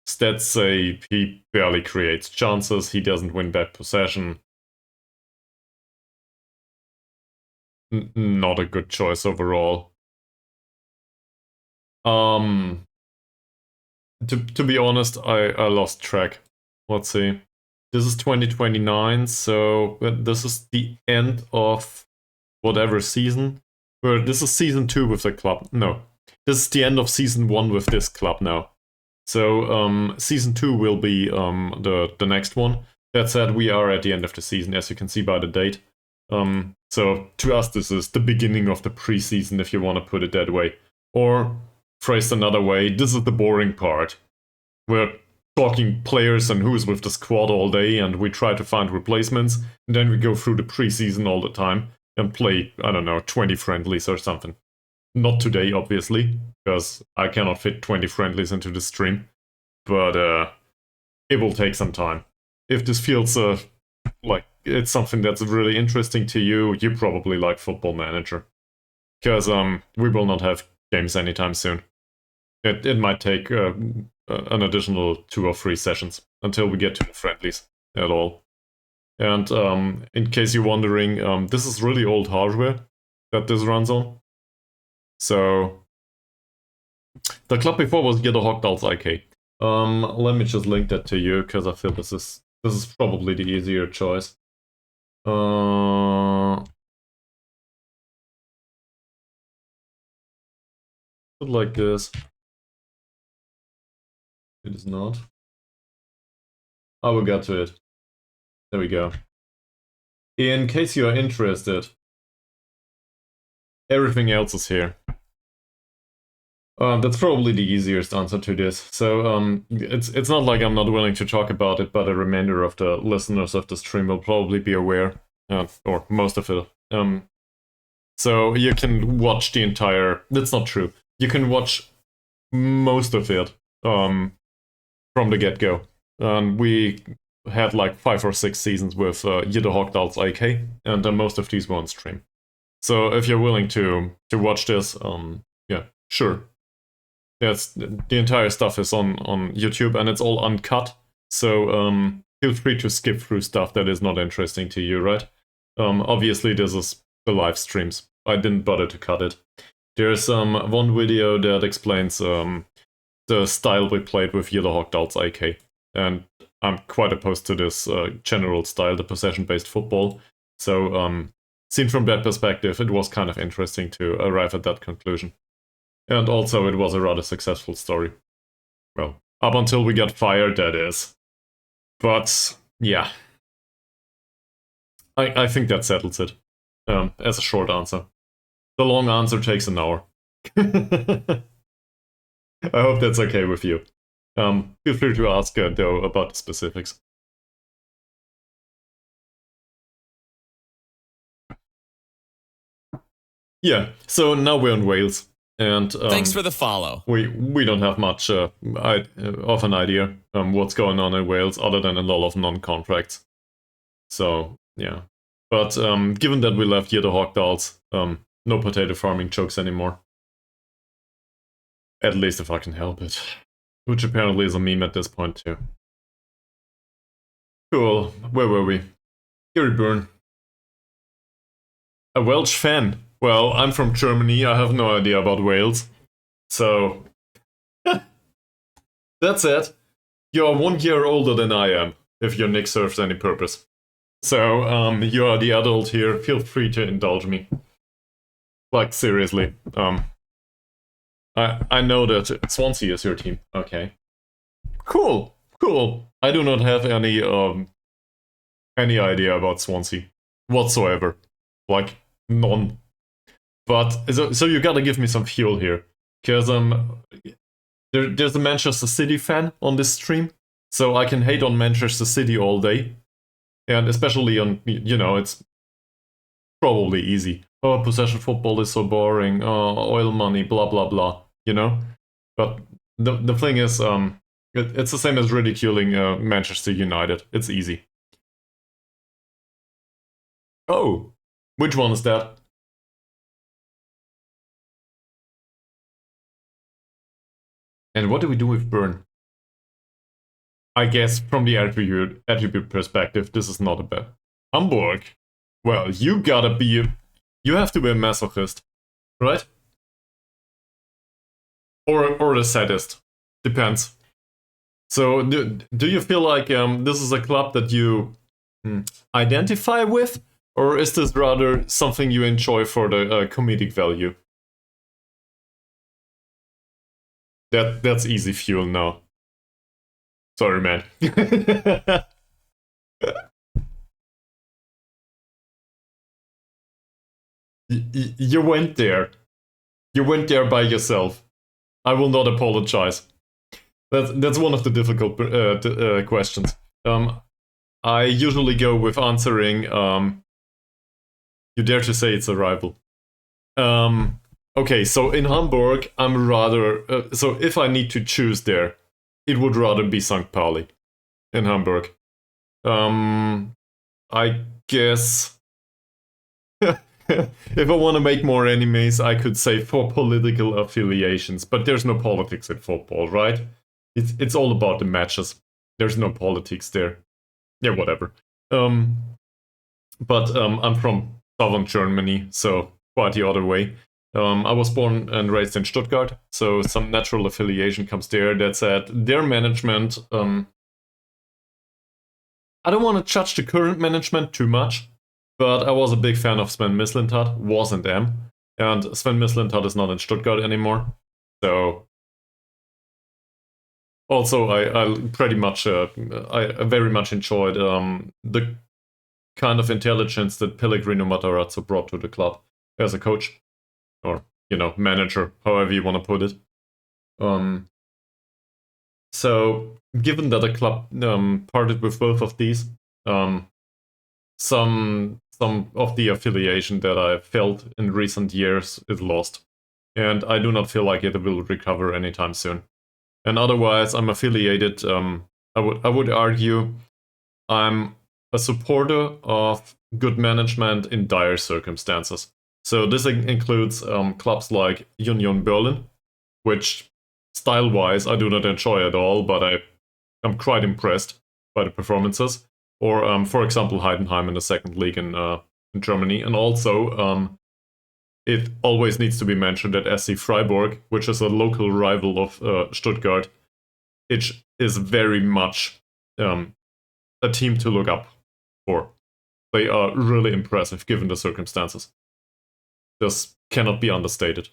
Speaker 1: Stats say he barely creates chances, he doesn't win back possession. Not a good choice overall. To be honest, I lost track. Let's see. This is 2029, so this is the end of whatever season. Or this is season 2 with the club. No, this is the end of season 1 with this club now. So season 2 will be the next one. That said, we are at the end of the season, as you can see by the date. So to us, this is the beginning of the preseason, if you want to put it that way. Or phrased another way, this is the boring part. We're talking players and who's with the squad all day, and we try to find replacements, and then we go through the preseason all the time and play, I don't know, 20 friendlies or something. Not today, obviously, because I cannot fit 20 friendlies into the stream, but it will take some time. If this feels like it's something that's really interesting to you, you probably like Football Manager, because we will not have games anytime soon. It might take an additional 2 or 3 sessions until we get to the friendlies at all. And in case you're wondering, this is really old hardware that this runs on. So the club before was Gidder Hogdal's IK. Let me just link that to you because I feel this is probably the easier choice. Like this. It is not. I will get to it. There we go. In case you are interested, everything else is here. That's probably the easiest answer to this. So it's not like I'm not willing to talk about it, but a remainder of the listeners of the stream will probably be aware, or most of it. So you can watch the entire. That's not true. You can watch most of it from the get-go. We had like 5 or 6 seasons with Jidderhawkdals IK, and most of these were on stream. So if you're willing to watch this, yeah, sure. That's the entire stuff is on YouTube, and it's all uncut. So feel free to skip through stuff that is not interesting to you, right? Obviously, this is the live streams. I didn't bother to cut it. There's one video that explains the style we played with Jidderhawkdals IK, and I'm quite opposed to this general style, the possession-based football. So seen from that perspective, it was kind of interesting to arrive at that conclusion. And also, it was a rather successful story. Well, up until we got fired, that is. But, yeah. I think that settles it, as a short answer. The long answer takes an hour. I hope that's okay with you. Feel free to ask, though, about the specifics. Yeah, so now we're in Wales. And
Speaker 2: thanks for the follow.
Speaker 1: We don't have much of an idea what's going on in Wales, other than a lot of non-contracts. So yeah, but given that we left Jidderhawkdals, no potato farming jokes anymore. At least if I can help it, which apparently is a meme at this point too. Cool. Where were we? Gary Byrne. A Welsh fan. Well, I'm from Germany, I have no idea about Wales. So, that's it. You're 1 year older than I am, if your nick serves any purpose. So, you are the adult here, feel free to indulge me. Like, seriously. I know that Swansea is your team. Okay. Cool. I do not have any idea about Swansea whatsoever. Like, none. But so you gotta give me some fuel here, because there's a Manchester City fan on this stream, so I can hate on Manchester City all day, and especially on, it's probably easy. Oh, possession football is so boring. Oil money, blah blah blah. But the thing is, it's the same as ridiculing Manchester United. It's easy. Oh, which one is that? And what do we do with Burn? I guess from the attribute perspective, this is not a bad. Hamburg? Well, you have to be a masochist, right? Or the sadist. Depends. So, do you feel like this is a club that you identify with? Or is this rather something you enjoy for the comedic value? That's easy fuel now. Sorry, man. You went there. You went there by yourself. I will not apologize. That's one of the difficult questions. I usually go with answering. You dare to say it's a rival. Okay, so in Hamburg, I'm rather... so if I need to choose there, it would rather be St. Pauli in Hamburg. I guess... if I want to make more enemies, I could say for political affiliations, but there's no politics in football, right? It's all about the matches. There's no politics there. Yeah, whatever. But I'm from southern Germany, so quite the other way. I was born and raised in Stuttgart, so some natural affiliation comes there. That said, their management... I don't want to judge the current management too much, but I was a big fan of Sven Mislintat, was and am. And Sven Mislintat is not in Stuttgart anymore, so... Also, I pretty much, I very much enjoyed the kind of intelligence that Pellegrino Matarazzo brought to the club as a coach, or manager, however you want to put it. So, given that the club parted with both of these, some of the affiliation that I felt in recent years is lost, and I do not feel like it will recover anytime soon. And otherwise, I'm affiliated. I would argue I'm a supporter of good management in dire circumstances. So this includes clubs like Union Berlin, which style-wise I do not enjoy at all, but I'm quite impressed by the performances. Or, for example, Heidenheim in the second league in Germany. And also, it always needs to be mentioned that SC Freiburg, which is a local rival of Stuttgart, it is very much a team to look up for. They are really impressive given the circumstances. This cannot be understated.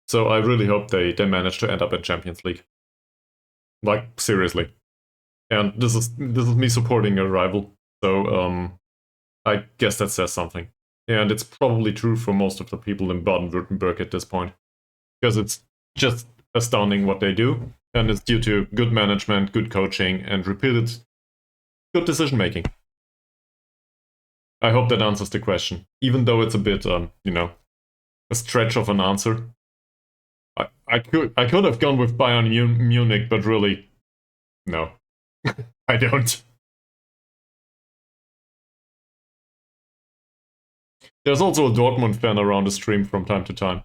Speaker 1: So I really hope they manage to end up in Champions League. Like, seriously. And this is me supporting a rival. So I guess that says something. And it's probably true for most of the people in Baden-Württemberg at this point. Because it's just astounding what they do. And it's due to good management, good coaching, and repeated good decision making. I hope that answers the question. Even though it's a bit, a stretch of an answer. I could have gone with Bayern Munich, but really, no. I don't. There's also a Dortmund fan around the stream from time to time.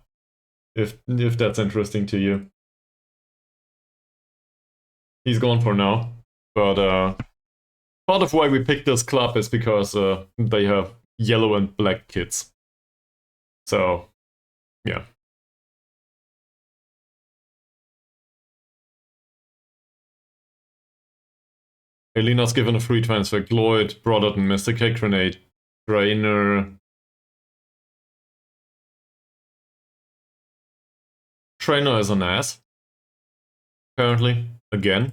Speaker 1: If that's interesting to you. He's gone for now. But part of why we picked this club is because they have yellow and black kids. So, yeah. Elina's given a free transfer. Gloyd, Broderton, Mr. Cake Grenade, Trainer. Trainer is an ass. Apparently, again,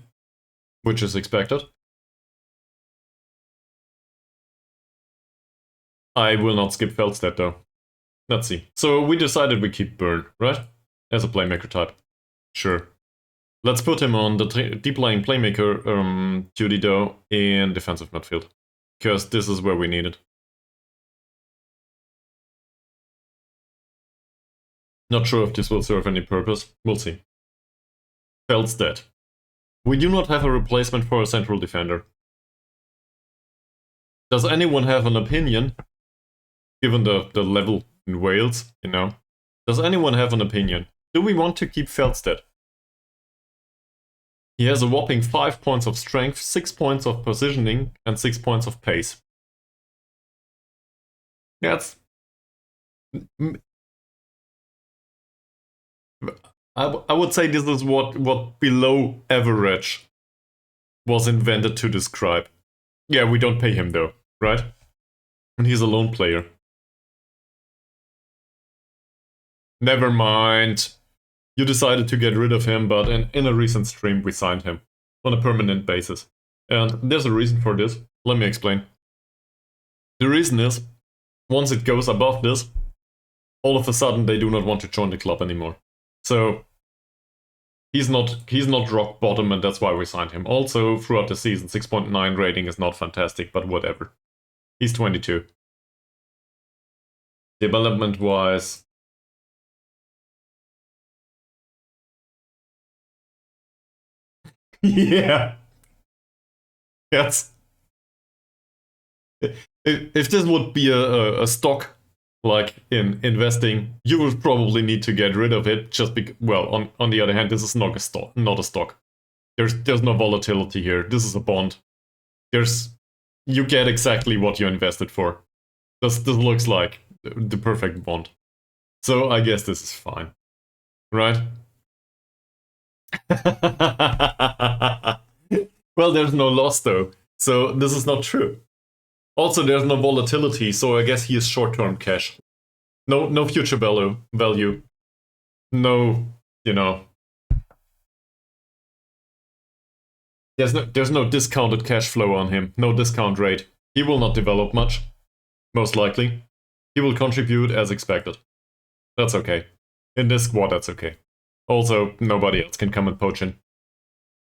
Speaker 1: which is expected. I will not skip Feldstedt though. Let's see. So we decided we keep Byrne, right? As a playmaker type. Sure. Let's put him on the deep lying playmaker duty though in defensive midfield. Because this is where we need it. Not sure if this will serve any purpose. We'll see. Feldstedt. We do not have a replacement for a central defender. Does anyone have an opinion? Given the level in Wales, Does anyone have an opinion? Do we want to keep Feldstedt? He has a whopping 5 points of strength, 6 points of positioning, and 6 points of pace. That's... I would say this is what below average was invented to describe. Yeah, we don't pay him though, right? And he's a lone player. Never mind. You decided to get rid of him, but in a recent stream we signed him on a permanent basis. And there's a reason for this. Let me explain. The reason is, once it goes above this, all of a sudden they do not want to join the club anymore. So he's not rock bottom, and that's why we signed him. Also, throughout the season, 6.9 rating is not fantastic, but whatever. He's 22. Development-wise, yeah. Yes. If this would be a stock, like in investing, you would probably need to get rid of it just because, well, on the other hand, this is not a stock. There's no volatility here. This is a bond. You get exactly what you invested for. This looks like the perfect bond. So I guess this is fine. Right? Well, there's no loss though. So this is not true. Also, there's no volatility, so I guess he is short-term cash. No future value. No, There's no discounted cash flow on him, no discount rate. He will not develop much, most likely. He will contribute as expected. That's okay. In this squad, that's okay. Also, nobody else can come and poach him.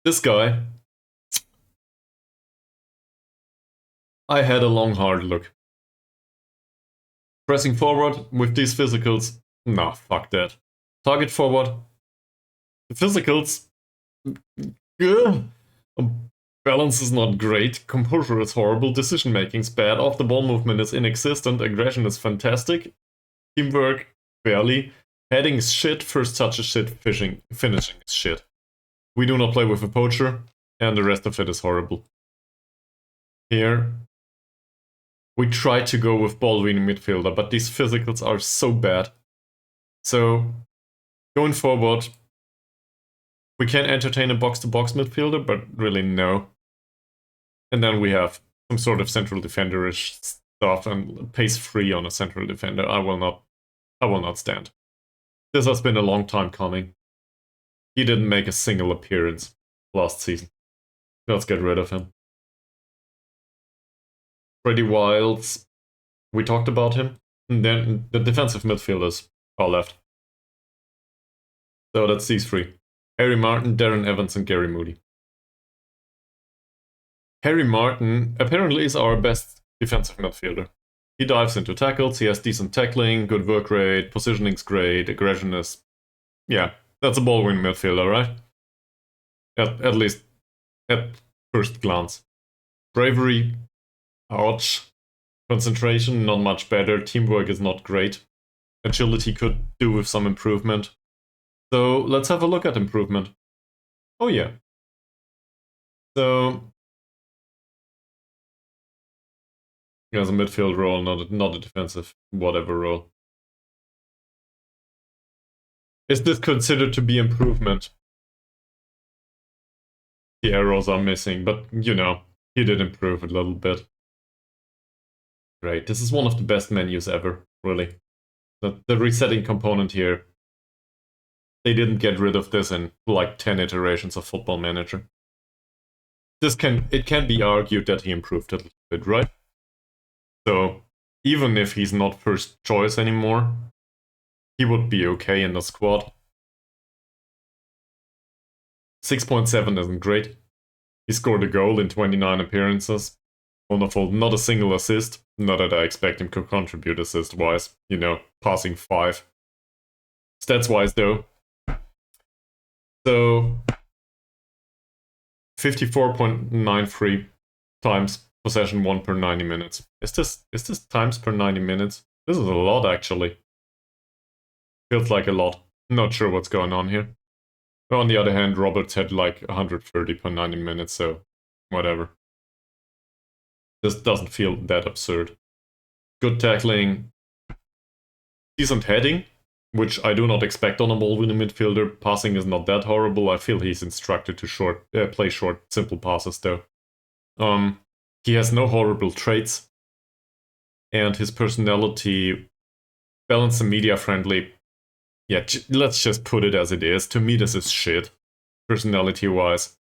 Speaker 1: This guy, I had a long hard look. Pressing forward with these physicals, nah, fuck that. Target forward. The physicals, ugh. Balance is not great, composure is horrible, decision making is bad, off the ball movement is inexistent, aggression is fantastic, teamwork, barely, heading is shit, first touch is shit, finishing is shit. We do not play with a poacher, and the rest of it is horrible. Here, we try to go with ball-winning midfielder, but these physicals are so bad. So, going forward, we can entertain a box-to-box midfielder, but really no. And then we have some sort of central defenderish stuff and pace free on a central defender. I will not stand. This has been a long time coming. He didn't make a single appearance last season. Let's get rid of him. Freddie Wilds, we talked about him. And then the defensive midfielders are left. So that's these three. Harry Martin, Darren Evans, and Gary Moody. Harry Martin apparently is our best defensive midfielder. He dives into tackles, he has decent tackling, good work rate, positioning's great, aggression is... Yeah, that's a ball-winning midfielder, right? At least at first glance. Bravery, ouch. Concentration, not much better. Teamwork is not great. Agility could do with some improvement. So let's have a look at improvement. Oh yeah. So he has a midfield role, not a defensive whatever role. Is this considered to be improvement? The arrows are missing, but you know, he did improve a little bit. Great, this is one of the best menus ever, really. The resetting component here, they didn't get rid of this in like 10 iterations of Football Manager. It can be argued that he improved a little bit, right? So even if he's not first choice anymore, he would be okay in the squad. 6.7 isn't great. He scored a goal in 29 appearances. Wonderful, not a single assist. Not that I expect him to contribute assist-wise. You know, passing 5. Stats-wise though. So 54.93 times possession 1 per 90 minutes. Is this times per 90 minutes? This is a lot actually. Feels like a lot. Not sure what's going on here. But on the other hand, Roberts had like 130 per 90 minutes, so whatever. This doesn't feel that absurd. Good tackling. Decent heading, which I do not expect on a ball-winning midfielder. Passing is not that horrible. I feel he's instructed to play short, simple passes though. He has no horrible traits. And his personality, balanced and media-friendly. Yeah, let's just put it as it is. To me, this is shit, personality-wise.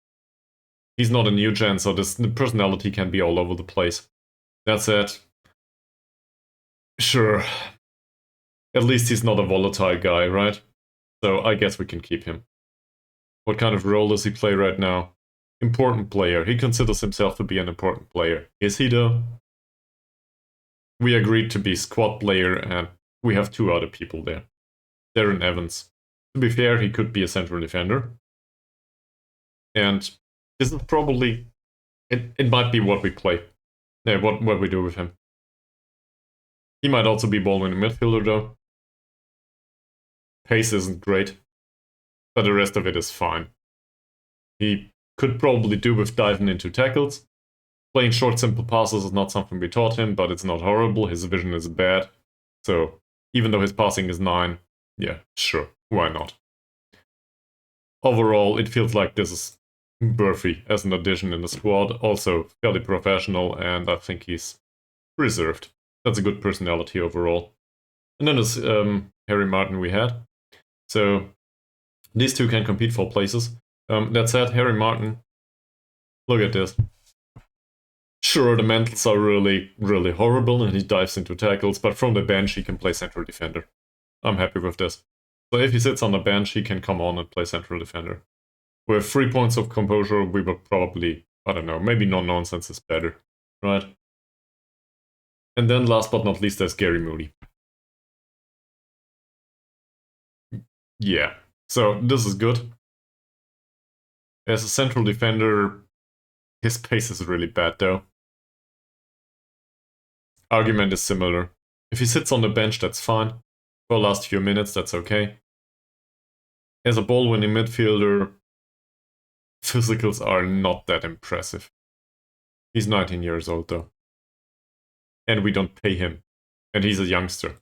Speaker 1: He's not a new gen, so the personality can be all over the place. That said, sure. At least he's not a volatile guy, right? So I guess we can keep him. What kind of role does he play right now? Important player. He considers himself to be an important player. Is he though? We agreed to be squad player and we have 2 other people there. Darren Evans. To be fair, he could be a central defender. And this is probably... It might be what we play. Yeah, what we do with him. He might also be ball-winning midfielder though. Pace isn't great. But the rest of it is fine. He could probably do with diving into tackles. Playing short, simple passes is not something we taught him, but it's not horrible. His vision is bad. So, even though his passing is 9, yeah, sure, why not? Overall, it feels like this is worthy as an addition in the squad. Also, fairly professional, and I think he's reserved. That's a good personality overall. And then there's Harry Martin we had. So, these 2 can compete for places. That said, Harry Martin Look at this. Sure, the mentals are really, really horrible and he dives into tackles, but from the bench he can play central defender. I'm happy with this. So if he sits on the bench, he can come on and play central defender. With 3 points of composure, we will probably, I don't know, maybe no-nonsense is better, right? And then last but not least, there's Gary Moody. Yeah, so this is good. As a central defender, his pace is really bad though. Argument is similar. If he sits on the bench, that's fine. For the last few minutes, that's okay. As a ball-winning midfielder, physicals are not that impressive. He's 19 years old though. And we don't pay him. And he's a youngster.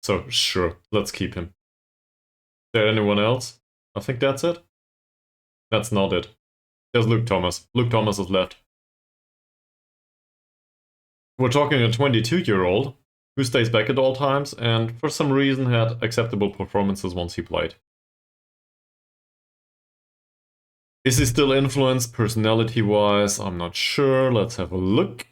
Speaker 1: So sure, let's keep him. Is there anyone else? I think that's it. That's not it. There's Luke Thomas. Luke Thomas is left. We're talking a 22-year-old who stays back at all times and for some reason had acceptable performances once he played. Is he still influenced personality-wise? I'm not sure. Let's have a look.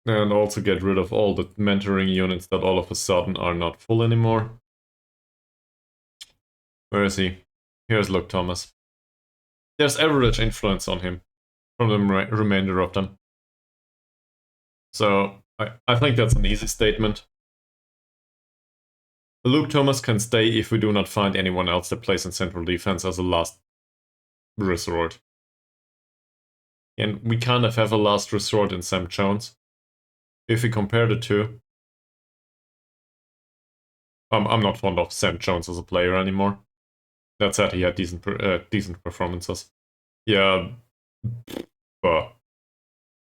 Speaker 1: And also get rid of all the mentoring units that all of a sudden are not full anymore. Where is he? Here's Luke Thomas. There's average influence on him from the remainder of them. So I think that's an easy statement. Luke Thomas can stay if we do not find anyone else that plays in central defense as a last resort. And we kind of have a last resort in Sam Jones. If we compare the two, I'm not fond of Sam Jones as a player anymore. That said, he had decent performances. Yeah,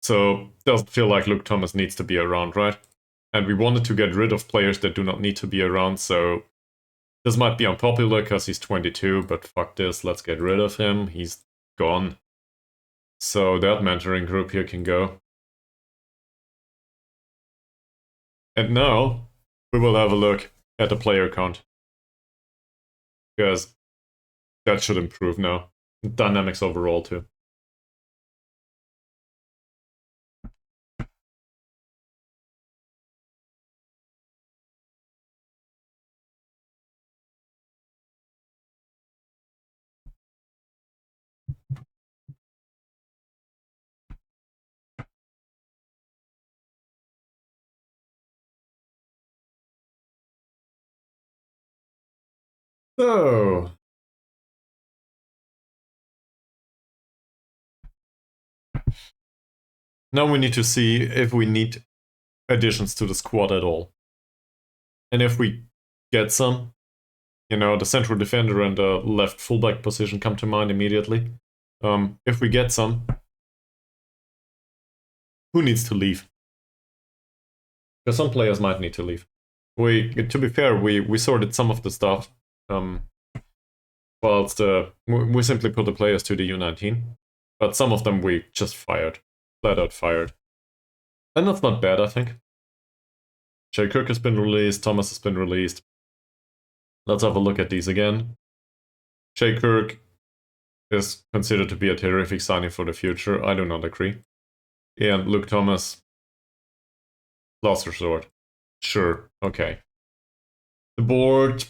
Speaker 1: so doesn't feel like Luke Thomas needs to be around, right? And we wanted to get rid of players that do not need to be around, so this might be unpopular because he's 22, but fuck this, let's get rid of him. He's gone. So that mentoring group here can go. And now we will have a look at the player count. Because that should improve now. Dynamics overall too. So now we need to see if we need additions to the squad at all. And if we get some, you know, the central defender and the left fullback position come to mind immediately. If we get some, who needs to leave? Because some players might need to leave. To be fair, we sorted some of the stuff. Whilst we simply put the players to the U19, but some of them we just fired, flat out fired. And that's not bad, I think. Jay Kirk has been released, Thomas has been released. Let's have a look at these again. Jay Kirk is considered to be a terrific signing for the future. I do not agree. And Luke Thomas, last resort. Sure, okay. The board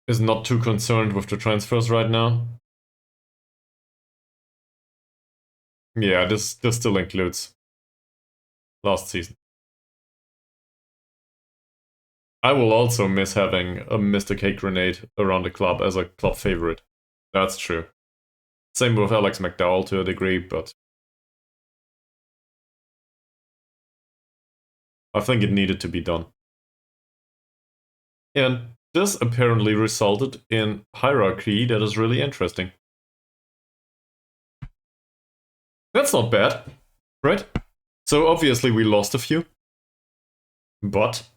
Speaker 1: is not too concerned with the transfers right now. Yeah, this still includes last season. I will also miss having a Mr. Cake Grenade around the club as a club favorite. That's true. Same with Alex McDowell to a degree, but I think it needed to be done. And this apparently resulted in hierarchy that is really interesting. That's not bad, right? So obviously we lost a few, but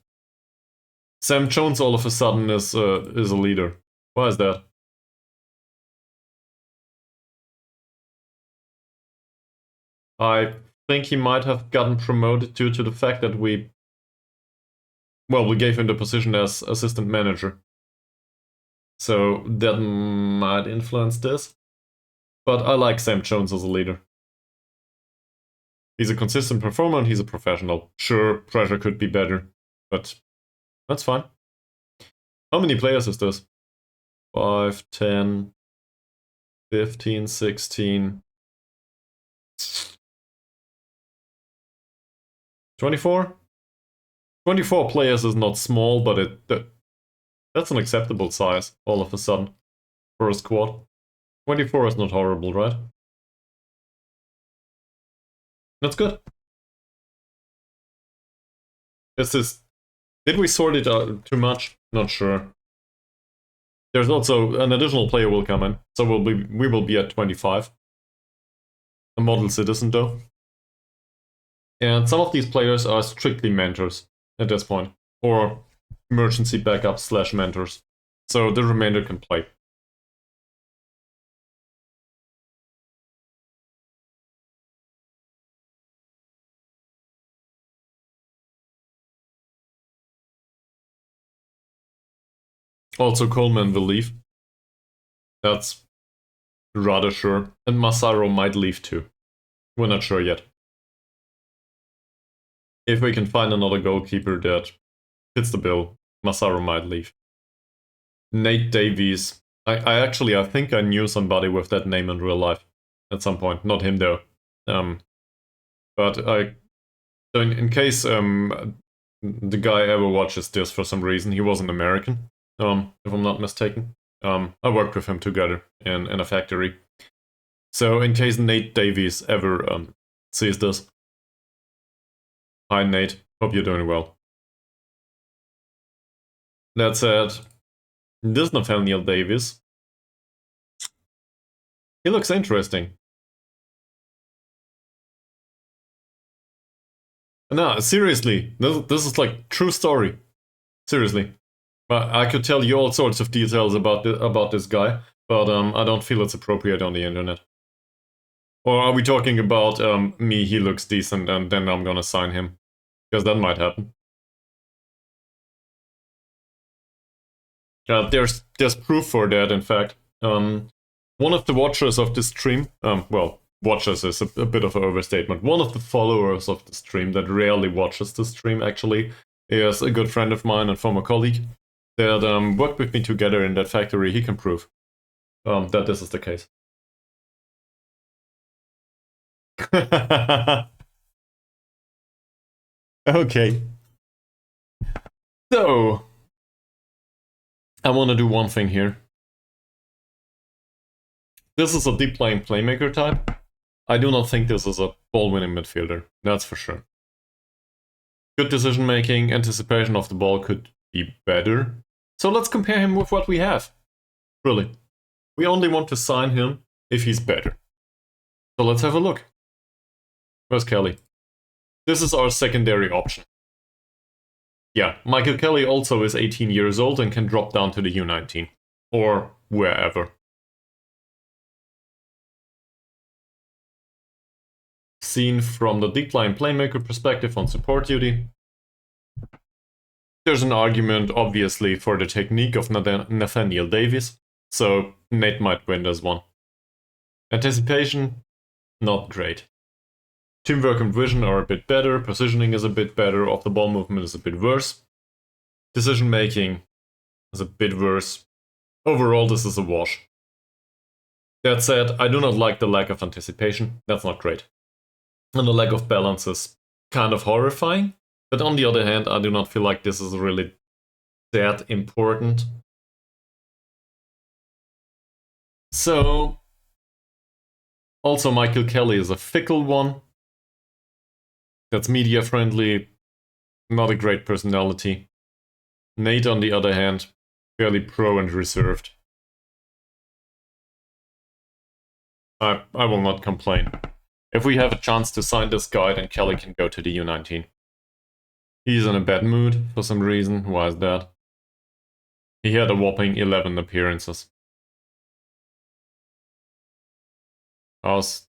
Speaker 1: Sam Jones all of a sudden is a leader. Why is that? I think he might have gotten promoted due to the fact that we gave him the position as assistant manager. So that might influence this. But I like Sam Jones as a leader. He's a consistent performer and he's a professional. Sure, pressure could be better, but that's fine. How many players is this? 5, 10, 15, 16, 24? 24 players is not small, but that's an acceptable size all of a sudden for a squad. 24 is not horrible, right? That's good. Did we sort it out too much? Not sure. There's also an additional player will come in, so we will be at 25. A model citizen though. And some of these players are strictly mentors at this point, or emergency backup / mentors. So the remainder can play. Also Coleman will leave. That's rather sure. And Massaro might leave too. We're not sure yet. If we can find another goalkeeper that fits the bill, Massaro might leave. Nate Davies. I think I knew somebody with that name in real life at some point. Not him though. But in case the guy ever watches this for some reason, he was an American, if I'm not mistaken. I worked with him together in a factory. So in case Nate Davies ever sees this, hi Nate, hope you're doing well. That said, this Nathaniel Davies, he looks interesting. No, seriously, this is like true story. Seriously. I could tell you all sorts of details about this guy, but I don't feel it's appropriate on the internet. Or are we talking about me, he looks decent, and then I'm gonna sign him? Because that might happen. There's proof for that, in fact. One of the watchers of this stream, well, watchers is a bit of an overstatement. One of the followers of the stream that rarely watches the stream, actually, is a good friend of mine and former colleague that worked with me together in that factory. He can prove that this is the case. Okay. So, I want to do one thing here. This is a deep lying playmaker type. I do not think this is a ball-winning midfielder, that's for sure. Good decision making, anticipation of the ball could be better. So let's compare him with what we have. Really. We only want to sign him if he's better. So let's have a look. Where's Kelly? This is our secondary option. Yeah, Michael Kelly also is 18 years old and can drop down to the U19. Or wherever. Seen from the deep line playmaker perspective on support duty. There's an argument, obviously, for the technique of Nathaniel Davies, so Nate might win this one. Anticipation, not great. Teamwork and vision are a bit better, positioning is a bit better, off the ball movement is a bit worse. Decision making is a bit worse. Overall, this is a wash. That said, I do not like the lack of anticipation, that's not great. And the lack of balance is kind of horrifying, but on the other hand, I do not feel like this is really that important. So, also Michael Kelly is a fickle one. That's media friendly, not a great personality. Nate, on the other hand, fairly pro and reserved. I will not complain. If we have a chance to sign this guy, then Kelly can go to the U19. He's in a bad mood for some reason. Why is that? He had a whopping 11 appearances. Is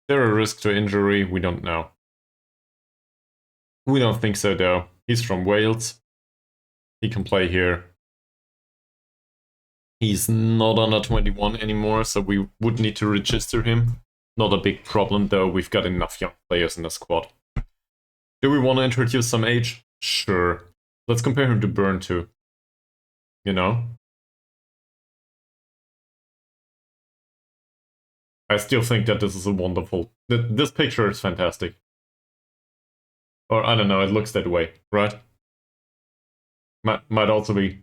Speaker 1: there a risk to injury? We don't know. We don't think so though. He's from Wales. He can play here. He's not under 21 anymore, so we would need to register him. Not a big problem, though. We've got enough young players in the squad. Do we want to introduce some age? Sure. Let's compare him to Burn too. You know? I still think that this is a wonderful... This picture is fantastic. Or, I don't know, it looks that way, right? Might also be...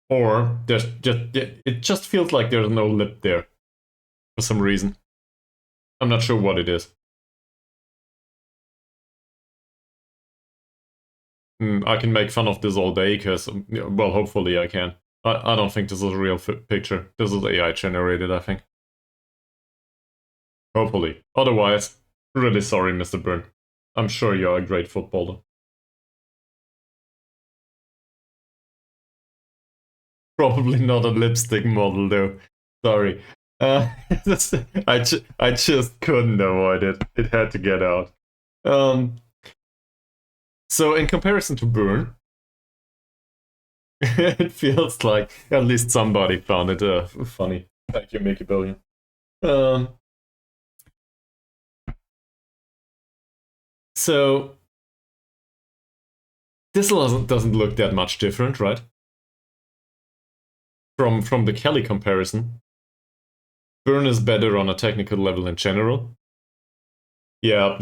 Speaker 1: Or, it just feels like there's no lip there. For some reason. I'm not sure what it is. I can make fun of this all day, because, well, hopefully I can. I don't think this is a real picture. This is AI generated, I think. Hopefully. Otherwise, really sorry, Mr. Byrne. I'm sure you're a great footballer. Probably not a lipstick model, though. Sorry. I just couldn't avoid it. It had to get out. So in comparison to Byrne, it feels like at least somebody found it funny. Thank you, Mickey Billion. So this doesn't look that much different, right? From the Kelly comparison. Byrne is better on a technical level in general. Yeah,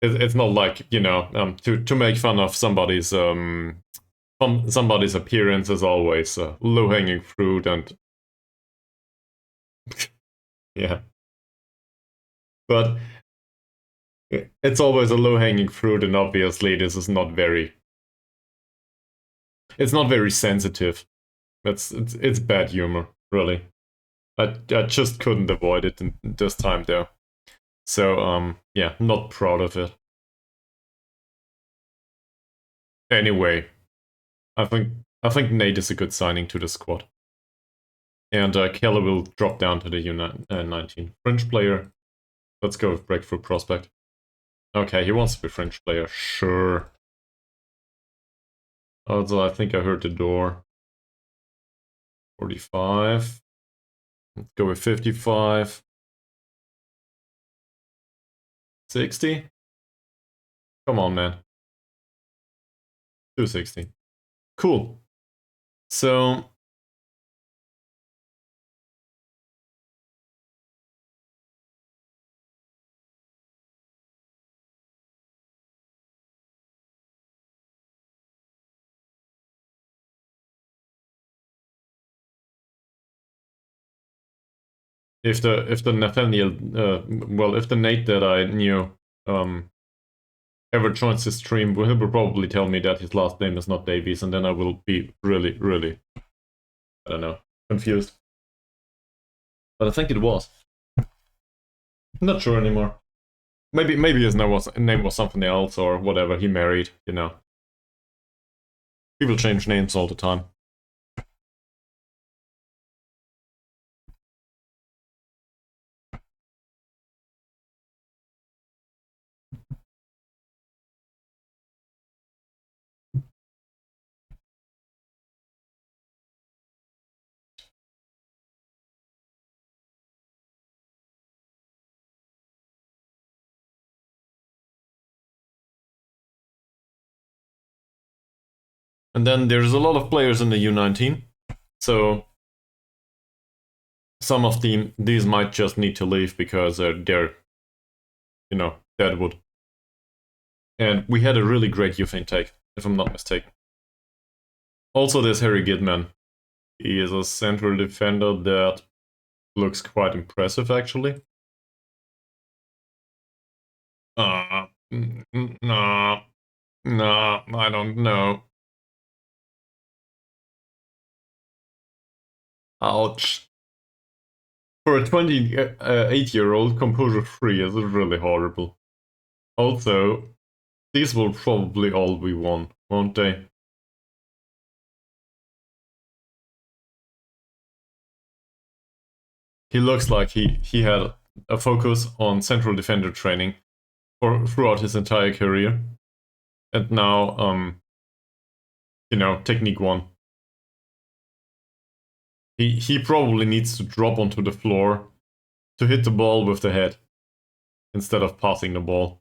Speaker 1: it's not like, you know, to make fun of somebody's appearance is always low-hanging fruit, and yeah, but it's always a low-hanging fruit, and obviously this is not very. It's not very sensitive. It's bad humor, really. I just couldn't avoid it in this time though. So yeah, not proud of it. Anyway, I think Nate is a good signing to the squad. And Keller will drop down to the U19 French player. Let's go with Breakthrough Prospect. Okay, he wants to be French player, sure. Also, I think I heard the door. 45. Let's go with 55. 60. Come on, man. 260. Cool. So if the Nathaniel, well, if the Nate that I knew ever joins the stream, he will probably tell me that his last name is not Davies, and then I will be really, really, I don't know, confused. But I think it was. Not sure anymore. Maybe his name was something else or whatever. He married, you know. People change names all the time. And then there's a lot of players in the U19, so some of these might just need to leave because they're, you know, deadwood. And we had a really great youth intake, if I'm not mistaken. Also, there's Harry Gidman. He is a central defender that looks quite impressive, actually. No, I don't know. Ouch. For a 28-year-old, composure 3 is really horrible. Also, these will probably all be won, won't they? He looks like he had a focus on central defender training throughout his entire career. And now, you know, technique 1. He probably needs to drop onto the floor to hit the ball with the head instead of passing the ball.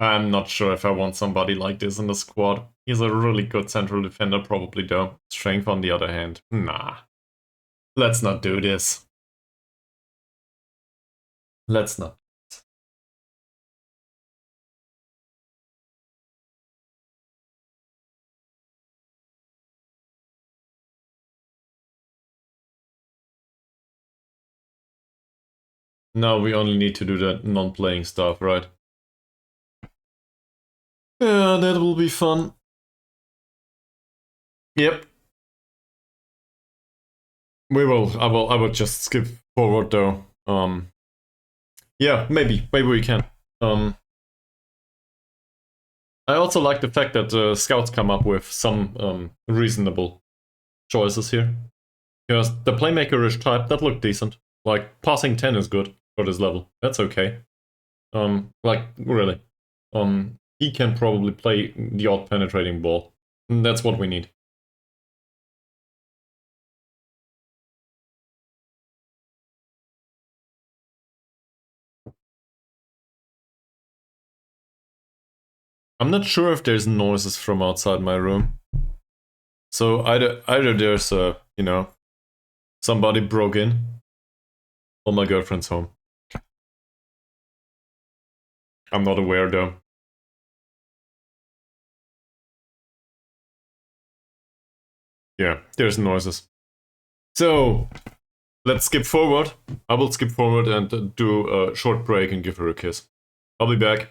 Speaker 1: I'm not sure if I want somebody like this in the squad. He's a really good central defender, probably though. Strength on the other hand, nah. Let's not do this. Let's not. No, we only need to do the non-playing stuff, right? Yeah, that will be fun. Yep. We will. I will just skip forward though. Yeah, maybe we can. I also like the fact that scouts come up with some reasonable choices here. Because the playmaker-ish type, that looked decent. Like, passing 10 is good for this level. That's okay. Like, really. He can probably play the odd penetrating ball. And that's what we need. I'm not sure if there's noises from outside my room. So either there's you know, somebody broke in, or my girlfriend's home. I'm not aware though. Yeah, there's noises. So let's skip forward. I will skip forward and do a short break and give her a kiss. I'll be back.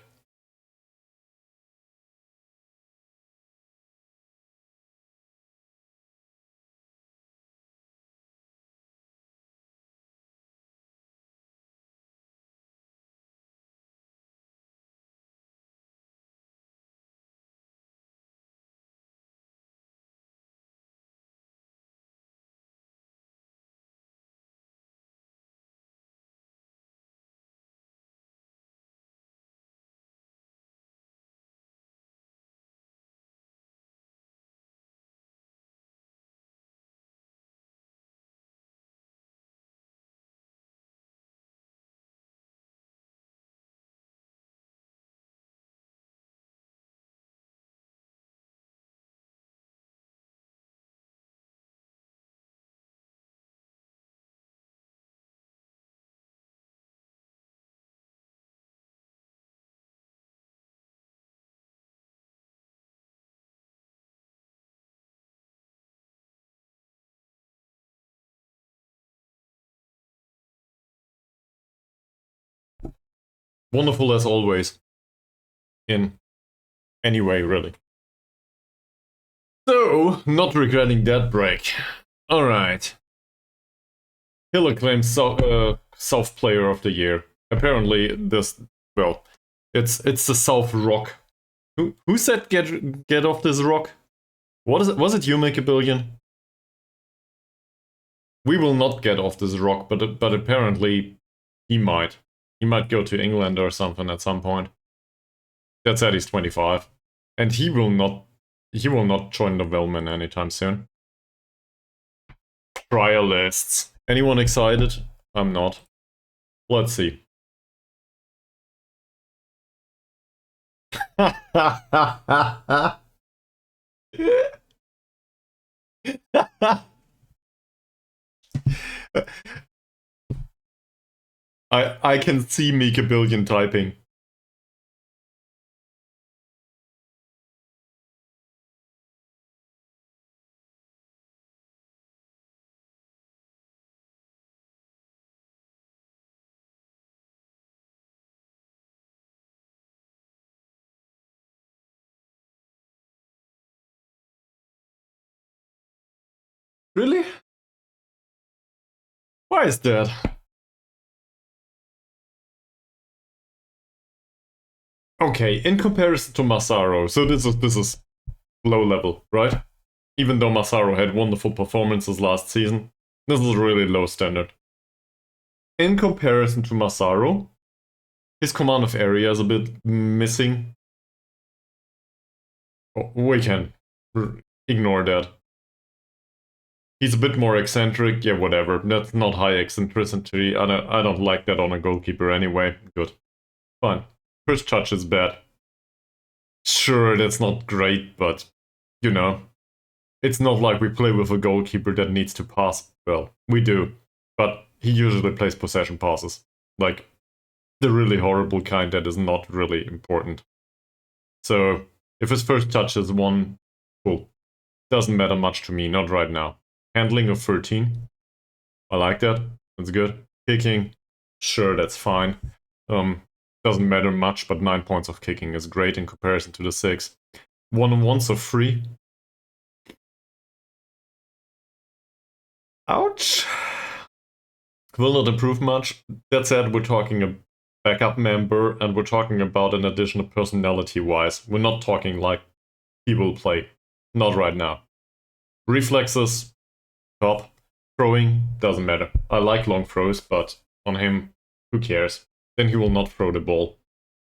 Speaker 1: Wonderful as always. In any way, really. So, not regretting that break. Alright. Hiller claims South Player of the Year. Apparently, this, well, it's the South Rock. Who said get off this rock? What is it? Was it you, Make a Billion? We will not get off this rock, but apparently he might. He might go to England or something at some point. That said, he's 25, and he will not join the Wellman anytime soon. Trial lists. Anyone excited? I'm not. Let's see. I can see Mika Billion typing. Really? Why is that? Okay, in comparison to Massaro, so this is low level, right? Even though Massaro had wonderful performances last season, this is really low standard. In comparison to Massaro, his command of area is a bit missing. We can ignore that. He's a bit more eccentric, yeah, whatever. That's not high eccentricity. I don't like that on a goalkeeper anyway. Good. Fine. First touch is bad. Sure, that's not great, but, you know, it's not like we play with a goalkeeper that needs to pass. Well, we do, but he usually plays possession passes. Like, the really horrible kind that is not really important. So, if his first touch is 1, cool. Doesn't matter much to me, not right now. Handling of 13. I like that. That's good. Kicking, sure, that's fine. Doesn't matter much, but 9 points of kicking is great in comparison to the 6. 1-on-1s of 3. Ouch. Will not improve much. That said, we're talking a backup member, and we're talking about an additional personality-wise. We're not talking like he will play. Not right now. Reflexes, top. Throwing, doesn't matter. I like long throws, but on him, who cares? Then he will not throw the ball.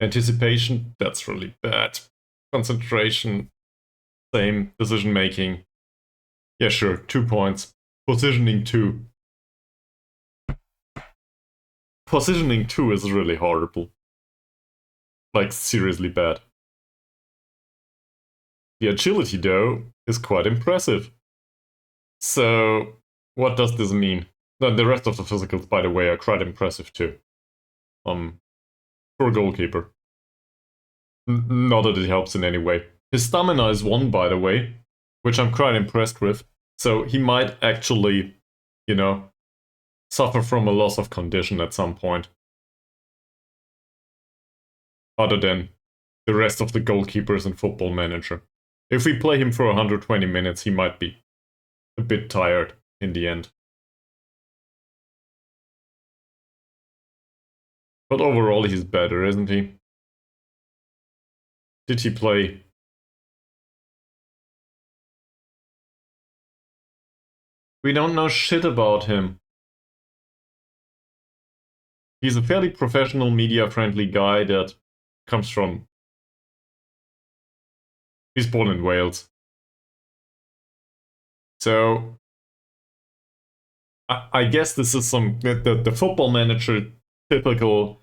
Speaker 1: Anticipation, that's really bad. Concentration, same. Decision making, yeah, sure, 2 points. Positioning 2. Positioning 2 is really horrible. Like, seriously bad. The agility, though, is quite impressive. So, what does this mean? The rest of the physicals, by the way, are quite impressive too. For a goalkeeper. Not that it helps in any way. His stamina is 1, by the way, which I'm quite impressed with. So he might actually, you know, suffer from a loss of condition at some point. Other than the rest of the goalkeepers in Football Manager. If we play him for 120 minutes, he might be a bit tired in the end. But overall, he's better, isn't he? Did he play? We don't know shit about him. He's a fairly professional, media-friendly guy that comes from... He's born in Wales. So, I guess this is some... The Football Manager typical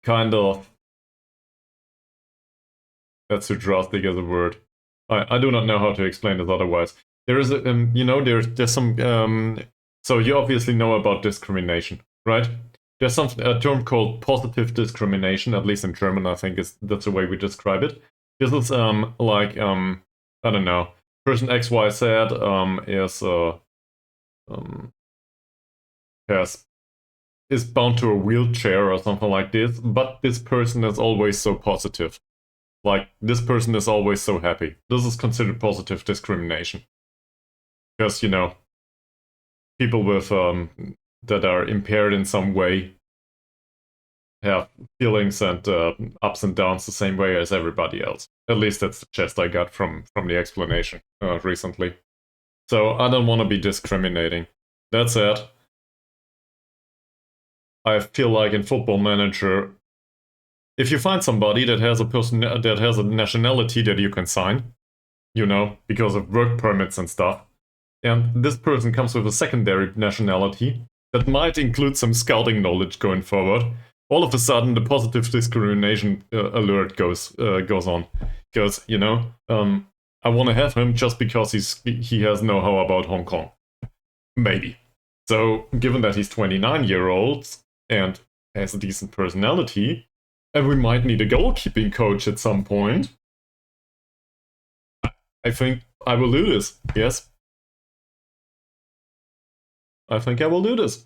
Speaker 1: kind of... That's too drastic as a word. I do not know how to explain this otherwise. There is, there's some... so you obviously know about discrimination, right? There's a term called positive discrimination, at least in German, I think that's the way we describe it. This is I don't know, person XYZ is bound to a wheelchair or something like this, but this person is always so positive. Like, this person is always so happy. This is considered positive discrimination. Because, people with that are impaired in some way have feelings and ups and downs the same way as everybody else. At least that's the gist I got from the explanation recently. So I don't want to be discriminating. That said, I feel like in Football Manager, if you find somebody that has a nationality that you can sign, because of work permits and stuff, and this person comes with a secondary nationality that might include some scouting knowledge going forward, all of a sudden the positive discrimination alert goes on. Because, I want to have him just because he has know-how about Hong Kong. Maybe. So, given that he's 29-year-old and has a decent personality, and we might need a goalkeeping coach at some point, I think I will do this. Yes. I think I will do this.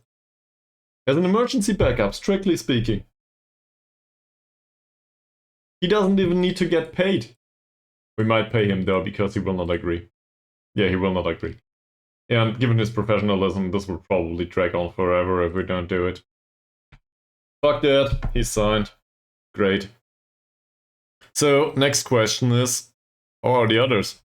Speaker 1: As an emergency backup, strictly speaking. He doesn't even need to get paid. We might pay him though, because he will not agree. Yeah, he will not agree. And given his professionalism, this will probably drag on forever if we don't do it. Fuck that, he's signed. Great. So, next question is, how are the others?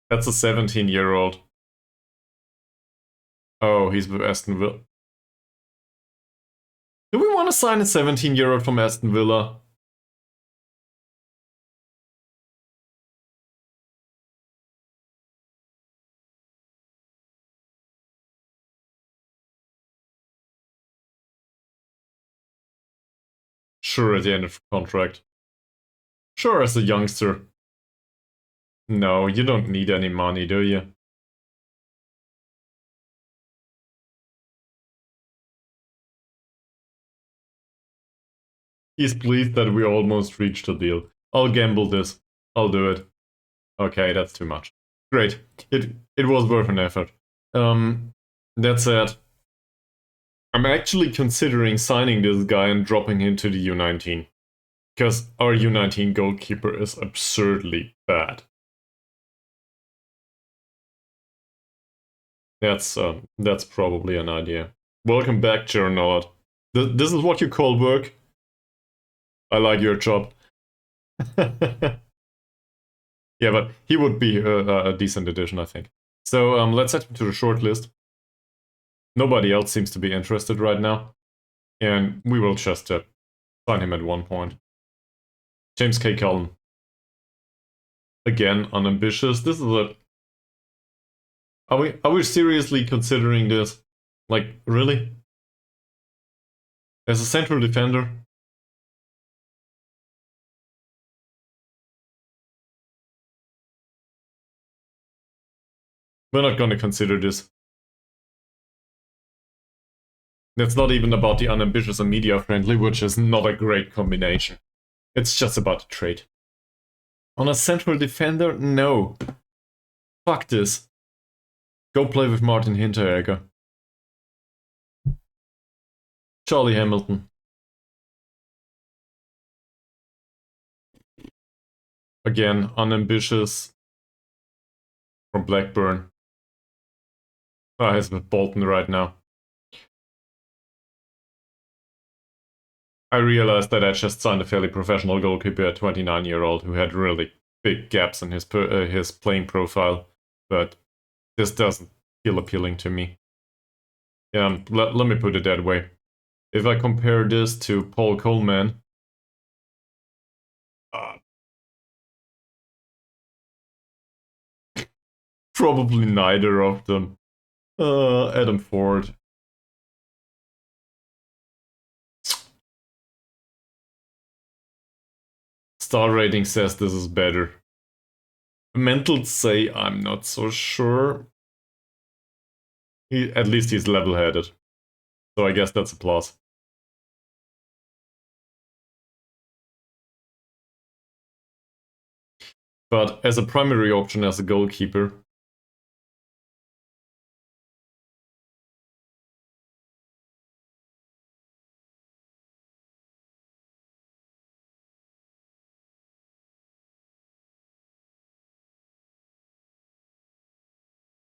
Speaker 1: That's a 17-year-old. Oh, he's with Aston Villa. Do we want to sign a 17-year-old from Aston Villa? Sure, at the end of the contract. Sure, as a youngster. No, you don't need any money, do you? He's pleased that we almost reached a deal. I'll gamble this. I'll do it. Okay, that's too much. Great. It was worth an effort. That said, I'm actually considering signing this guy and dropping him to the U19. Because our U19 goalkeeper is absurdly bad. That's probably an idea. Welcome back, Gernard. This is what you call work? I like your job. Yeah, but he would be a decent addition, I think. So let's add him to the short list. Nobody else seems to be interested right now. And we will just sign him at one point. James K. Cullen. Again, unambitious. This is a... Are we seriously considering this? Like, really? As a central defender? We're not gonna consider this. It's not even about the unambitious and media friendly, which is not a great combination. It's just about the trade. On a central defender? No. Fuck this. Go play with Martin Hinteregger. Charlie Hamilton. Again, unambitious. From Blackburn. Oh, he's with Bolton right now. I realized that I just signed a fairly professional goalkeeper at 29-year-old who had really big gaps in his playing profile, but this doesn't feel appealing to me. Let me put it that way. If I compare this to Paul Coleman, probably neither of them. Adam Ford. Star rating says this is better. Mentals say I'm not so sure. At least he's level-headed. So I guess that's a plus. But as a primary option as a goalkeeper,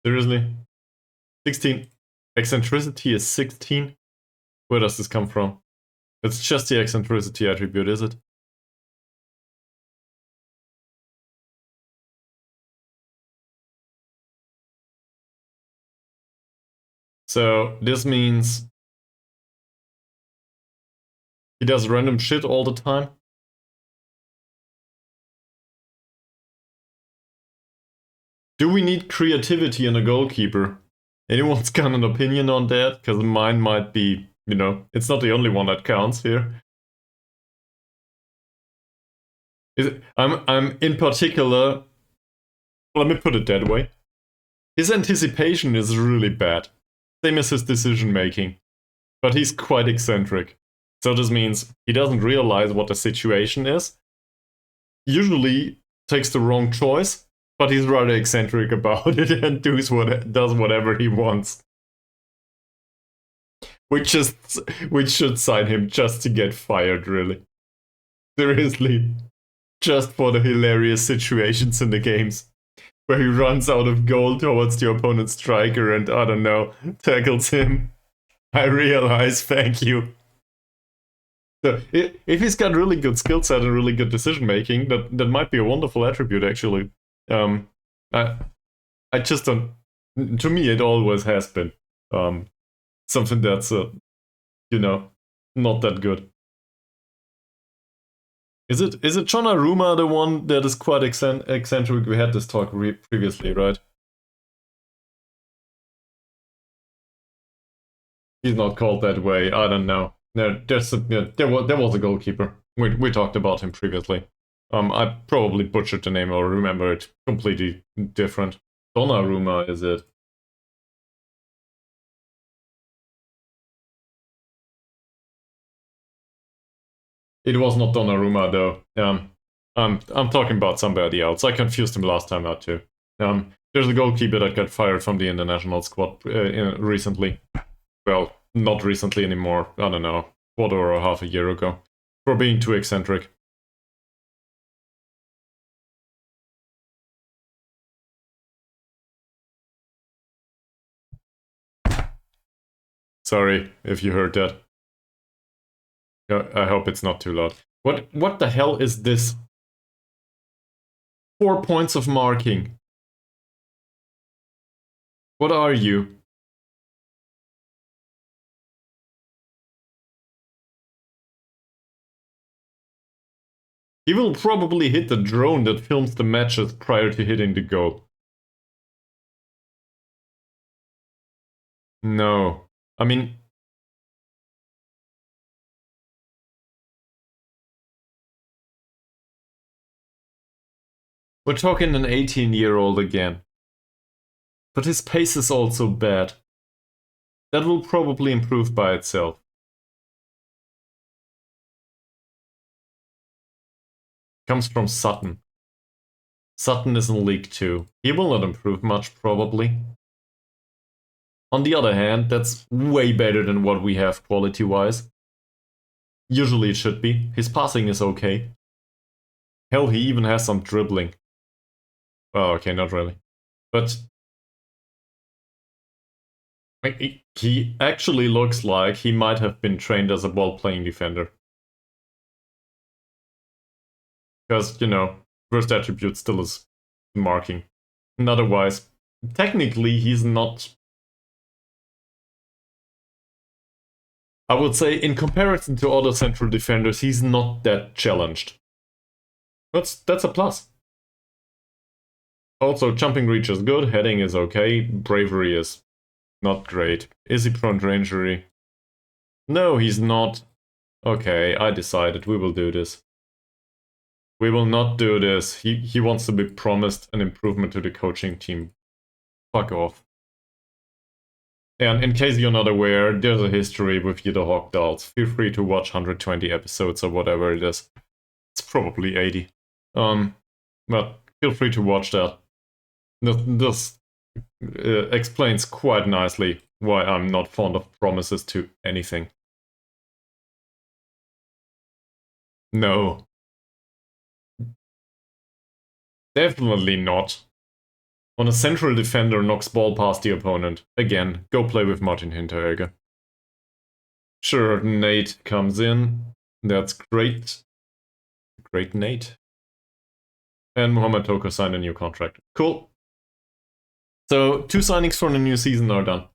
Speaker 1: seriously? 16. Eccentricity is 16? Where does this come from? It's just the eccentricity attribute, is it? So this means he does random shit all the time? Do we need creativity in a goalkeeper? Anyone's got an opinion on that? Because mine might be, you know, it's not the only one that counts here. I'm in particular, let me put it that way. His anticipation is really bad. Same as his decision making. But he's quite eccentric. So this means he doesn't realize what the situation is. Usually takes the wrong choice, but he's rather eccentric about it and does whatever he wants. Which should sign him just to get fired, really. Seriously. Just for the hilarious situations in the games. Where he runs out of goal towards the opponent's striker and, I don't know, tackles him. I realize, thank you. So, if he's got really good skill set and really good decision making, that might be a wonderful attribute, actually. I just don't... To me, it always has been something that's, you know, not that good. Is it John Aruma the one that is quite eccentric? We had this talk previously, right? He's not called that way. I don't know. There was a goalkeeper. We talked about him previously. I probably butchered the name or remember it completely different. Donnarumma, is it? It was not Donnarumma though. I'm talking about somebody else. I confused him last time out too. There's a goalkeeper that got fired from the international squad recently. Well, not recently anymore. I don't know, quarter or half a year ago, for being too eccentric. Sorry if you heard that. I hope it's not too loud. What the hell is this? 4 points of marking. What are you? He will probably hit the drone that films the matches prior to hitting the goal. No. I mean... We're talking an 18-year-old again. But his pace is also bad. That will probably improve by itself. Comes from Sutton. Sutton is in League 2. He will not improve much, probably. On the other hand, that's way better than what we have quality-wise. Usually it should be. His passing is okay. Hell, he even has some dribbling. Well, okay, not really. But he actually looks like he might have been trained as a ball-playing defender. Because, you know, first attribute still is marking. And otherwise, technically, he's not... I would say, in comparison to other central defenders, he's not that challenged. That's a plus. Also, jumping reach is good, heading is okay, bravery is not great. Is he prone to injury? No, he's not. Okay, I decided we will do this. We will not do this. He wants to be promised an improvement to the coaching team. Fuck off. And in case you're not aware, there's a history with you, the Hawk Dolls. Feel free to watch 120 episodes or whatever it is. It's probably 80. But feel free to watch that. This explains quite nicely why I'm not fond of promises to anything. No. Definitely not. When a central defender knocks ball past the opponent, again, go play with Martin Hinteregger. Sure, Nate comes in. That's great. Great Nate. And Mohamed Toko signed a new contract. Cool. So, 2 signings for the new season are done.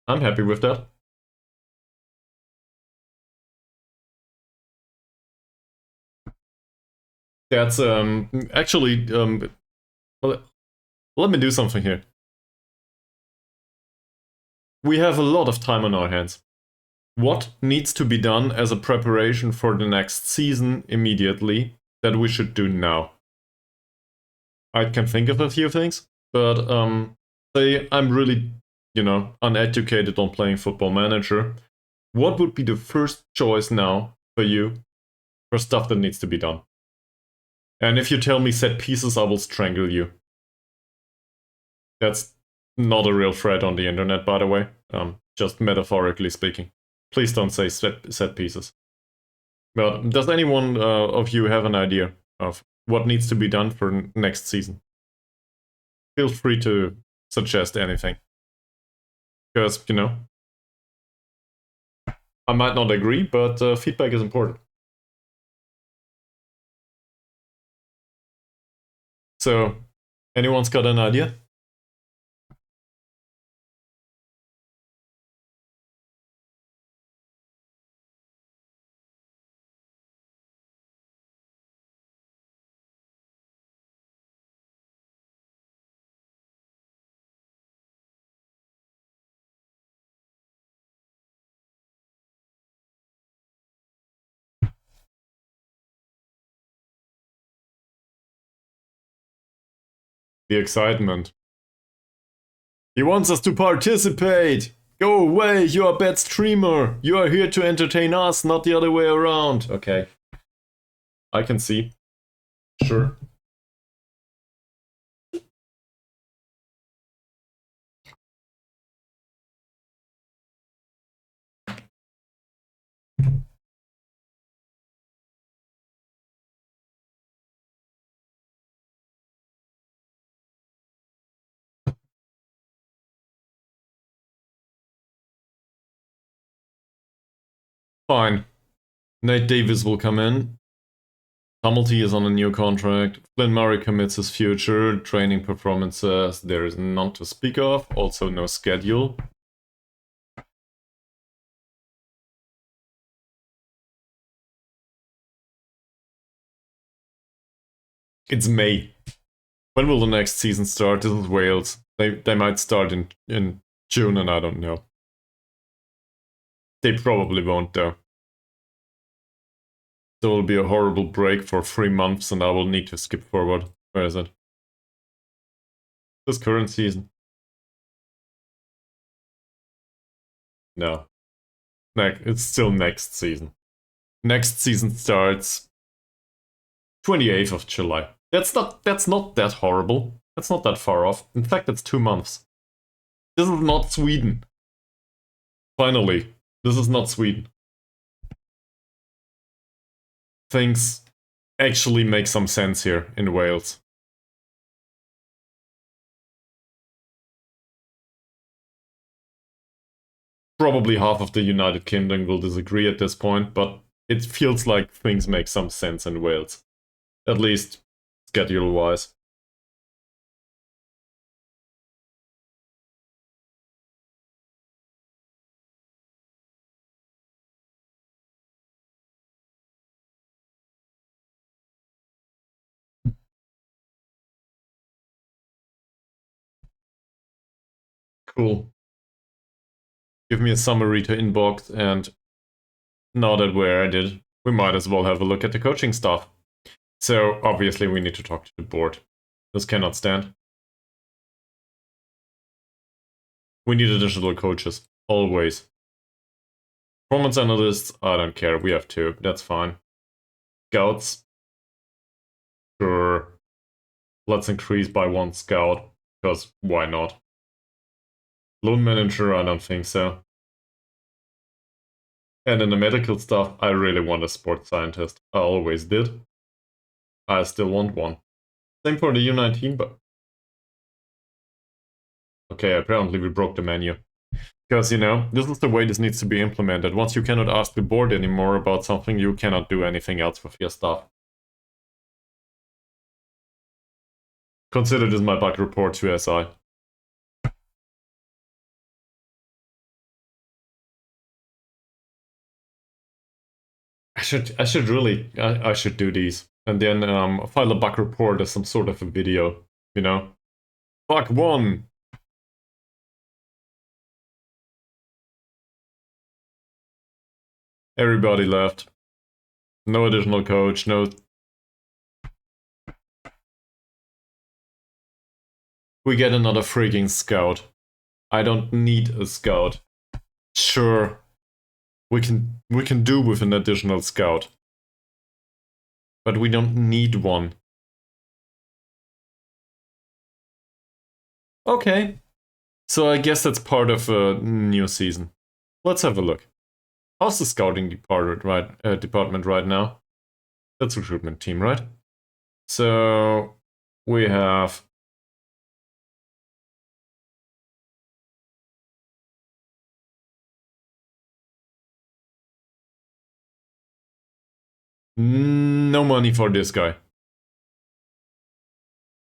Speaker 1: I'm happy with that. That's actually well, let me do something here. We have a lot of time on our hands. What needs to be done as a preparation for the next season immediately that we should do now? I can think of a few things, but say I'm really, you know, uneducated on playing Football Manager. What would be the first choice now for you for stuff that needs to be done? And if you tell me set pieces, I will strangle you. That's not a real threat on the internet, by the way. Just metaphorically speaking. Please don't say set pieces. But does anyone of you have an idea of what needs to be done for next season? Feel free to suggest anything. Because, you know, I might not agree, but feedback is important. So, anyone's got an idea? The excitement. He wants us to participate! Go away, you are a bad streamer! You are here to entertain us, not the other way around. Okay. I can see. Sure. Fine. Nate Davis will come in. Hamilton is on a new contract. Flynn Murray commits his future. Training performances, there is none to speak of. Also no schedule. It's May. When will the next season start? This is Wales. They might start in June, and I don't know. They probably won't, though. There will be a horrible break for 3 months, and I will need to skip forward. Where is it? This current season? No. It's still next season. Next season starts 28th of July. That's not that horrible. That's not that far off. In fact, it's 2 months. This is not Sweden. Finally, this is not Sweden. Things actually make some sense here in Wales. Probably half of the United Kingdom will disagree at this point, but it feels like things make some sense in Wales. At least schedule-wise. Cool. Give me a summary to inbox, and now that we're at it, we might as well have a look at the coaching stuff. So, obviously, we need to talk to the board. This cannot stand. We need additional coaches. Always. Performance analysts, I don't care. We have 2. That's fine. Scouts. Sure. Let's increase by 1 scout. Because why not? Loan manager, I don't think so. And in the medical stuff, I really want a sports scientist. I always did. I still want one. Same for the U19, but... Okay, apparently we broke the menu. Because, you know, this is the way this needs to be implemented. Once you cannot ask the board anymore about something, you cannot do anything else with your stuff. Consider this my bug report to SI. I should do these. And then file a bug report as some sort of a video, you know? Bug 1! Everybody left. No additional coach, no... We get another freaking scout. I don't need a scout. Sure. We can do with an additional scout. But we don't need one. Okay. So I guess that's part of a new season. Let's have a look. How's the scouting department right now? That's recruitment team, right? So we have no money for this guy.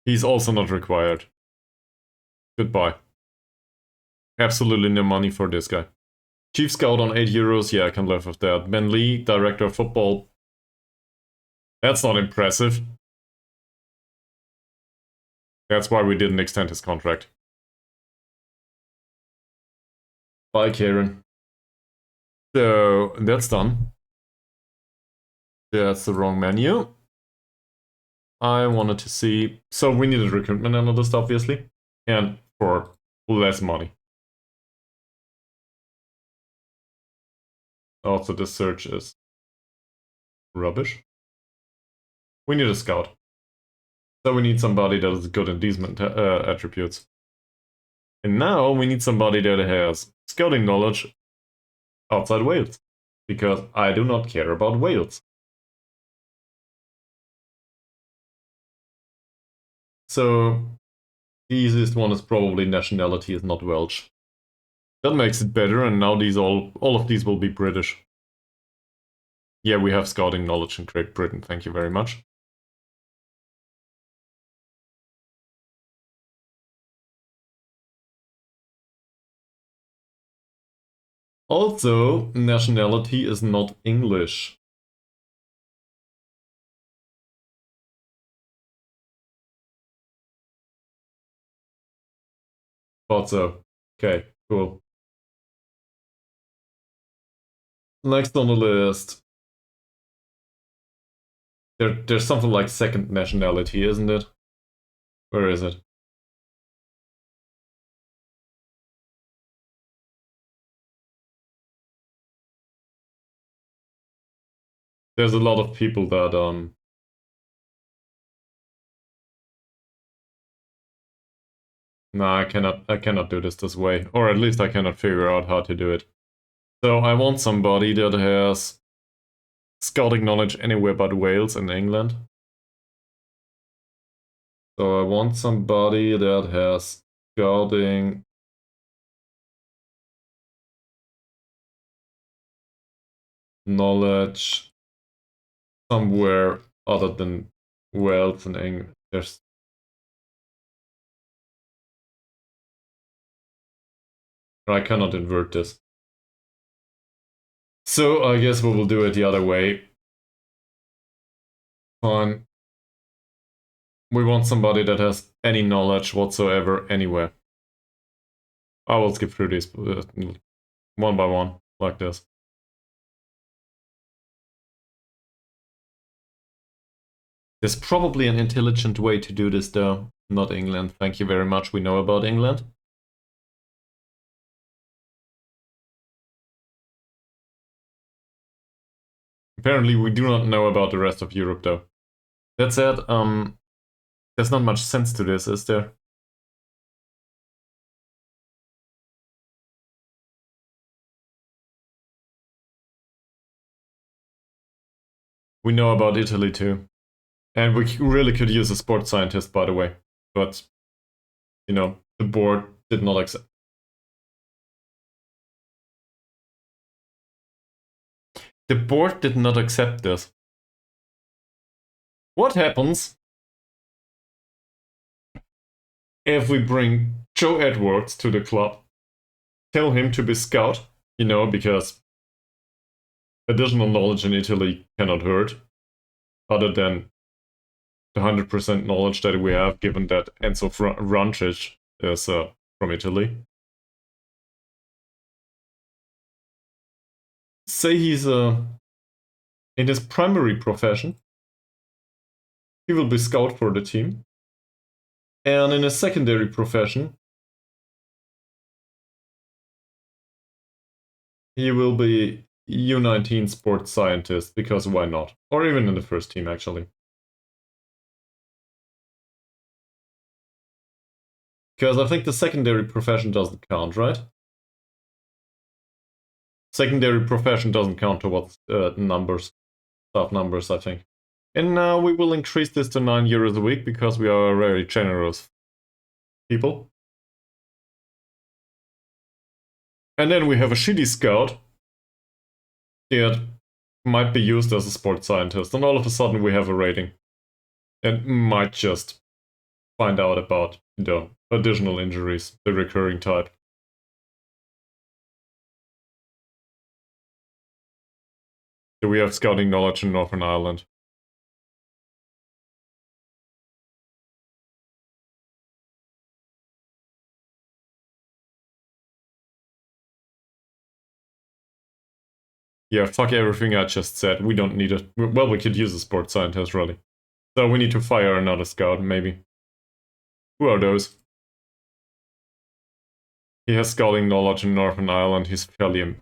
Speaker 1: He's also not required. Goodbye. Absolutely no money for this guy. Chief Scout on 8 euros, yeah, I can live with that. Ben Lee, Director of Football. That's not impressive. That's why we didn't extend his contract. Bye, Karen. So, that's done. That's the wrong menu. I wanted to see... So we needed recruitment analyst, obviously. And for less money. Also, this search is rubbish. We need a scout. So we need somebody that is good in these attributes. And now we need somebody that has scouting knowledge outside Wales. Because I do not care about Wales. So the easiest one is probably nationality is not Welsh. That makes it better, and now these all of these will be British. Yeah, we have scouting knowledge in Great Britain, thank you very much. Also, nationality is not English. Thought so. Okay, cool. Next on the list. There's something like second nationality, isn't it? Where is it? There's a lot of people that Nah, I cannot do this way. Or at least I cannot figure out how to do it. So I want somebody that has scouting knowledge anywhere but Wales and England. So I want somebody that has scouting knowledge somewhere other than Wales and England. I cannot invert this. So I guess we will do it the other way. Fine. We want somebody that has any knowledge whatsoever anywhere. I will skip through these one by one, like this. There's probably an intelligent way to do this though. Not England. Thank you very much. We know about England. Apparently we do not know about the rest of Europe though. That said, there's not much sense to this, is there? We know about Italy too. And we really could use a sports scientist, by the way. But, you know, the board did not accept. The board did not accept this. What happens if we bring Joe Edwards to the club, tell him to be scout, you know, because additional knowledge in Italy cannot hurt, other than the 100% knowledge that we have, given that Enzo Rancic is from Italy. Say he's in his primary profession, he will be scout for the team. And in his secondary profession, he will be U19 sports scientist, because why not? Or even in the first team, actually. Because I think the secondary profession doesn't count, right? Secondary profession doesn't count towards numbers, staff numbers, I think. And now we will increase this to €9 a week because we are very generous people. And then we have a shitty scout that might be used as a sports scientist, and all of a sudden we have a rating. And might just find out about the additional injuries, the recurring type. Do we have scouting knowledge in Northern Ireland? Yeah, fuck everything I just said. We don't need it. Well, we could use a sports scientist, really. So we need to fire another scout, maybe. Who are those? He has scouting knowledge in Northern Ireland, he's fairly... Is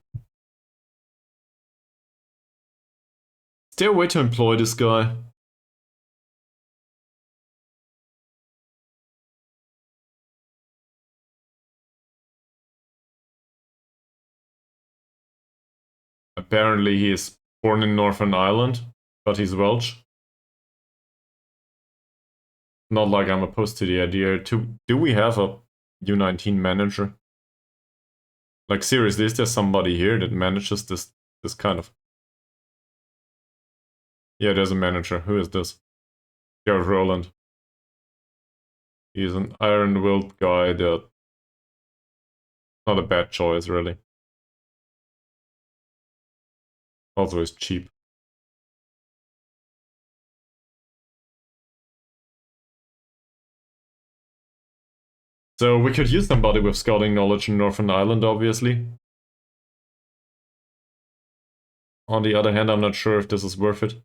Speaker 1: there a way to employ this guy? Apparently he is born in Northern Ireland, but he's Welsh. Not like I'm opposed to the idea. Do we have a U19 manager? Like seriously, is there somebody here that manages this kind of... Yeah, there's a manager. Who is this? Gareth Rowland. He's an iron-willed guy that... Not a bad choice, really. Also, he's cheap. So we could use somebody with scouting knowledge in Northern Ireland, obviously. On the other hand, I'm not sure if this is worth it.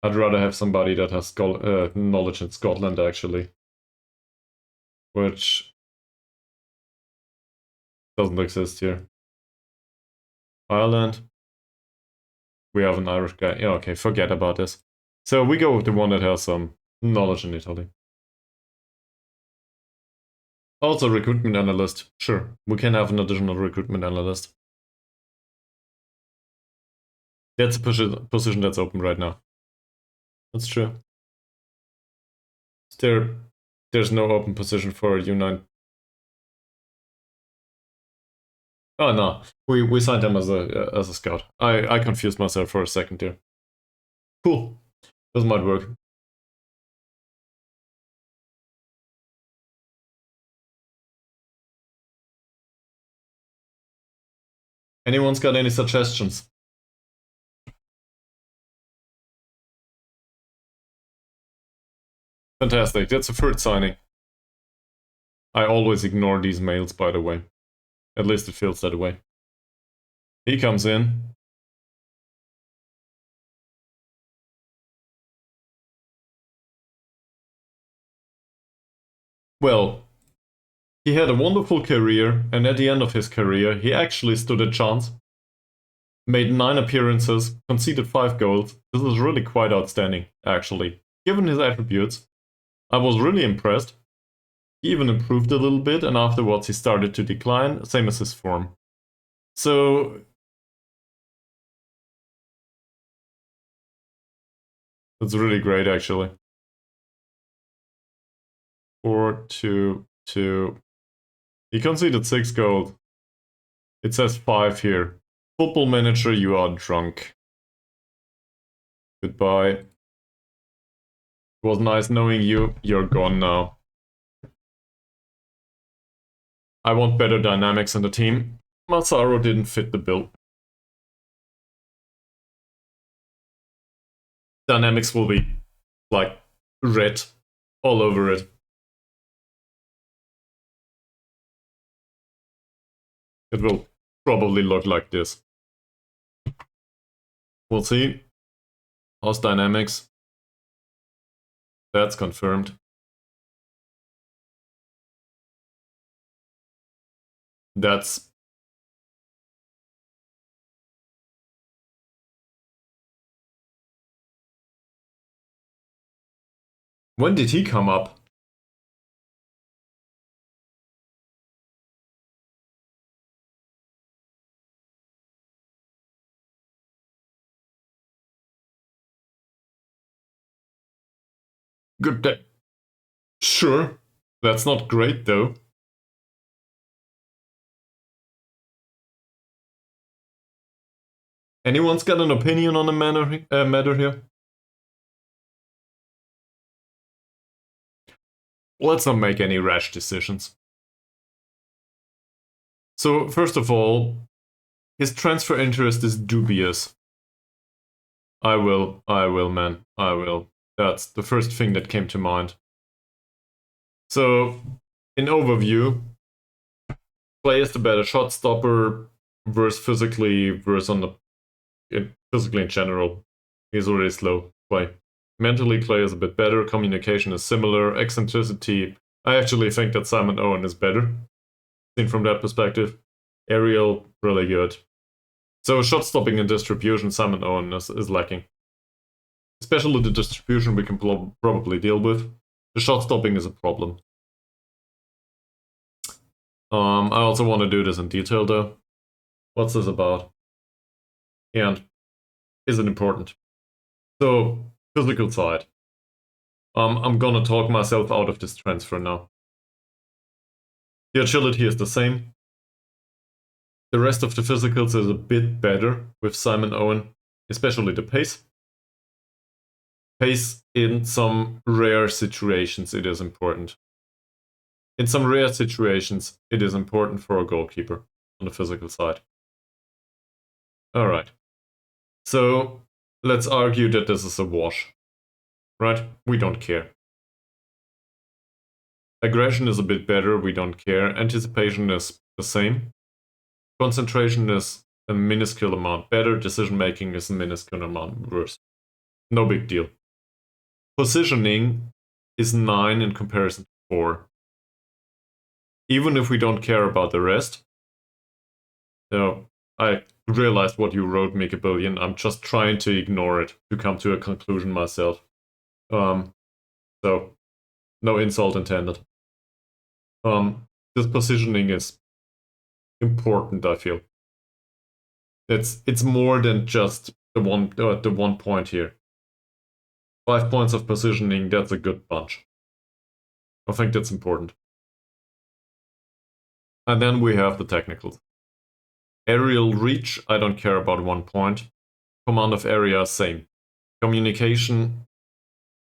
Speaker 1: I'd rather have somebody that has knowledge in Scotland, actually. Which doesn't exist here. Ireland. We have an Irish guy. Yeah, okay, forget about this. So we go with the one that has some knowledge in Italy. Also, recruitment analyst. Sure, we can have an additional recruitment analyst. That's a position that's open right now. That's true. There's no open position for U9. Oh no, we signed him as a scout. I confused myself for a second there. Cool, this might work. Anyone's got any suggestions? Fantastic, that's a third signing. I always ignore these mails, by the way. At least it feels that way. He comes in. Well, he had a wonderful career, and at the end of his career, he actually stood a chance. Made 9 appearances, conceded 5 goals. This is really quite outstanding, actually. Given his attributes, I was really impressed. He even improved a little bit, and afterwards he started to decline, same as his form. So... that's really great, actually. 4-2-2. He conceded 6 goals. It says 5 here. Football manager, you are drunk. Goodbye. It was nice knowing you. You're gone now. I want better dynamics in the team. Massaro didn't fit the bill. Dynamics will be, like, red all over it. It will probably look like this. We'll see. How's dynamics? That's confirmed. That's... when did he come up? Good day. Sure. That's not great, though. Anyone's got an opinion on the matter here? Let's not make any rash decisions. So, first of all, his transfer interest is dubious. I will, man. I will. That's the first thing that came to mind. So, in overview, Play is the better shot stopper, versus physically, versus on the... physically in general. He's already slow. Play. Mentally, Clay is a bit better. Communication is similar. Eccentricity, I actually think that Simon Owen is better, seen from that perspective. Aerial, really good. So shot stopping and distribution, Simon Owen is lacking. Especially the distribution we can probably deal with. The shot stopping is a problem. I also want to do this in detail though. What's this about? And is it important? So, physical side. I'm gonna talk myself out of this transfer now. The agility is the same. The rest of the physicals is a bit better with Simon Owen, especially the pace. Pace in some rare situations it is important. In some rare situations it is important for a goalkeeper on the physical side. Alright. So let's argue that this is a wash. Right? We don't care. Aggression is a bit better, we don't care. Anticipation is the same. Concentration is a minuscule amount better. Decision making is a minuscule amount worse. No big deal. Positioning is 9 in comparison to 4. Even if we don't care about the rest. So I realized what you wrote, Make a Billion. I'm just trying to ignore it to come to a conclusion myself. So no insult intended. This positioning is important, I feel. It's more than just the one point here. 5 points of positioning, that's a good bunch. I think that's important. And then we have the technicals. Aerial reach, I don't care about 1 point. Command of area, same. Communication,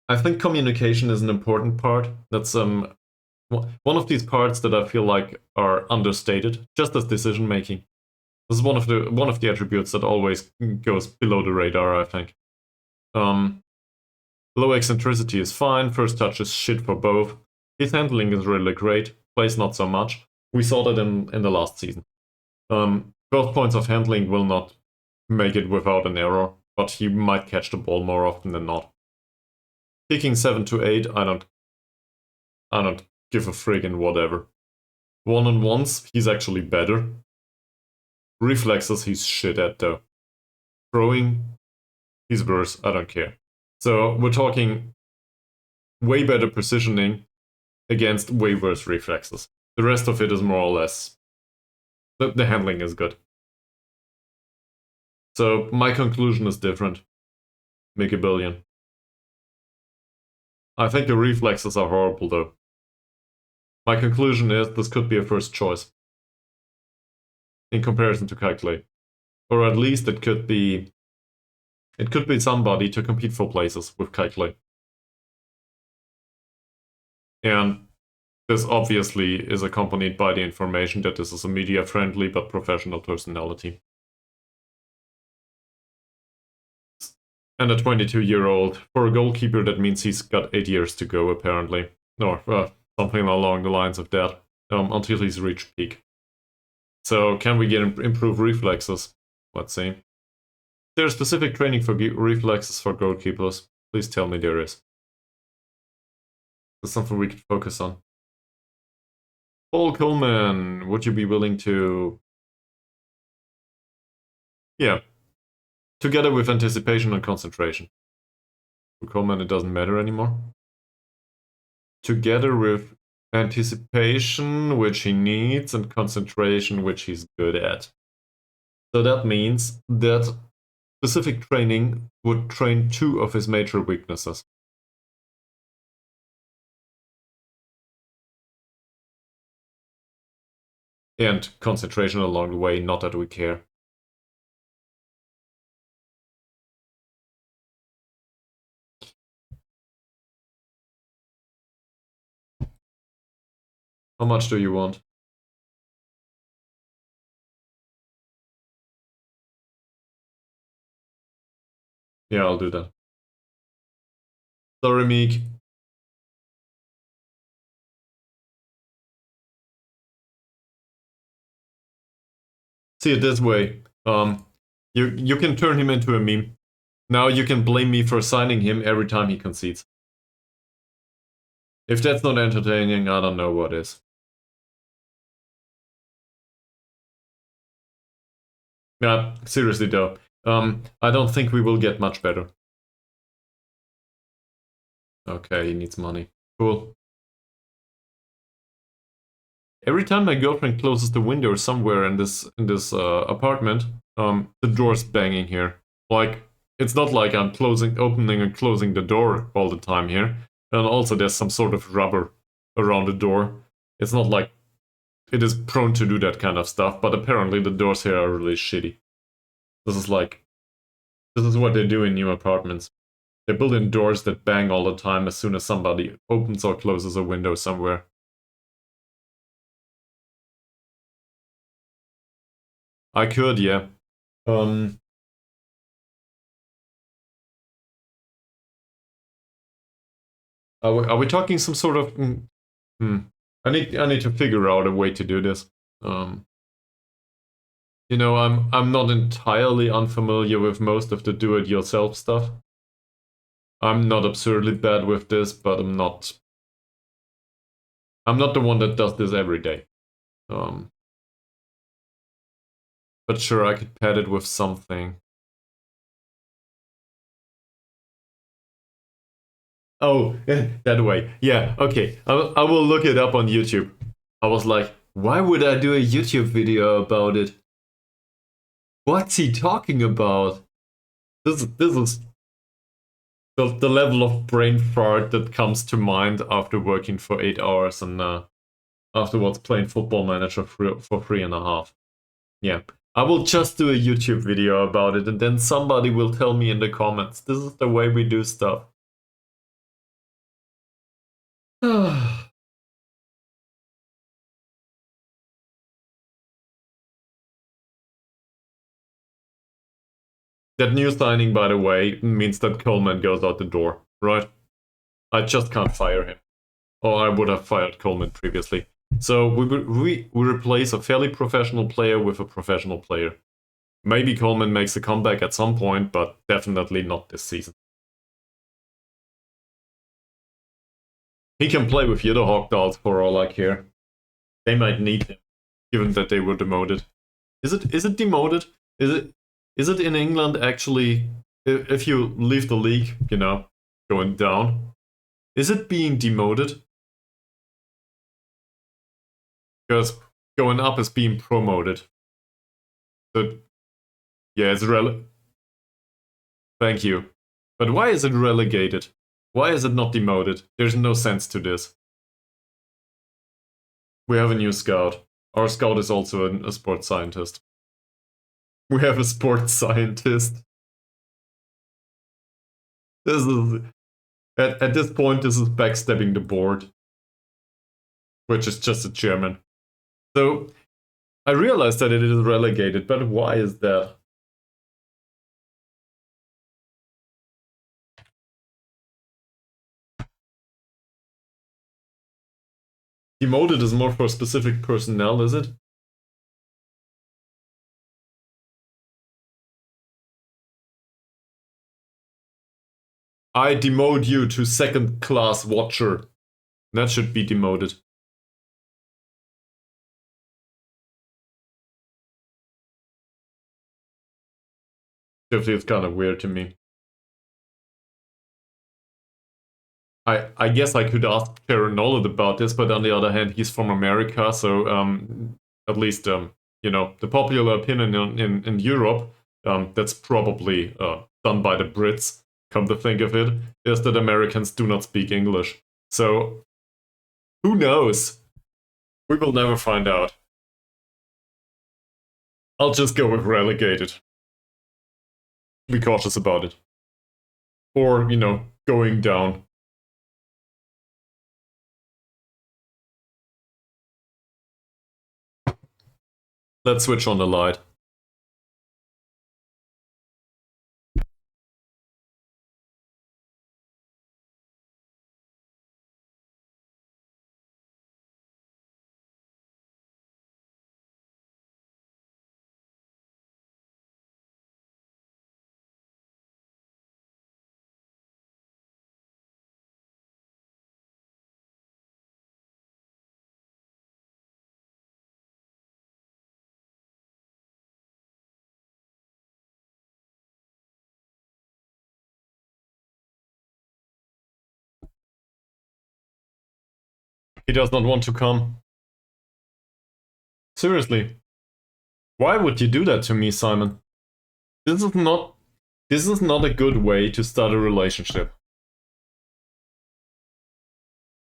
Speaker 1: I think communication is an important part. That's one of these parts that I feel like are understated, just as decision making. This is one of the attributes that always goes below the radar, I think. Low eccentricity is fine, first touch is shit for both. His handling is really great, plays not so much. We saw that in the last season. 12 points of handling will not make it without an error, but he might catch the ball more often than not. Kicking 7 to 8, I don't give a friggin' whatever. One-on-ones, he's actually better. Reflexes, he's shit at though. Throwing, he's worse, I don't care. So we're talking way better positioning against way worse reflexes. The rest of it is more or less... The handling is good. So my conclusion is different. Make a billion. I think the reflexes are horrible though. My conclusion is this could be a first choice. In comparison to Calculate. Or at least it could be somebody to compete for places with Calculate. And this obviously is accompanied by the information that this is a media-friendly but professional personality. And a 22-year-old. For a goalkeeper, that means he's got 8 years to go, apparently. Or something along the lines of that, until he's reached peak. So can we get improved reflexes? Let's see. There's specific training for reflexes for goalkeepers. Please tell me there is. That's something we could focus on. Paul Coleman, would you be willing to... Yeah. Together with anticipation and concentration. For Coleman, it doesn't matter anymore. Together with anticipation, which he needs, and concentration, which he's good at. So that means that specific training would train 2 of his major weaknesses. And concentration along the way, not that we care. How much do you want? Yeah, I'll do that. Sorry, Meek. See it this way. You can turn him into a meme. Now you can blame me for signing him every time he concedes. If that's not entertaining, I don't know what is. Yeah, seriously though. I don't think we will get much better. Okay, he needs money. Cool. Every time my girlfriend closes the window somewhere in this apartment, the door's banging here. Like, it's not like I'm opening and closing the door all the time here. And also there's some sort of rubber around the door. It's not like it is prone to do that kind of stuff, but apparently the doors here are really shitty. This is what they do in new apartments. They build in doors that bang all the time as soon as somebody opens or closes a window somewhere. I could, yeah. Um, are we talking some sort of? Hmm. I need to figure out a way to do this. Um, I'm not entirely unfamiliar with most of the do-it-yourself stuff. I'm not absurdly bad with this, but I'm not the one that does this every day. Um, but sure, I could pad it with something. Oh, that way. Yeah, okay. I will look it up on YouTube. I was like, why would I do a YouTube video about it? What's he talking about? This is the level of brain fart that comes to mind after working for 8 hours and afterwards playing Football Manager for 3.5. Yeah. I will just do a YouTube video about it and then somebody will tell me in the comments, this is the way we do stuff. That new signing, by the way, means that Coleman goes out the door, right? I just can't fire him. Or I would have fired Coleman previously. So we replace a fairly professional player with a professional player. Maybe Coleman makes a comeback at some point, but definitely not this season. He can play with the other Hawk Dolls for all I care. They might need him, given that they were demoted. Is it demoted? Is it in England actually? If you leave the league, going down, is it being demoted? Because going up is being promoted. So yeah, it's Thank you. But why is it relegated? Why is it not demoted? There's no sense to this. We have a new scout. Our scout is also a sports scientist. We have a sports scientist. This is at this point, this is backstabbing the board, which is just a chairman. So I realized that it is relegated, but why is that? Demoted is more for specific personnel, is it? I demote you to second class watcher. That should be demoted. It feels kind of weird to me. I guess I could ask Sharon Nolan about this, but on the other hand, he's from America, so at least the popular opinion in Europe, that's probably done by the Brits. Come to think of it, is that Americans do not speak English. So who knows? We will never find out. I'll just go with relegated. Be cautious about it. Or, going down. Let's switch on the light. He does not want to come. Seriously. Why would you do that to me, Simon? This is not a good way to start a relationship.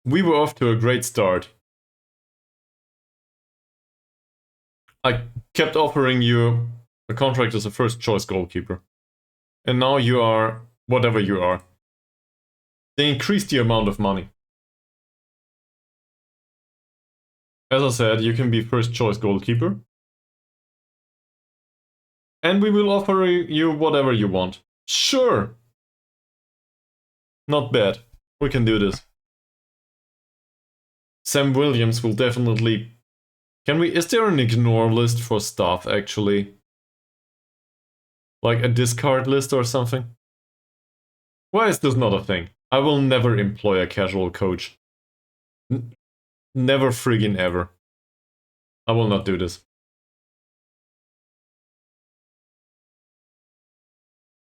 Speaker 1: We were off to a great start. I kept offering you a contract as a first choice goalkeeper. And now you are whatever you are. They increased the amount of money. As I said, you can be first choice goalkeeper. And we will offer you whatever you want. Sure. Not bad. We can do this. Sam Williams will definitely... Is there an ignore list for staff, actually? Like a discard list or something? Why is this not a thing? I will never employ a casual coach. Never friggin' ever. I will not do this.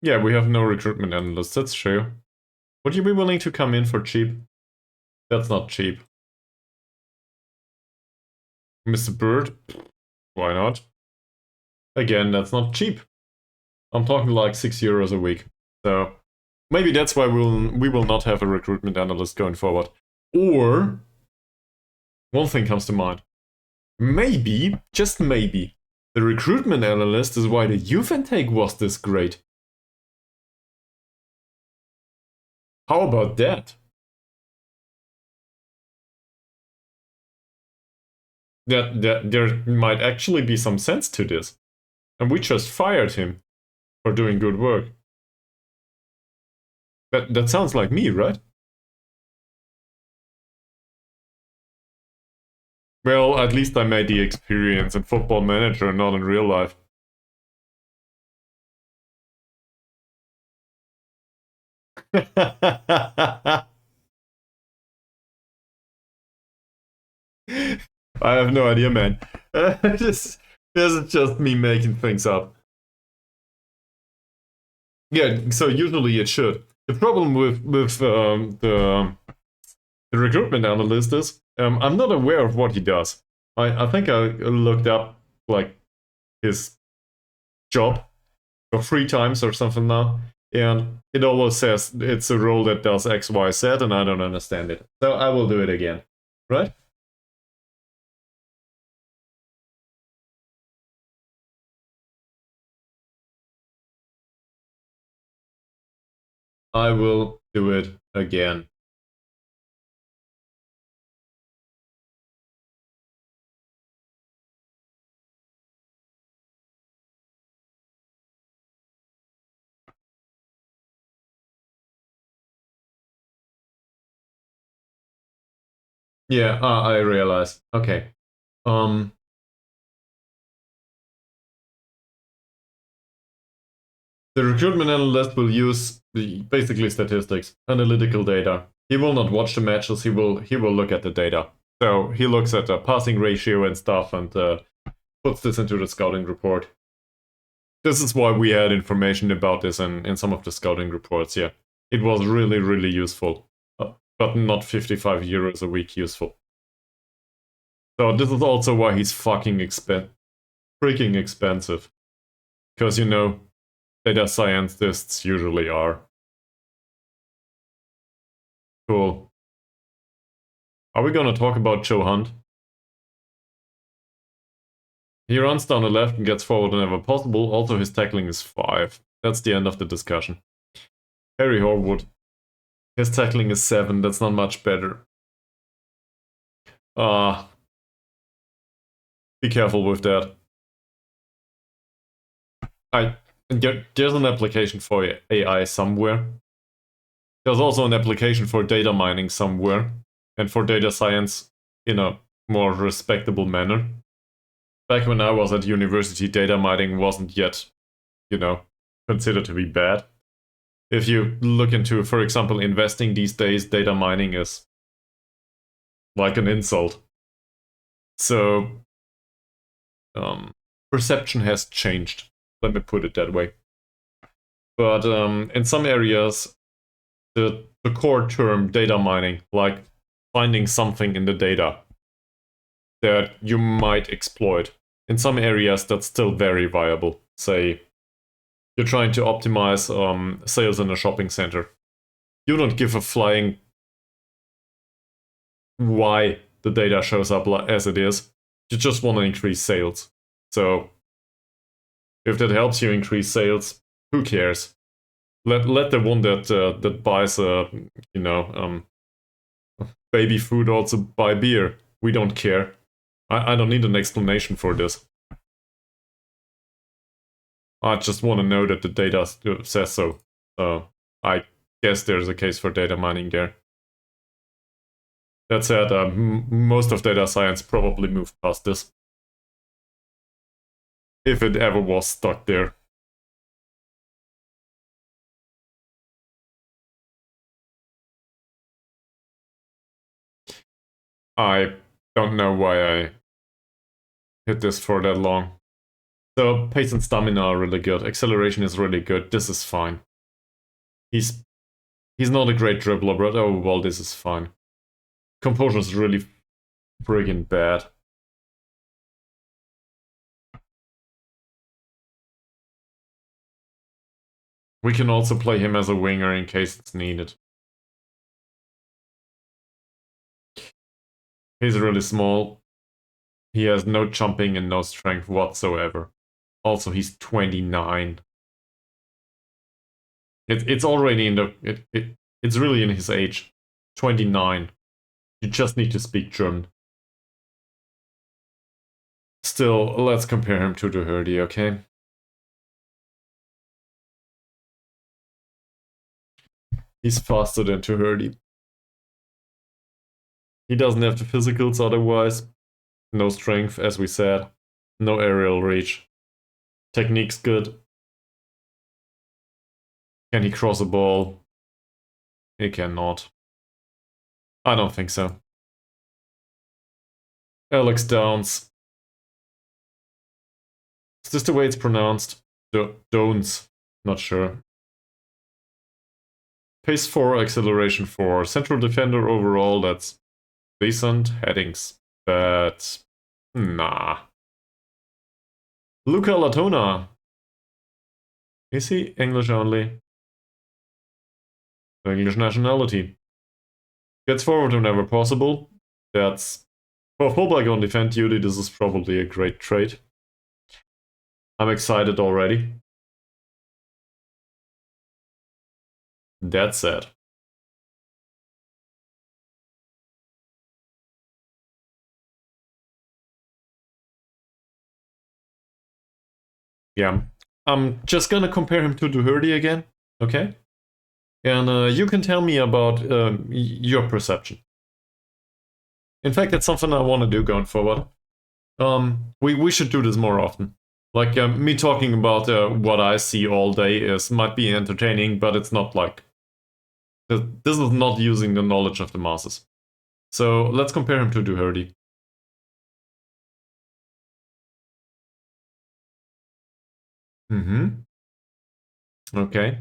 Speaker 1: Yeah, we have no recruitment analysts, that's true. Would you be willing to come in for cheap? That's not cheap. Mr. Bird? Why not? Again, that's not cheap. I'm talking like €6 a week. So maybe that's why we will not have a recruitment analyst going forward. Or one thing comes to mind. Maybe, just maybe, the recruitment analyst is why the youth intake was this great. How about that? That there might actually be some sense to this. And we just fired him for doing good work. That sounds like me, right? Well, at least I made the experience in Football Manager, not in real life. I have no idea, man. This is just me making things up. Yeah, so usually it should. The problem with the recruitment analyst is I'm not aware of what he does. I think I looked up like his job for 3 times or something now, and it always says it's a role that does X, Y, Z, and I don't understand it. So I will do it again, right? I will do it again. Yeah, I realize. Okay. The recruitment analyst will use basically statistics, analytical data. He will not watch the matches. He will look at the data. So he looks at the passing ratio and stuff, and puts this into the scouting report. This is why we had information about this in some of the scouting reports. Yeah, it was really, really useful, but not €55 a week useful. So this is also why he's fucking freaking expensive, because you know, data scientists usually are. Cool. Are we gonna talk about Joe Hunt? He runs down the left and gets forward whenever possible. Also, his tackling is 5. That's the end of the discussion. Harry Horwood. His tackling is 7. That's not much better. Be careful with that. There's an application for AI somewhere. There's also an application for data mining somewhere, and for data science in a more respectable manner. Back when I was at university, data mining wasn't yet, considered to be bad. If you look into, for example, investing these days, data mining is like an insult. So, perception has changed, let me put it that way. But in some areas, the core term data mining, like finding something in the data that you might exploit. In some areas, that's still very viable. Say, you're trying to optimize sales in a shopping center. You don't give a flying why the data shows up as it is. You just want to increase sales. So if that helps you increase sales, who cares? Let the one that buys baby food also buy beer. We don't care. I don't need an explanation for this. I just want to know that the data says so. I guess there's a case for data mining there. That said, most of data science probably moved past this. If it ever was stuck there. I don't know why I hit this for that long. So pace and stamina are really good. Acceleration is really good. This is fine. He's not a great dribbler, but oh well, this is fine. Composure is really friggin' bad. We can also play him as a winger in case it's needed. He's really small. He has no jumping and no strength whatsoever. Also, he's 29. It's already in the... It's really in his age. 29. You just need to speak German. Still, let's compare him to Doherty, okay? He's faster than Doherty. He doesn't have the physicals otherwise. No strength, as we said. No aerial reach. Technique's good. Can he cross a ball? He cannot. I don't think so. Alex Downs. Is this the way it's pronounced? Downs. Not sure. Pace 4, acceleration 4. Central defender overall, that's decent. Headings. But... nah. Luca Latona. Is he English only? English nationality. Gets forward whenever possible. That's... for a fullback on defend duty, this is probably a great trade. I'm excited already. That said. Yeah. I'm just gonna compare him to Doherty again, okay? And you can tell me about your perception. In fact, that's something I want to do going forward. We should do this more often. Like me talking about what I see all day might be entertaining, but it's not like this is not using the knowledge of the masses. So let's compare him to Doherty. Okay.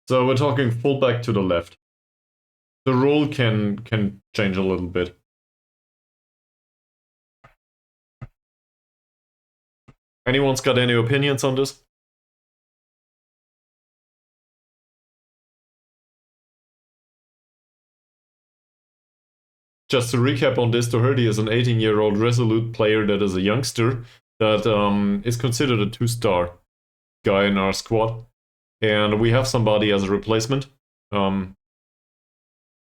Speaker 1: So we're talking fullback to the left. The role can change a little bit. Anyone's got any opinions on this? Just to recap on this, Doherty is an 18-year-old resolute player that is a youngster that is considered a 2-star guy in our squad. And we have somebody as a replacement, a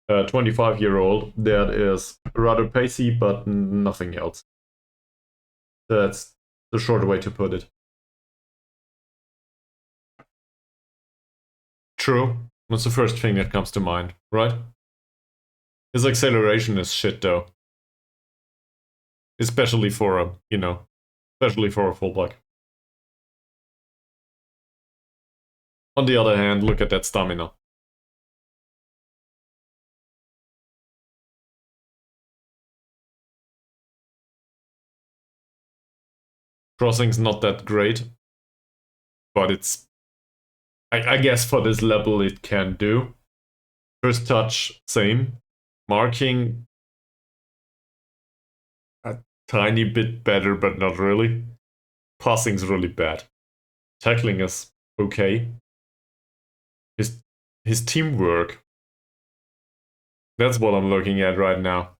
Speaker 1: 25-year-old that is rather pacey, but nothing else. That's the short way to put it. True. That's the first thing that comes to mind, right? His acceleration is shit, though. Especially for a, especially for a fullback. On the other hand, look at that stamina. Crossing's not that great, but it's... I guess for this level it can do. First touch, same. Marking, a tiny bit better, but not really. Passing's really bad. Tackling is okay. His teamwork, that's what I'm looking at right now.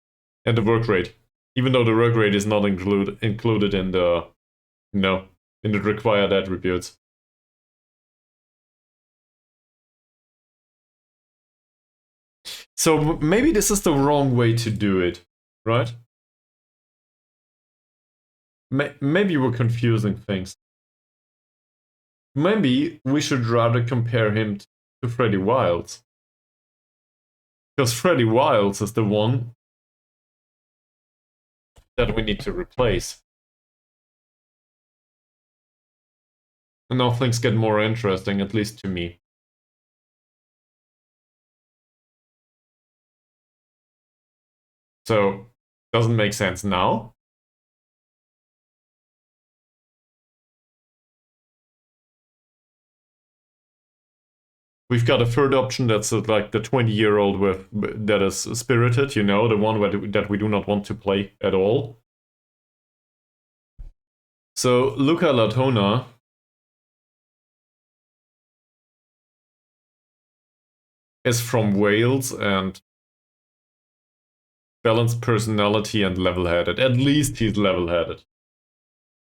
Speaker 1: And the work rate. Even though the work rate is not included in the, in the required attributes. So maybe this is the wrong way to do it, right? Maybe we're confusing things. Maybe we should rather compare him to Freddy Wilds. Because Freddy Wilds is the one that we need to replace. And now things get more interesting, at least to me. So, doesn't make sense now. We've got a third option that's like the 20-year-old that is spirited, the one that we do not want to play at all. So Luca Latona is from Wales and balanced personality and level-headed. At least he's level-headed.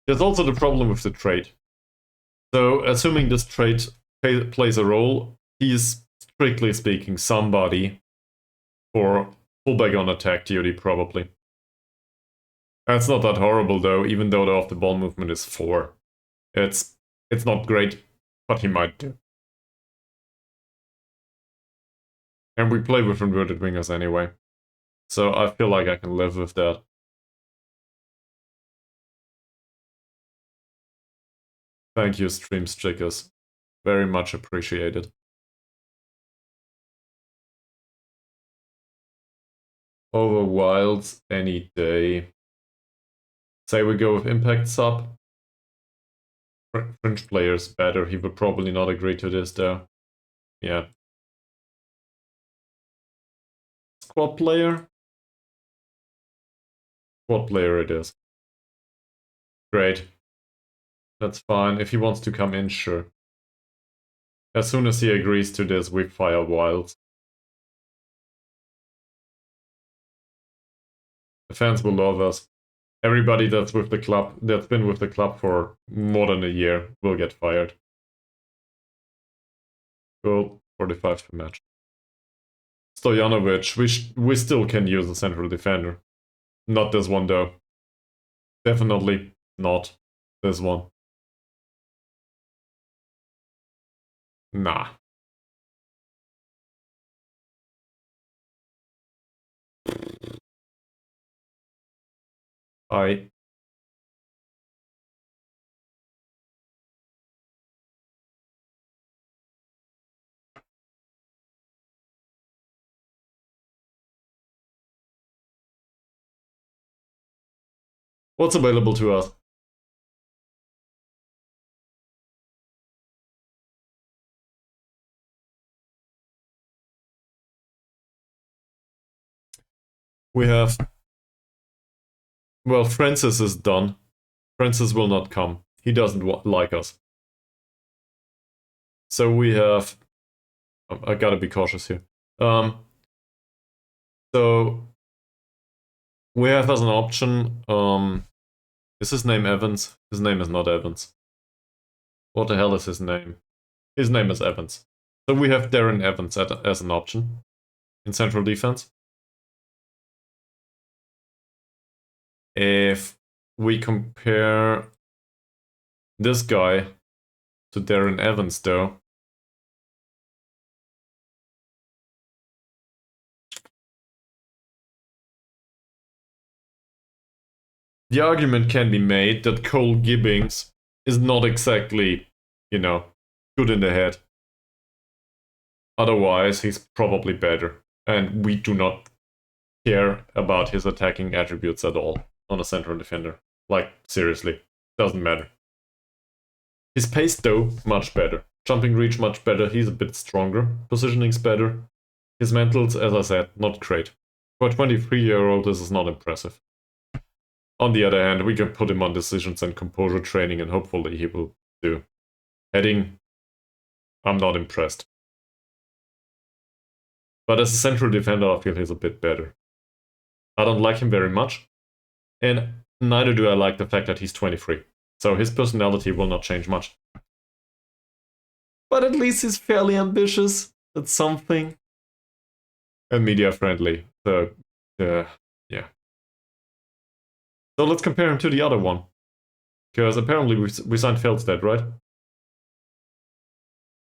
Speaker 1: There's also the problem with the trait. So assuming this trait plays a role, he's strictly speaking somebody for fullback on attack duty, probably. That's not that horrible though, even though the off-the-ball movement is 4. It's not great, but he might do. And we play with inverted wingers anyway. So I feel like I can live with that. Thank you, Stream Stickers. Very much appreciated. Over Wilds any day. Say we go with Impact Sub. Fringe player's better. He would probably not agree to this though. Yeah. Squad player? Squad player it is. Great. That's fine. If he wants to come in, sure. As soon as he agrees to this, we fire Wilds. The fans will love us. Everybody that's with the club, that's been with the club for more than a year, will get fired. Cool. 45 per match. Stojanovic, we still can use a central defender. Not this one though. Definitely not this one. Nah. What's available to us? We have... Well, Francis is done. Francis will not come. He doesn't like us. So we have... I gotta be cautious here. So... We have as an option... Is his name Evans? His name is not Evans. What the hell is his name? His name is Evans. So we have Darren Evans as an option in central defense. If we compare this guy to Darren Evans though, the argument can be made that Cole Gibbings is not exactly, good in the head. Otherwise, he's probably better. And we do not care about his attacking attributes at all on a central defender. Like, seriously, doesn't matter. His pace, though, much better. Jumping reach, much better. He's a bit stronger. Positioning's better. His mentals, as I said, not great. For a 23-year-old, this is not impressive. On the other hand, we can put him on decisions and composure training, and hopefully he will do. Heading, I'm not impressed. But as a central defender, I feel he's a bit better. I don't like him very much, and neither do I like the fact that he's 23. So his personality will not change much. But at least he's fairly ambitious. That's something. And media friendly. So, yeah. So let's compare him to the other one. Because apparently we signed Feldstedt, right?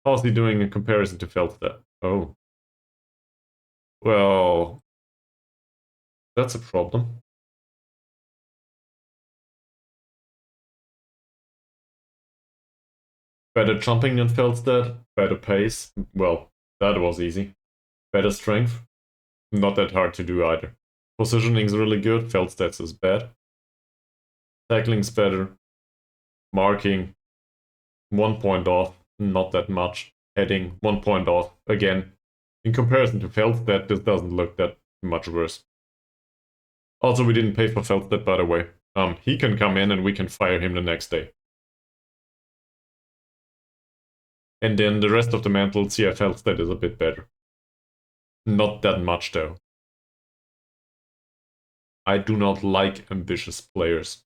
Speaker 1: How's he doing in comparison to Feldstedt? Oh. Well, that's a problem. Better jumping than Feldstedt, better pace. Well, that was easy. Better strength. Not that hard to do either. Positioning's really good, Feldstedt's is bad. Tackling's better. Marking, 1 point off, not that much. Heading, 1 point off. Again, in comparison to Feldstedt, this doesn't look that much worse. Also, we didn't pay for Feldstedt, by the way. He can come in and we can fire him the next day. And then the rest of the mantles, yeah, Feldstedt is a bit better. Not that much, though. I do not like ambitious players.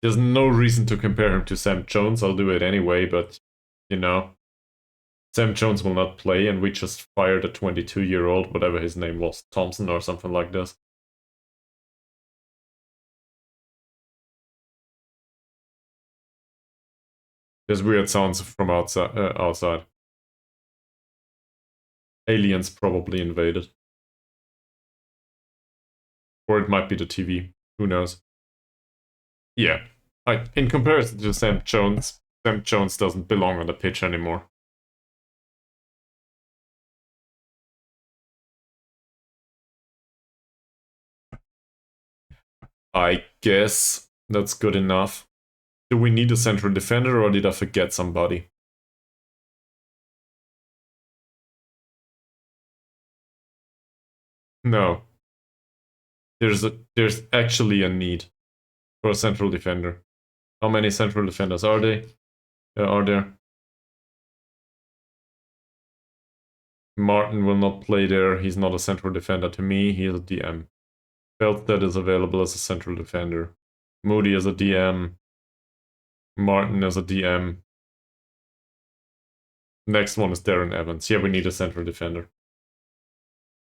Speaker 1: There's no reason to compare him to Sam Jones. I'll do it anyway, but, you know, Sam Jones will not play, and we just fired a 22-year-old, whatever his name was, Thompson or something like this. There's weird sounds from outside. Aliens probably invaded. Or it might be the TV. Who knows? Yeah. In comparison to Sam Jones doesn't belong on the pitch anymore. I guess that's good enough. Do we need a central defender, or did I forget somebody? No. There's actually a need for a central defender. How many central defenders are they? Are there? Martin will not play there. He's not a central defender to me. He is a DM. Feldstedt is available as a central defender. Moody is a DM. Martin is a DM. Next one is Darren Evans. Yeah, we need a central defender.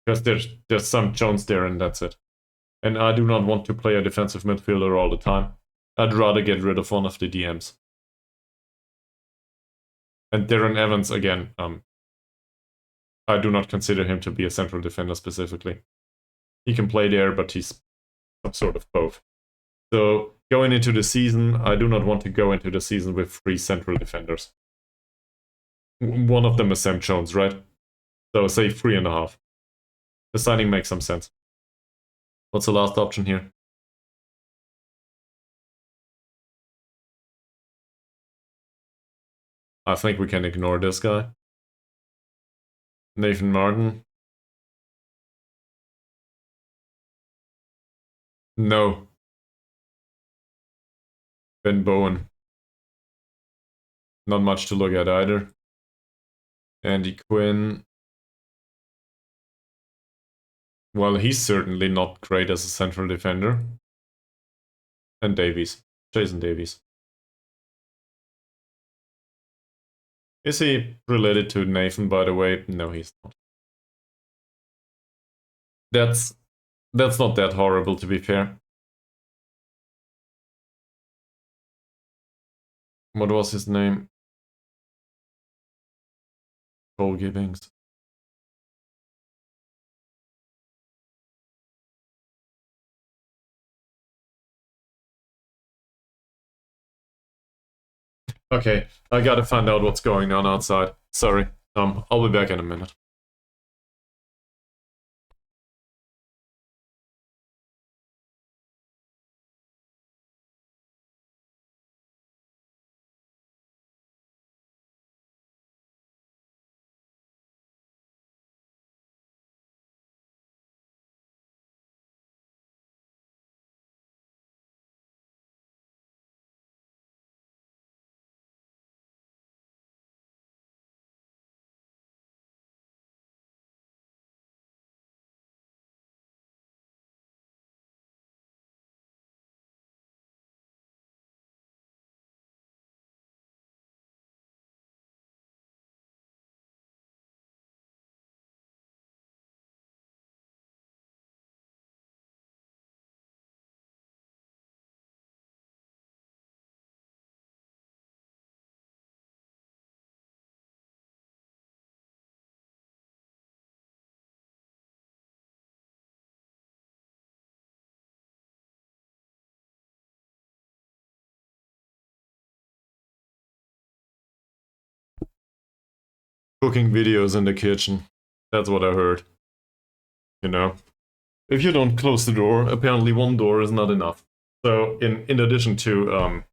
Speaker 1: Because there's some Jones there and that's it. And I do not want to play a defensive midfielder all the time. I'd rather get rid of one of the DMs. And Darren Evans, again, I do not consider him to be a central defender specifically. He can play there, but he's some sort of both. So going into the season, I do not want to go into the season with 3 central defenders. One of them is Sam Jones, right? So say 3.5. The signing makes some sense. What's the last option here? I think we can ignore this guy. Nathan Martin. No. Ben Bowen. Not much to look at either. Andy Quinn. Well, he's certainly not great as a central defender. And Davies. Jason Davies. Is he related to Nathan, by the way? No, he's not. That's not that horrible, to be fair. What was his name? Cole Gibbings. Okay, I gotta find out what's going on outside. Sorry. I'll be back in a minute. cooking videos in the kitchen. That's what I heard. You know, if you don't close the door, apparently one door is not enough. So in addition to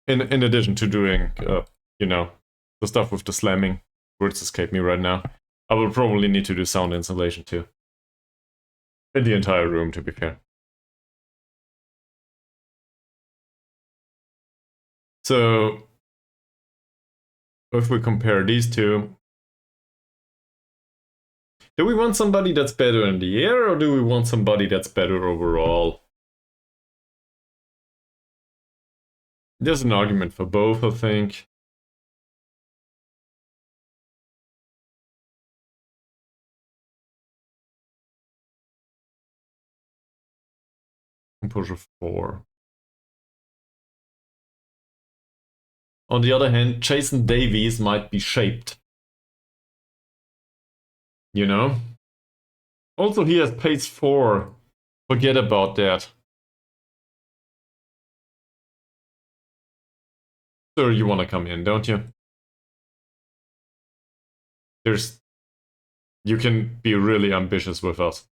Speaker 1: in addition to doing you know, the stuff with the slamming, words escape me right now, I will probably need to do sound insulation too. In the entire room, to be fair. So if we compare these two, do we want somebody that's better in the air, or do we want somebody that's better overall? There's an argument for both, I think. Push a 4. On the other hand, Jason Davies might be shaped. You know? Also, he has pace 4. Forget about that. Sir, you want to come in, don't you? You can be really ambitious with us.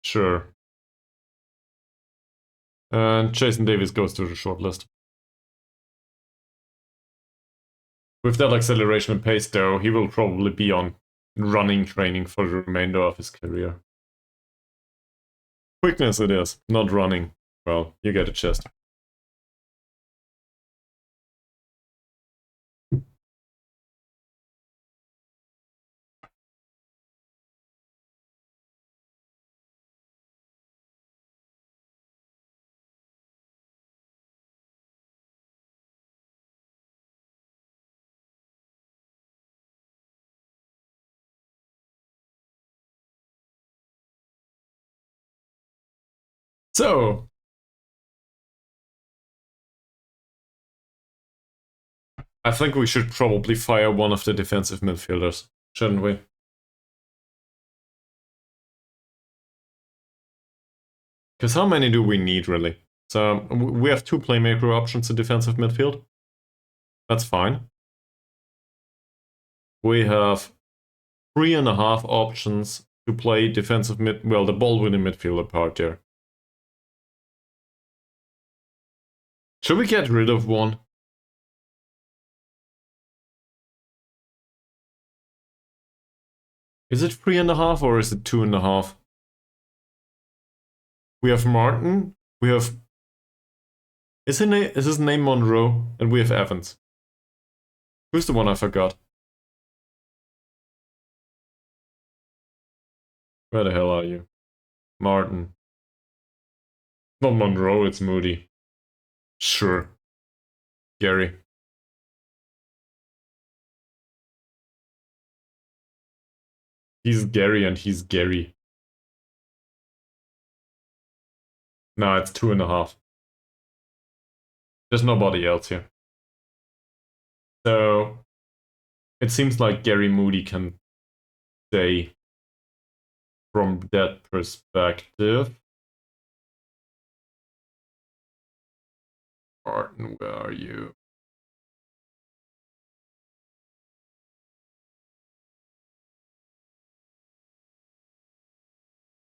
Speaker 1: Sure. And Jason Davis goes to the shortlist. With that acceleration and pace, though, he will probably be on running training for the remainder of his career. Quickness it is, not running. Well, you get a chest. So, I think we should probably fire one of the defensive midfielders, shouldn't we? Because how many do we need, really? So, we have 2 playmaker options in defensive midfield. That's fine. We have 3.5 options to play defensive mid... Well, the ball-winning midfielder part there. Should we get rid of one? Is it 3.5 or is it 2.5? We have Martin. We have... Is his name Monroe? And we have Evans. Who's the one I forgot? Where the hell are you? Martin. Not Monroe, it's Moody. Sure. Gary. He's Gary and he's Gary. No, it's 2.5. There's nobody else here. So it seems like Gary Moody can stay from that perspective. Martin, where are you?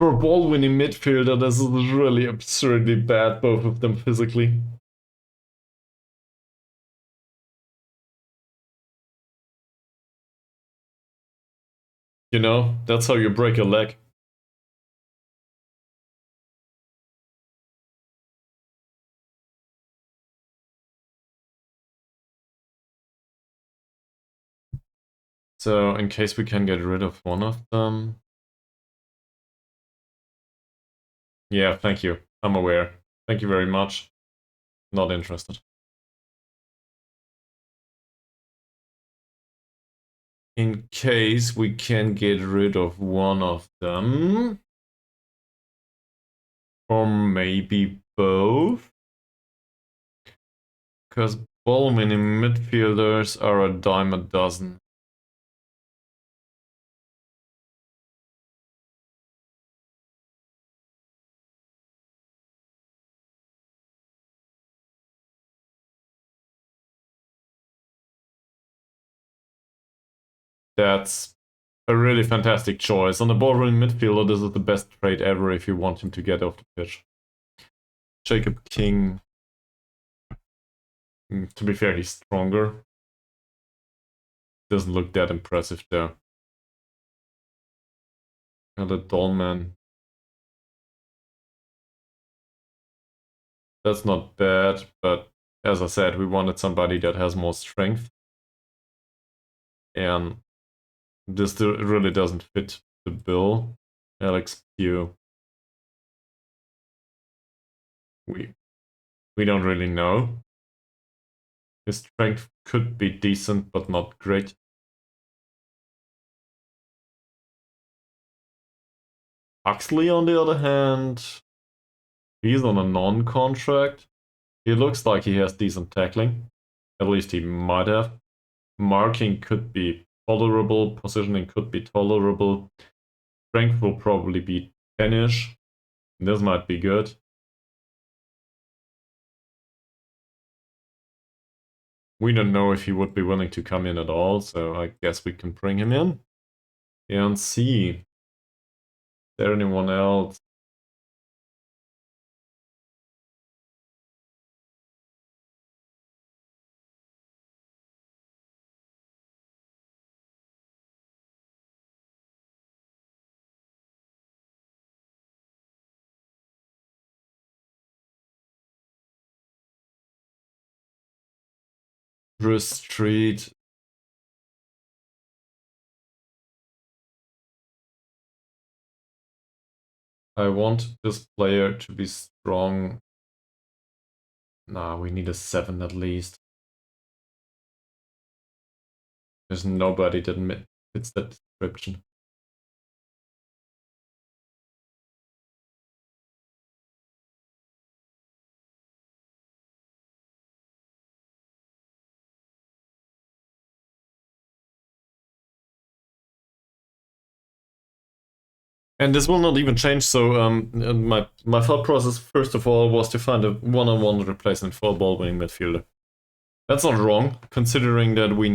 Speaker 1: For a ball-winning midfielder, this is really absurdly bad, both of them physically. You know, that's how you break a leg. So, in case we can get rid of one of them... Yeah, thank you. I'm aware. Thank you very much. Not interested. In case we can get rid of one of them... Or maybe both? Because ball-winning midfielders are a dime a dozen. That's a really fantastic choice. On the ball-running midfielder, this is the best trade ever if you want him to get off the pitch. Jacob King. To be fair, he's stronger. Doesn't look that impressive though. Another Dolman. That's not bad, but as I said, we wanted somebody that has more strength. And this really doesn't fit the bill. Alex Pugh. We don't really know. His strength could be decent, but not great. Huxley, on the other hand, he's on a non-contract. He looks like he has decent tackling. At least he might have. Marking could be tolerable. Positioning could be tolerable. Strength will probably be 10-ish. This might be good. We don't know if he would be willing to come in at all, so I guess we can bring him in. And see. Is there anyone else? Street. I want this player to be strong. Nah, we need a 7 at least. There's nobody that fits that description. And this will not even change, so my thought process, first of all, was to find a one-on-one replacement for a ball-winning midfielder. That's not wrong, considering that we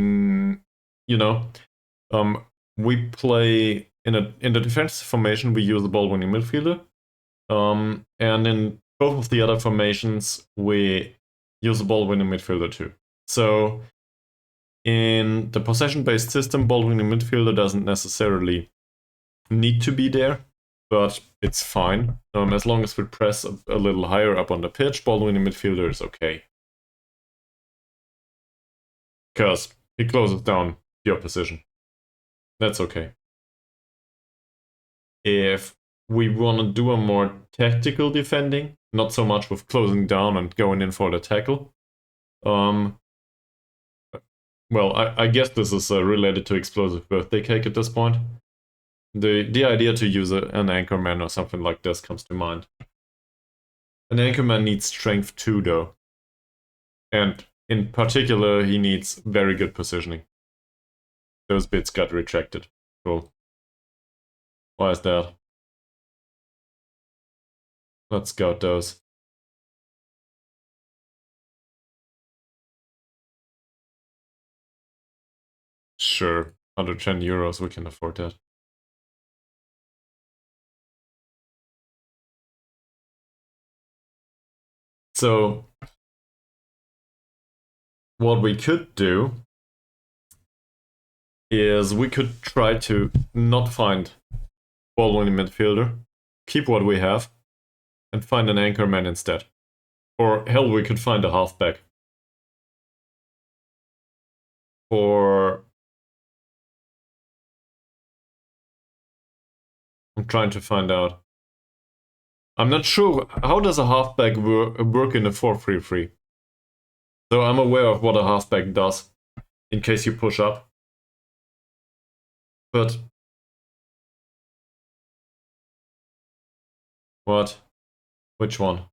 Speaker 1: play in the defensive formation, we use a ball-winning midfielder. And in both of the other formations, we use a ball-winning midfielder too. So in the possession-based system, ball-winning midfielder doesn't necessarily need to be there, but it's fine. As long as we press a little higher up on the pitch, ball-winning midfielder is okay. Because he closes down the opposition. That's okay. If we want to do a more tactical defending, not so much with closing down and going in for the tackle, well, I guess this is related to explosive birthday cake at this point. The idea to use an anchorman or something like this comes to mind. An anchorman needs strength too, though. And in particular, he needs very good positioning. Those bits got retracted. Cool. Why is that? Let's scout those. Sure, 110 euros, we can afford that. So, what we could do is we could try to not find ball-winning midfielder, keep what we have, and find an anchorman instead. Or hell, we could find a halfback. Or I'm trying to find out. I'm not sure, how does a halfback work in a 4-3-3? So I'm aware of what a halfback does, in case you push up. But... What? Which one?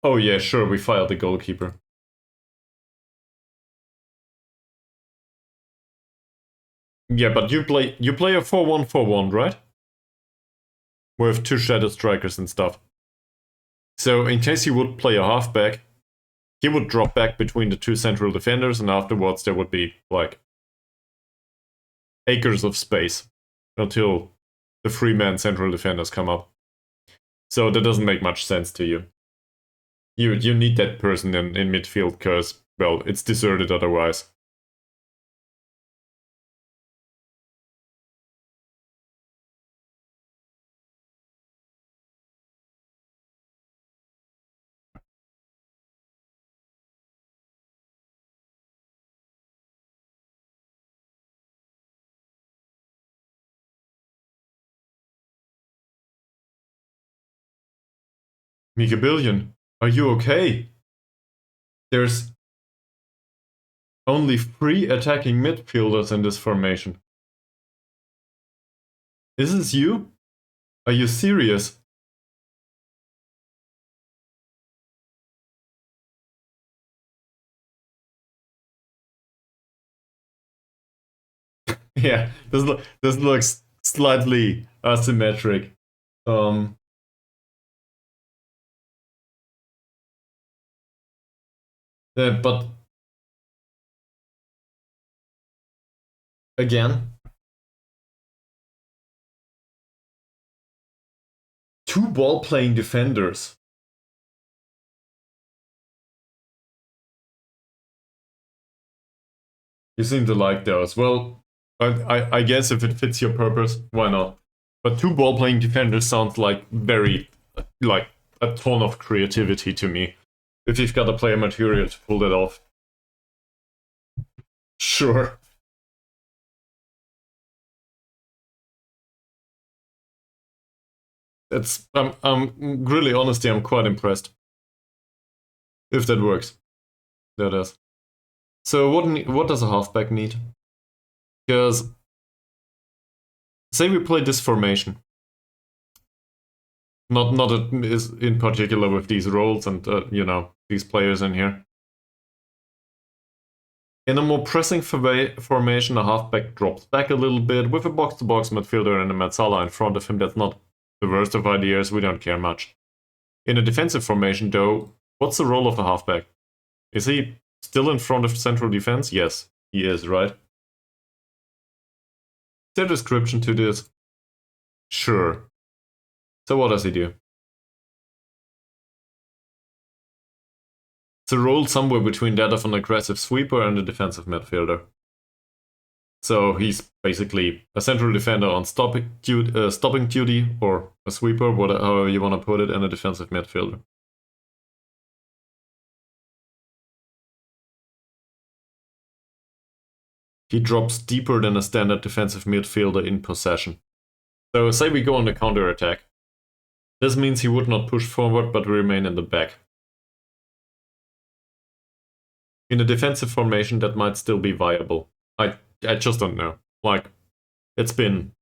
Speaker 1: Oh yeah, sure, we fired the goalkeeper. Yeah, but you play a 4-1-4-1, right? With 2 shadow strikers and stuff. So in case he would play a halfback, he would drop back between the 2 central defenders, and afterwards there would be like acres of space until the 3-man central defenders come up. So that doesn't make much sense to you. You need that person in midfield because, well, it's deserted otherwise. Mika Billion, are you okay? There's only 3 attacking midfielders in this formation. Is this you? Are you serious? Yeah, this looks slightly asymmetric. But again, 2 ball-playing defenders. You seem to like those. Well, I guess if it fits your purpose, why not? But 2 ball-playing defenders sounds like like a ton of creativity to me. If you've got a player material to pull that off. Sure. I'm really honestly, I'm quite impressed. If that works. That is. So what does a halfback need? Because say we play this formation. Not is in particular with these roles and these players in here. In a more pressing formation, a halfback drops back a little bit with a box-to-box midfielder and a Metzala in front of him. That's not the worst of ideas. We don't care much. In a defensive formation, though, what's the role of the halfback? Is he still in front of central defense? Yes, he is, right? Is there a description to this? Sure. So what does he do? It's a role somewhere between that of an aggressive sweeper and a defensive midfielder. So he's basically a central defender on stopping duty, or a sweeper, however you want to put it, and a defensive midfielder. He drops deeper than a standard defensive midfielder in possession. So say we go on the counter-attack. This means he would not push forward but remain in the back. In a defensive formation, that might still be viable. I just don't know. Like, it's been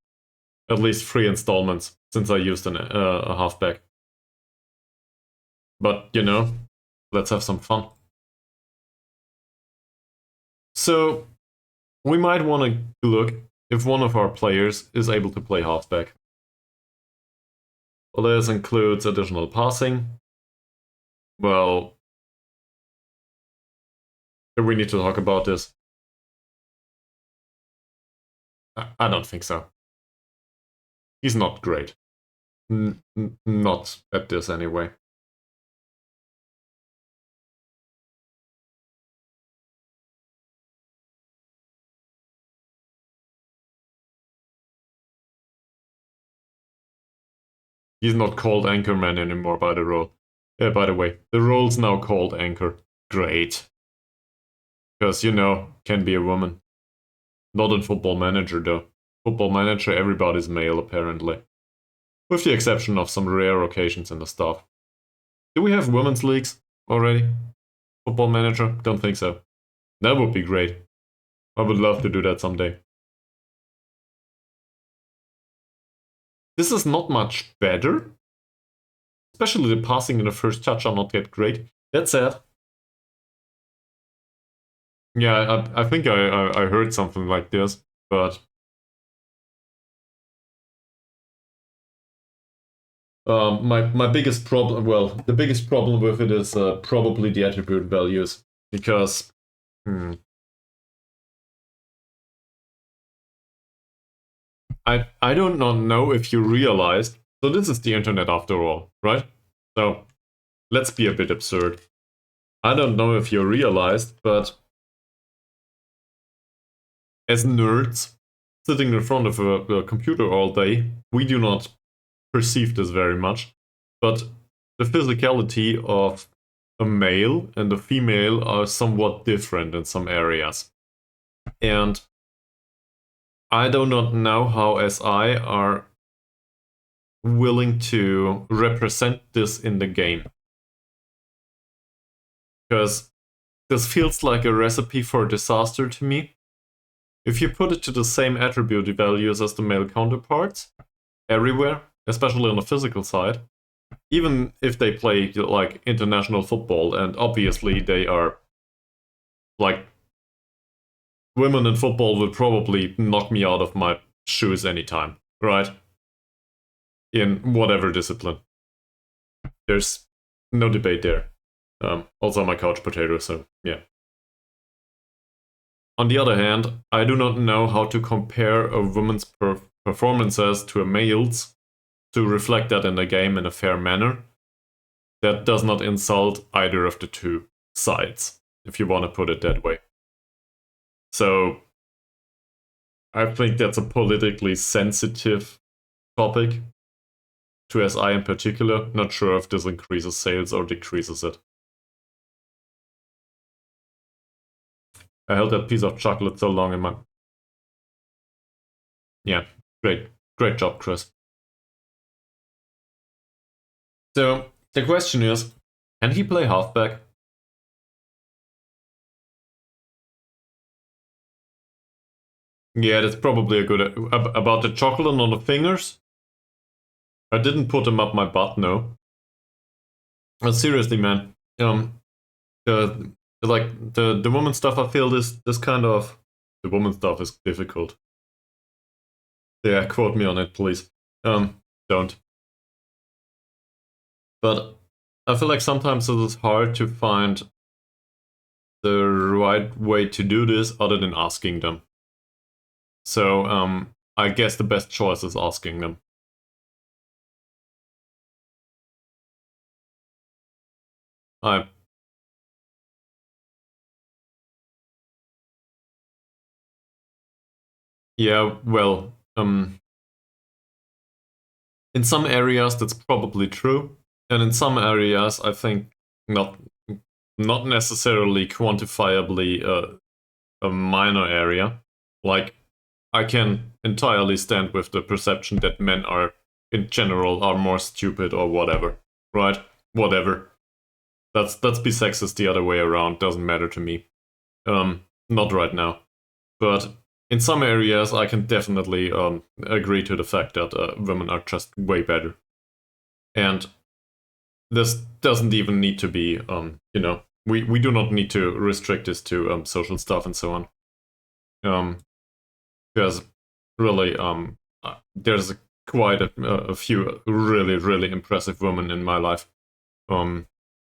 Speaker 1: at least 3 installments since I used a halfback. But, let's have some fun. So, we might want to look if one of our players is able to play halfback. Well, this includes additional passing. Well, we need to talk about this. I don't think so. He's not great. Not at this anyway. He's not called Anchorman anymore, by the way. The role's now called Anchor. Great. Because, can be a woman. Not in Football Manager, though. Football Manager, everybody's male, apparently. With the exception of some rare occasions in the staff. Do we have women's leagues already? Football Manager? Don't think so. That would be great. I would love to do that someday. This is not much better. Especially the passing in the first touch are not yet great. That said, yeah, I think I heard something like this, but my biggest problem, well, the biggest problem with it is probably the attribute values, because I do not know if you realized. So this is the internet after all, right? So let's be a bit absurd. I don't know if you realized, but as nerds sitting in front of a computer all day, we do not perceive this very much. But the physicality of a male and a female are somewhat different in some areas. And I do not know how SI are willing to represent this in the game. Because this feels like a recipe for disaster to me. If you put it to the same attribute values as the male counterparts, everywhere, especially on the physical side, even if they play like international football, and obviously they are like women in football would probably knock me out of my shoes anytime, right? In whatever discipline. There's no debate there. Also, I'm a couch potato, so yeah. On the other hand, I do not know how to compare a woman's performances to a male's to reflect that in the game in a fair manner. That does not insult either of the two sides, if you want to put it that way. So, I think that's a politically sensitive topic to SI in particular. Not sure if this increases sales or decreases it. I held that piece of chocolate so long in my... Yeah, great. Great job, Chris. So, the question is, can he play halfback? Yeah, that's probably a good... About the chocolate on the fingers? I didn't put them up my butt, no. But seriously, man. The like the woman stuff, I feel this kind of... The woman stuff is difficult. Yeah, quote me on it, please. Don't. But I feel like sometimes it is hard to find the right way to do this other than asking them. So, I guess the best choice is asking them. I Yeah, well, in some areas that's probably true, and in some areas I think not not necessarily quantifiably a minor area. Like I can entirely stand with the perception that men are in general are more stupid or whatever, right? Whatever. That's be sexist the other way around. Doesn't matter to me. Not right now. But in some areas, I can definitely agree to the fact that women are just way better. And this doesn't even need to be, we do not need to restrict this to social stuff and so on. Because really, there's quite a few really, really impressive women in my life.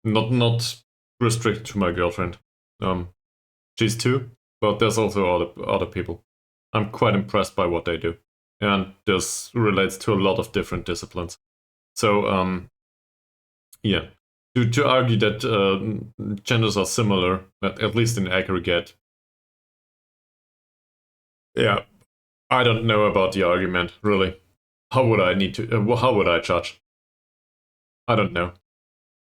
Speaker 1: Not restricted to my girlfriend. She's too, but there's also other people. I'm quite impressed by what they do, and this relates to a lot of different disciplines. So, yeah, to argue that genders are similar, at least in aggregate, yeah, I don't know about the argument really. How would I need to? How would I judge? I don't know.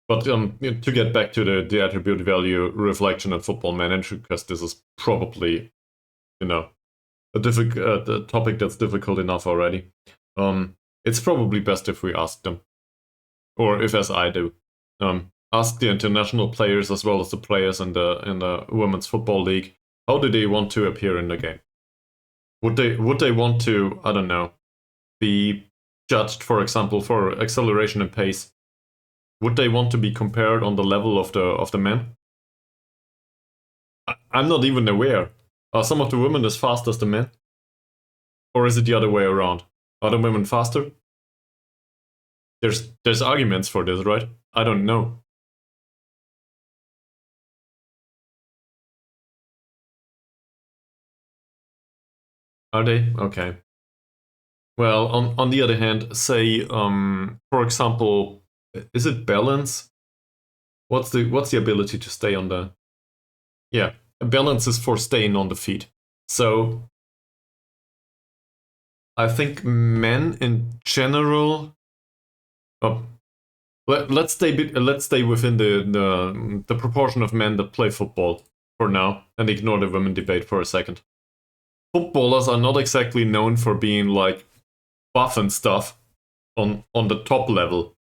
Speaker 1: But to get back to the attribute value reflection and football manager, because this is probably, a topic that's difficult enough already. It's probably best if we ask them, or if as I do, ask the international players as well as the players in the women's football league. How do they want to appear in the game? Would they want to, I don't know, be judged, for example, for acceleration and pace? Would they want to be compared on the level of the men? I'm not even aware. Are some of the women as fast as the men? Or is it the other way around? Are the women faster? There's arguments for this, right? I don't know. Are they? Okay. Well, on the other hand, say, for example, is it balance? What's the ability to stay on the? Yeah, balance is for staying on the feet. So I think men in general. Oh, let's stay within the proportion of men that play football for now, and ignore the women debate for a second. Footballers are not exactly known for being like buff and stuff on the top level.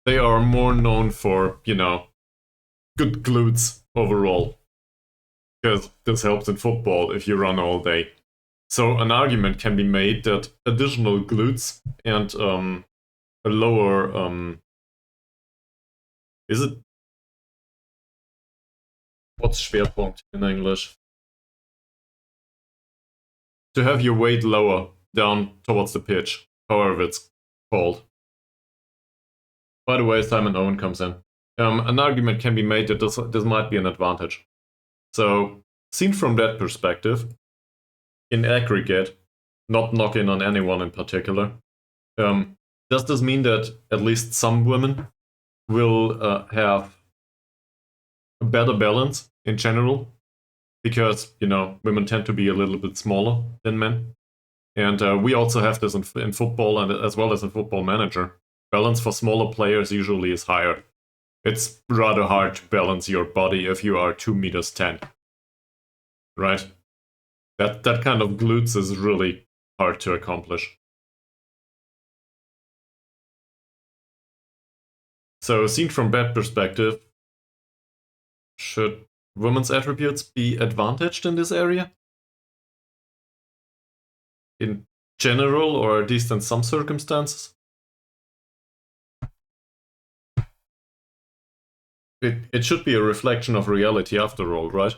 Speaker 1: They are more known for, good glutes overall. Because this helps in football if you run all day. So an argument can be made that additional glutes and a lower is it what's Schwerpunkt in English? To have your weight lower down towards the pitch, however it's called. By the way, Simon Owen comes in. An argument can be made that this might be an advantage. So, seen from that perspective, in aggregate, not knocking on anyone in particular, does this mean that at least some women will have a better balance in general? Because, women tend to be a little bit smaller than men. And we also have this in football and as well as in Football Manager. Balance for smaller players usually is higher. It's rather hard to balance your body if you are 2 meters 10. Right? That kind of glutes is really hard to accomplish. So seen from that perspective, should women's attributes be advantaged in this area? In general, or at least in some circumstances? It should be a reflection of reality after all, right?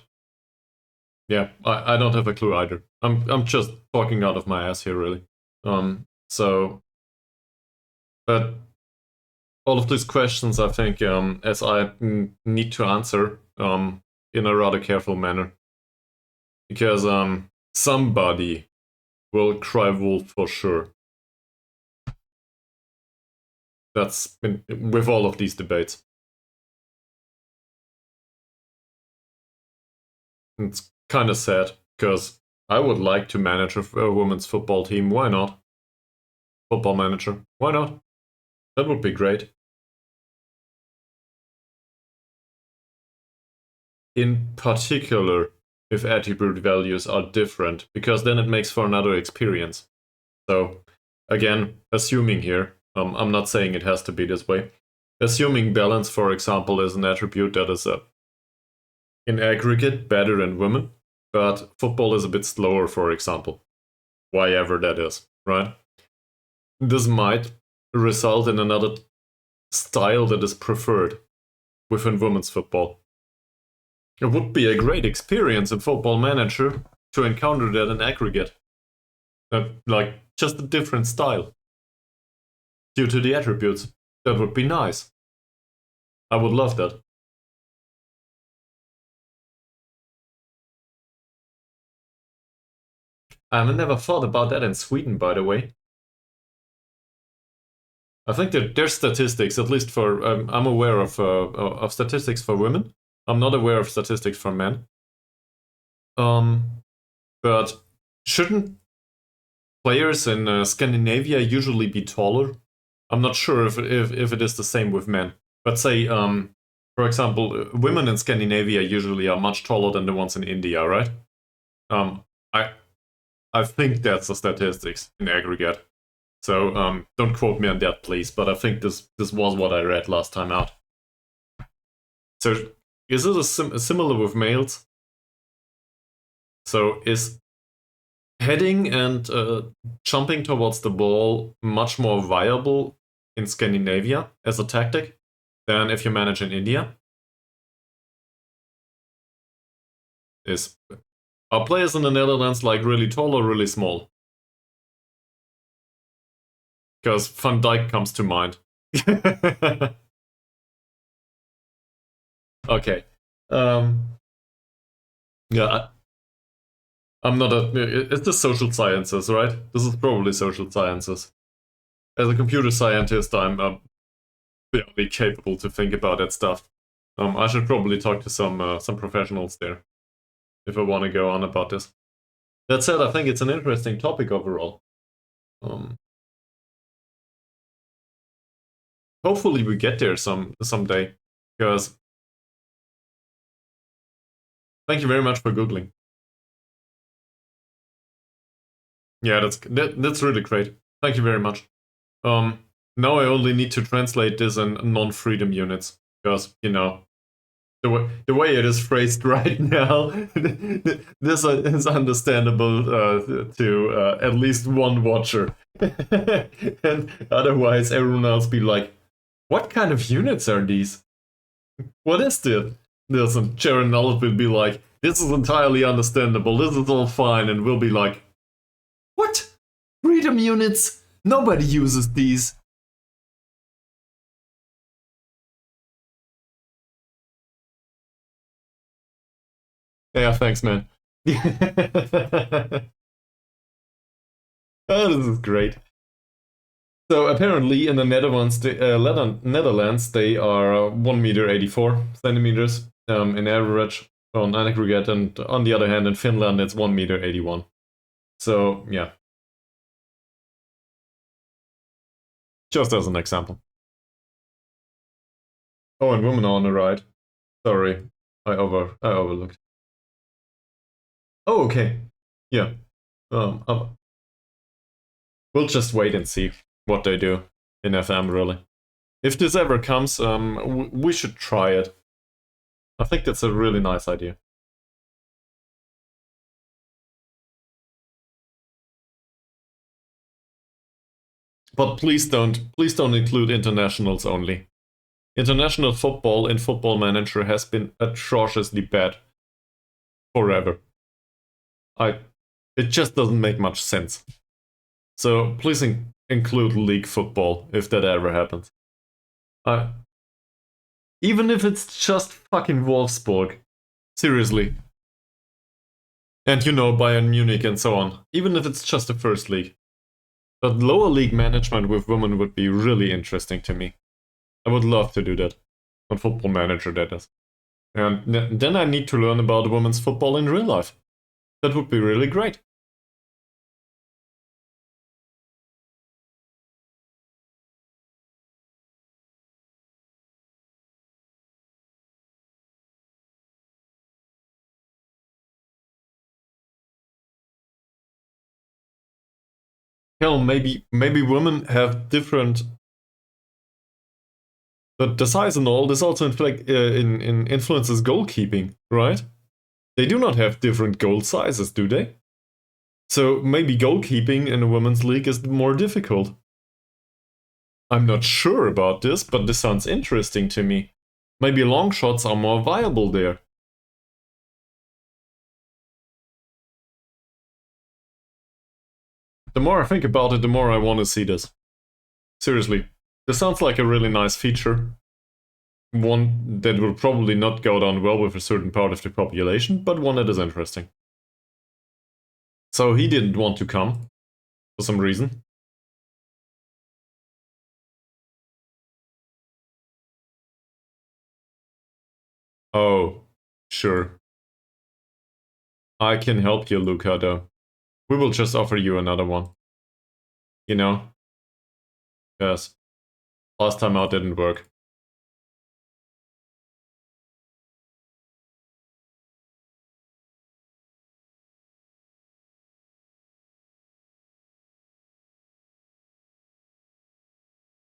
Speaker 1: Yeah, I don't have a clue either. I'm just talking out of my ass here, really. So, but all of these questions, I think, as I need to answer, in a rather careful manner, because somebody will cry wolf for sure. That's with all of these debates. It's kind of sad because I would like to manage a women's football team. Why not? Football Manager. Why not? That would be great. In particular, if attribute values are different, because then it makes for another experience. So, again, assuming here, I'm not saying it has to be this way. Assuming balance, for example, is an attribute that is in aggregate better in women, but football is a bit slower, for example. Why ever that is, right? This might result in another style that is preferred within women's football. It would be a great experience in Football Manager to encounter that in aggregate. Like, just a different style. Due to the attributes. That would be nice. I would love that. I've never thought about that in Sweden, by the way. I think that there's statistics, at least for I'm aware of statistics for women. I'm not aware of statistics for men. But shouldn't players in Scandinavia usually be taller? I'm not sure if it is the same with men. But say, for example, women in Scandinavia usually are much taller than the ones in India, right? I think that's the statistics in aggregate. So don't quote me on that, please. But I think this was what I read last time out. So is it similar with males? So is heading and jumping towards the ball much more viable in Scandinavia as a tactic than if you manage in India? Are players in the Netherlands like really tall or really small? Because Van Dijk comes to mind. Okay. Yeah, I'm not a. It's the social sciences, right? This is probably social sciences. As a computer scientist, I'm barely capable to think about that stuff. I should probably talk to some professionals there if I want to go on about this. That said, I think it's an interesting topic overall. Hopefully, we get there someday. Because thank you very much for googling. Yeah, that's really great. Thank you very much. Now I only need to translate this in non-freedom units because the way it is phrased right now, this is understandable to at least one watcher, and otherwise everyone else be like, "What kind of units are these? What is this?" There's some Sharon Olive will be like, "This is entirely understandable. This is all fine," and we'll be like, "What? Freedom units? Nobody uses these." Yeah, thanks, man. Oh, this is great. So apparently in the Netherlands, they are 1 meter 84 centimeters in average on aggregate, and on the other hand, in Finland, it's 1 meter 81. So yeah, just as an example. Oh, and women are on the right. Sorry, I overlooked. Oh, okay. Yeah. Um, um, we'll just wait and see what they do in FM. Really, if this ever comes, we should try it. I think that's a really nice idea. But please don't include internationals only. International football in Football Manager has been atrociously bad forever. I it just doesn't make much sense. So please include league football if that ever happens. I even if it's just fucking Wolfsburg. Seriously. And Bayern Munich and so on. Even if it's just the first league. But lower league management with women would be really interesting to me. I would love to do that. On Football Manager, that is. And then I need to learn about women's football in real life. That would be really great. Hell, maybe women have different. The size and all this also in influences goalkeeping, right? They do not have different goal sizes, do they? So maybe goalkeeping in a women's league is more difficult. I'm not sure about this, but this sounds interesting to me. Maybe long shots are more viable there. The more I think about it, the more I want to see this. Seriously, this sounds like a really nice feature. One that will probably not go down well with a certain part of the population, but one that is interesting. So he didn't want to come for some reason. Oh, sure. I can help you, Luca, though. We will just offer you another one. You know? Yes. Last time out didn't work.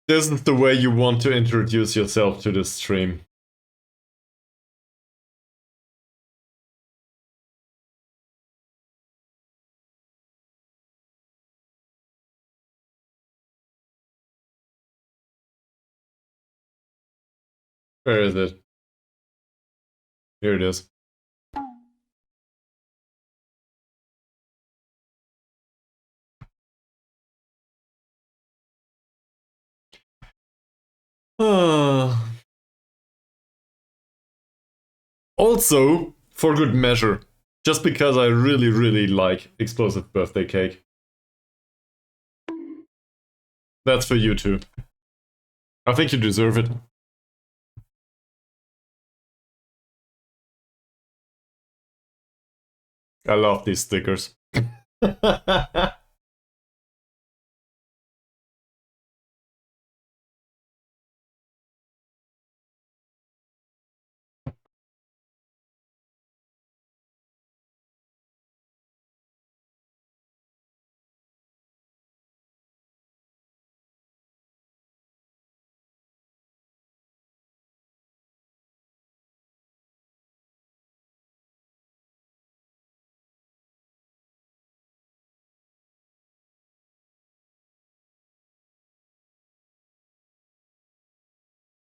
Speaker 1: This is the way you want to introduce yourself to the stream. Where is it? Here it is. Also, for good measure, Just because I really, really like explosive birthday cake. That's for you too. I think you deserve it. I love these stickers.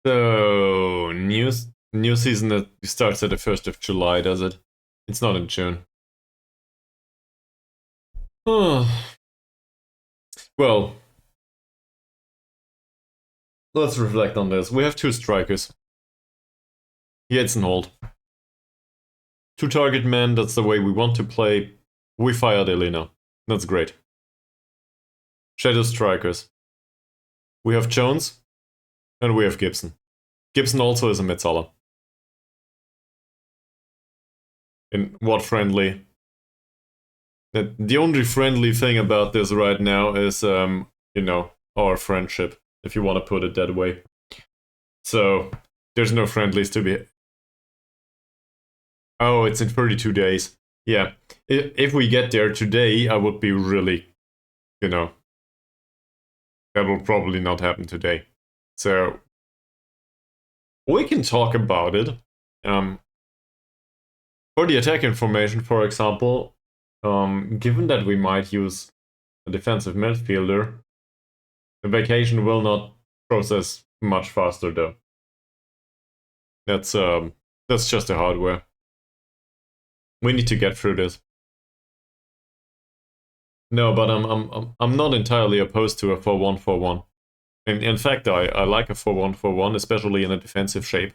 Speaker 1: So, new season that starts at the 1st of July, does it? It's not in June. Well, let's reflect on this. We have 2 strikers. Yates and Holt. 2 target men, that's the way we want to play. We fired Elena. That's great. Shadow strikers. We have Jones, and we have Gibson. Gibson also is a Metzaler. In what friendly? The only friendly thing about this right now is, you know, our friendship, if you want to put it that way. So, there's no friendlies to be... Oh, it's in 32 days. Yeah. If we get there today, I would be really, you know... That will probably not happen today. So, we can talk about it. For the attack information, for example, given that we might use a defensive midfielder, the vacation will not process much faster though. That's just the hardware. We need to get through this. No, but I'm not entirely opposed to a 4-1-4-1. In fact, I like a 4-1-4-1, especially in a defensive shape.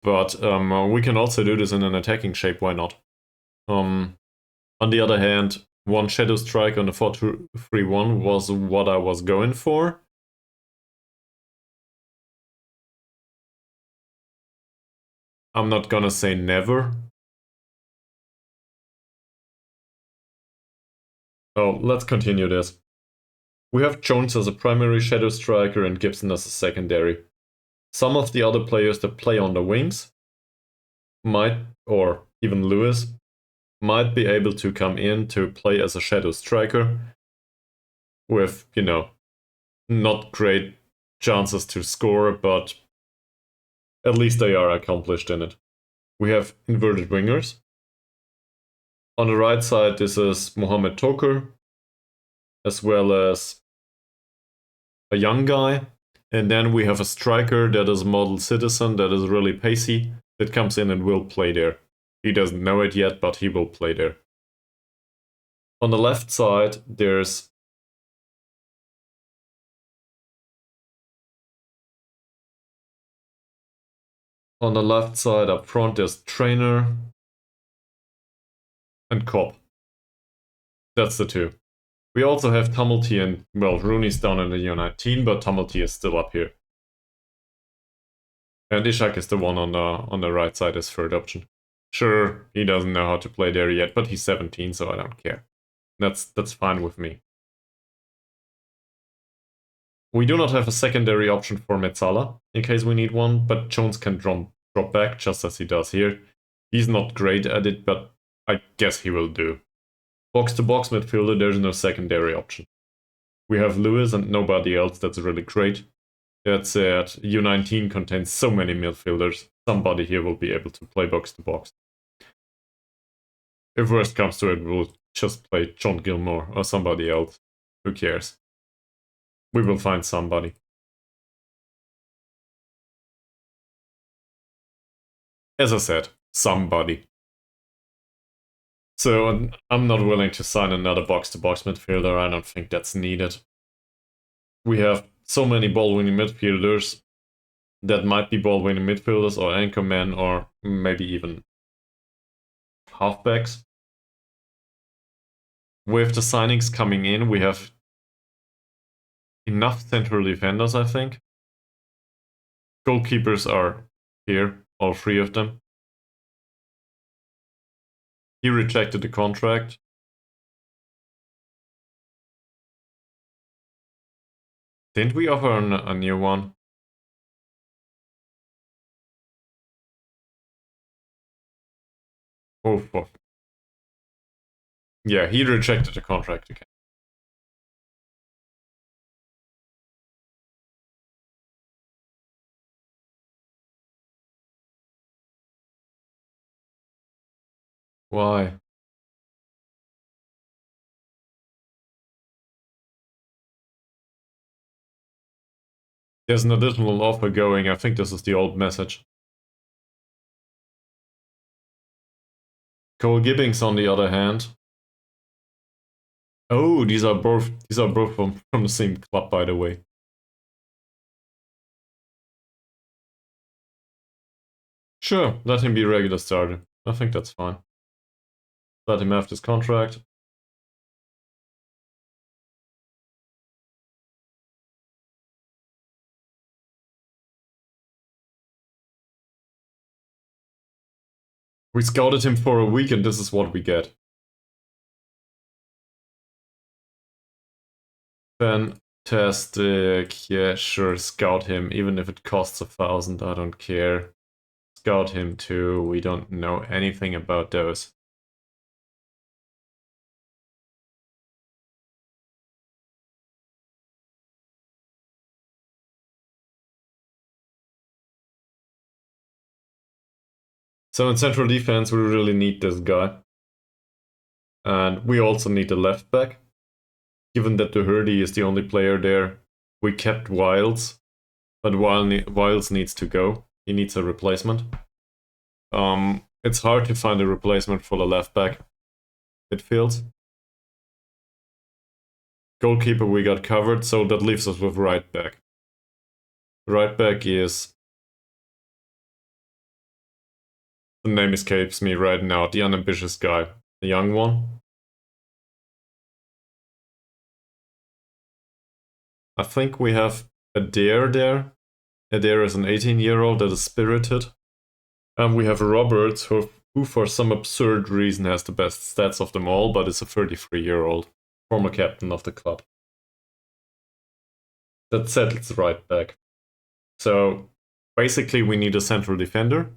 Speaker 1: But we can also do this in an attacking shape, why not? On the other hand, one Shadow Strike on the 4-2-3-1 was what I was going for. I'm not gonna say never. Oh, let's continue this. We have Jones as a primary Shadow Striker and Gibson as a secondary. Some of the other players that play on the wings might, or even Lewis, might be able to come in to play as a Shadow Striker with, you know, not great chances to score, but at least they are accomplished in it. We have inverted wingers. On the right side, this is Mohamed Toker, as well as a young guy. And then we have a striker that is a model citizen, that is really pacey, that comes in and will play there. He doesn't know it yet, but he will play there. On the left side, there's up front, there's Trainer and Cobb. That's the 2. We also have Tumulty and, well, Rooney's down in the U19, but Tumulty is still up here. And Ishak is the one on the right side as third option. Sure, he doesn't know how to play there yet, but he's 17, so I don't care. That's fine with me. We do not have a secondary option for Metzala, in case we need one, but Jones can drop back, just as he does here. He's not great at it, but I guess he will do. Box-to-box midfielder, there's no secondary option. We have Lewis and nobody else that's really great. That said, U19 contains so many midfielders, somebody here will be able to play box-to-box. If worst comes to it, we'll just play John Gilmore or somebody else. Who cares? We will find somebody. As I said, somebody. So I'm not willing to sign another box-to-box midfielder, I don't think that's needed. We have so many ball-winning midfielders that might be ball-winning midfielders or anchormen or maybe even halfbacks. with the signings coming in, we have enough central defenders, I think. Goalkeepers are here, all three of them. He rejected the contract. Didn't we offer a new one? Oh, fuck. Yeah, he rejected the contract again. Why? There's an additional offer going. I think this is the old message. Cole Gibbings, on the other hand. Oh, these are both from the same club, by the way. Sure, let him be regular starter. I think that's fine. Let him have this contract. We scouted him for a week and this is what we get. Fantastic. Yeah, sure, scout him. Even if it costs 1,000, I don't care. Scout him too. We don't know anything about those. So in central defense, we really need this guy. And we also need a left back. Given that Doherty is the only player there, we kept Wiles. But Wiles needs to go. He needs a replacement. It's hard to find a replacement for the left back. It feels. Goalkeeper we got covered, so that leaves us with right back. Right back is... The name escapes me right now. The unambitious guy. The young one. I think we have Adair there. Adair is an 18-year-old that is spirited. And we have Roberts, who for some absurd reason has the best stats of them all, but is a 33-year-old. Former captain of the club. That settles right back. So basically we need a central defender.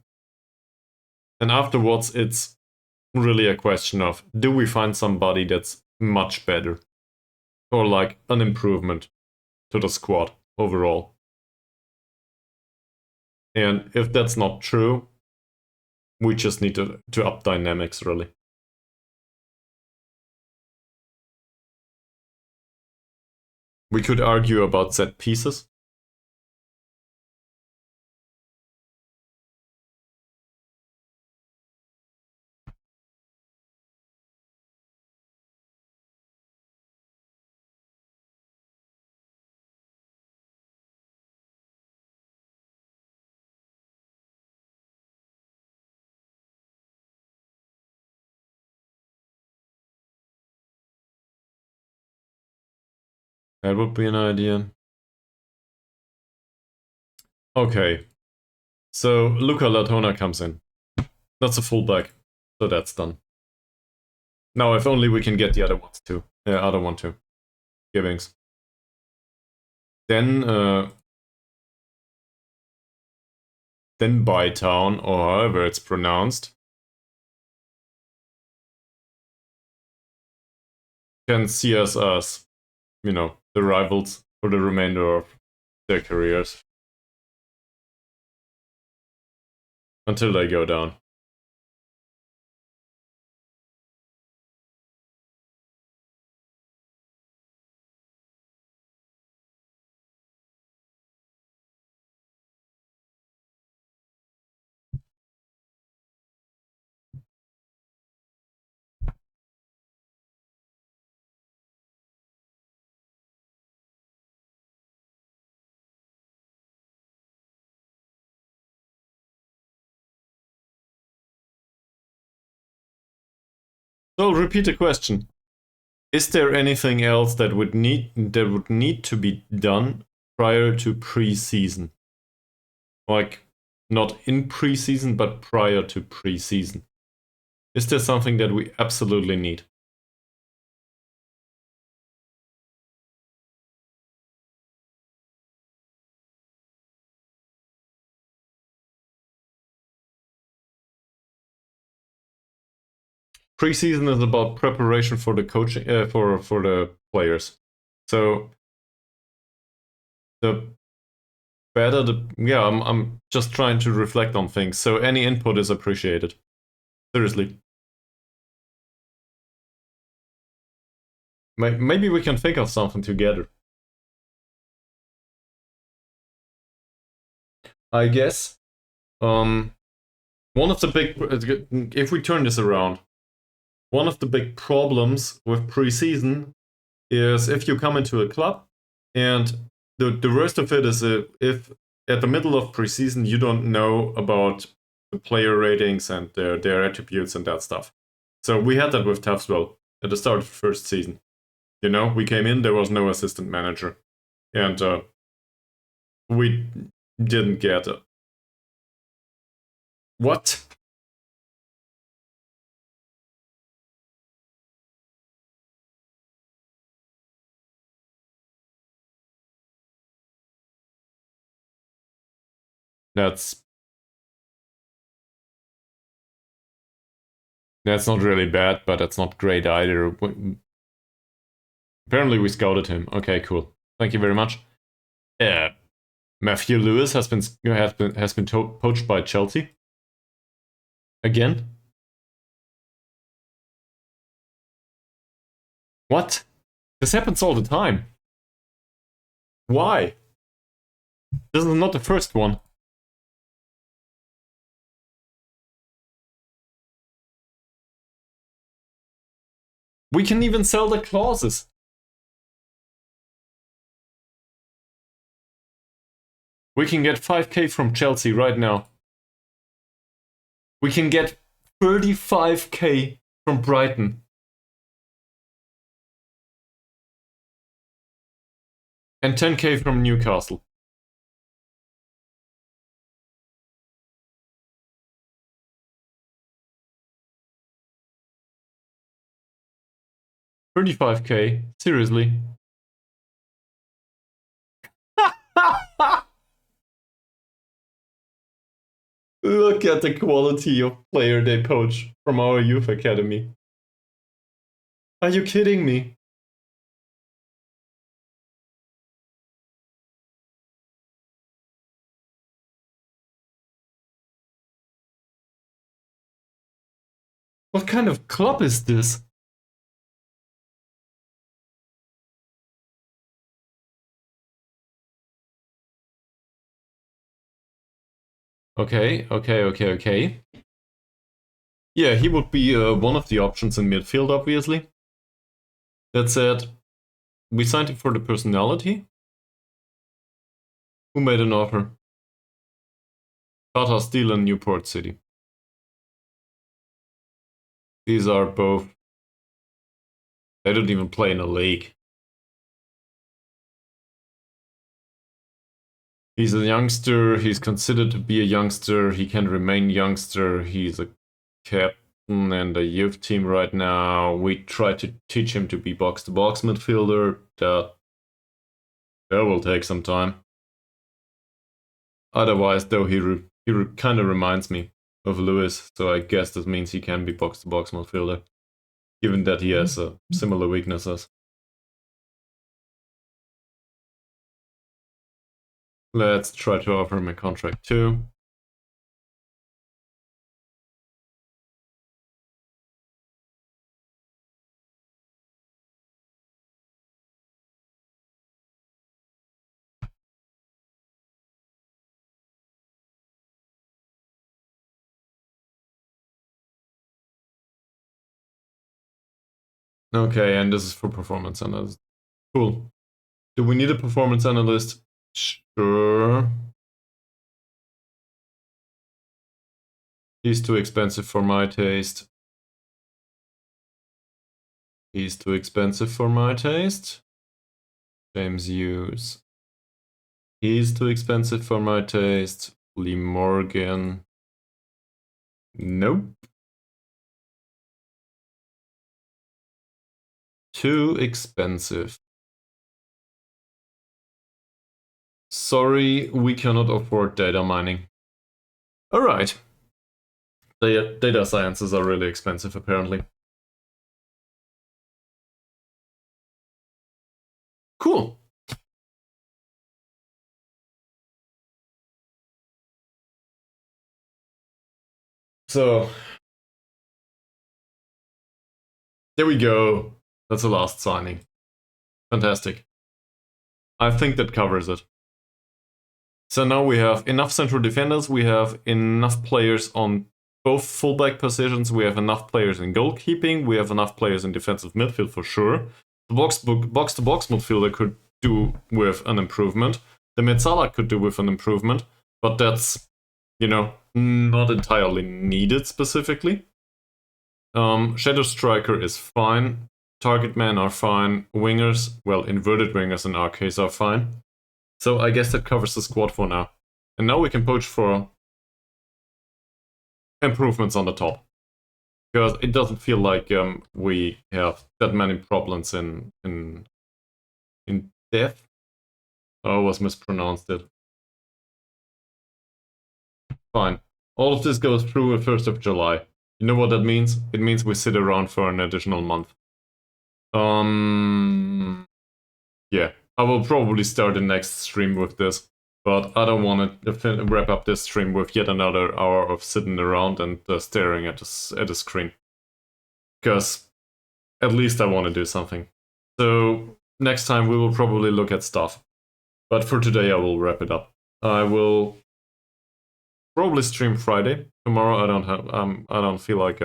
Speaker 1: And afterwards it's really a question of, do we find somebody that's much better? Or like an improvement to the squad overall? And if that's not true, we just need to up dynamics really. We could argue about set pieces. That would be an idea. Okay. So Luca Latona comes in. That's a fullback. So that's done. Now if only we can get the other ones too. The other one too. Gibbings. Then Bytown, or however it's pronounced, can see us as, the rivals for the remainder of their careers. Until they go down. So repeat the question. Is there anything else that would need to be done prior to preseason? Like, not in preseason, but prior to preseason. Is there something that we absolutely need? Preseason is about preparation for the coaching for the players. So the better the I'm just trying to reflect on things. So any input is appreciated. Seriously. Maybe we can think of something together. I guess. One of the big, if we turn this around, one of the big problems with preseason is if you come into a club and the worst of it is if at the middle of preseason you don't know about the player ratings and their attributes and that stuff. So we had that with Taffs Well at the start of the first season. You know, we came in, there was no assistant manager. And we didn't get it. What? That's not really bad, but that's not great either. Apparently we scouted him. Okay, cool. Thank you very much. Matthew Lewis has been poached by Chelsea. Again? What? This happens all the time. Why? This is not the first one. We can even sell the clauses. We can get 5k from Chelsea right now. We can get 35k from Brighton. And 10k from Newcastle. $35k? Seriously? Look at the quality of player they poach from our youth academy. Are you kidding me? What kind of club is this? Okay. Yeah, he would be one of the options in midfield, obviously. That said, we signed him for the personality. Who made an offer? Tata Steel and Newport City. These are both. They don't even play in a league. He's a youngster. He's considered to be a youngster. He can remain youngster. He's a captain and a youth team right now. We try to teach him to be box-to-box midfielder. That will take some time. Otherwise, though, he kind of reminds me of Lewis, so I guess this means he can be box-to-box midfielder, given that he has similar weaknesses. Let's try to offer him a contract too. Okay, and this is for performance analyst. Cool. Do we need a performance analyst? Sure. He's too expensive for my taste. He's too expensive for my taste. James Hughes. He's too expensive for my taste. Lee Morgan. Nope. Too expensive. Sorry, we cannot afford data mining. Alright. Data sciences are really expensive, apparently. Cool. So, there we go. That's the last signing. Fantastic. I think that covers it. So now we have enough central defenders, we have enough players on both fullback positions, we have enough players in goalkeeping, we have enough players in defensive midfield for sure. The box-to-box midfielder could do with an improvement. The Metzala could do with an improvement, but that's, you know, not entirely needed specifically. Shadow Striker is fine. Target men are fine. Wingers, well, inverted wingers in our case are fine. So I guess that covers the squad for now. And now we can poach for improvements on the top. Because it doesn't feel like we have that many problems in depth. I always mispronounced it. Fine. All of this goes through the 1st of July. You know what that means? It means we sit around for an additional month. Yeah. I will probably start the next stream with this. But I don't want to wrap up this stream with yet another hour of sitting around and staring at a screen. Because at least I want to do something. So next time we will probably look at stuff. But for today I will wrap it up. I will probably stream Friday. Tomorrow I don't feel like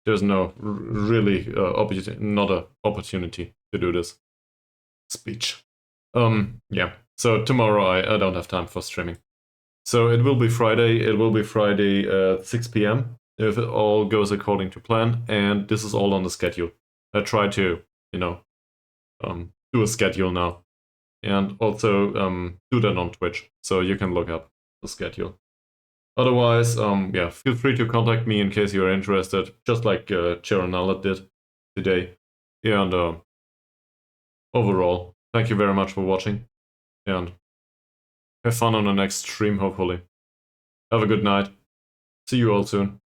Speaker 1: there's no really not an opportunity to do this speech. Yeah. So tomorrow I don't have time for streaming. So it will be Friday. It will be Friday at 6 p.m. if it all goes according to plan, and this is all on the schedule. I try to, you know, do a schedule now, and also do that on Twitch, so you can look up the schedule. Otherwise, yeah, feel free to contact me in case you're interested, just like Charonella did today. And overall, thank you very much for watching, and have fun on the next stream, hopefully. Have a good night. See you all soon.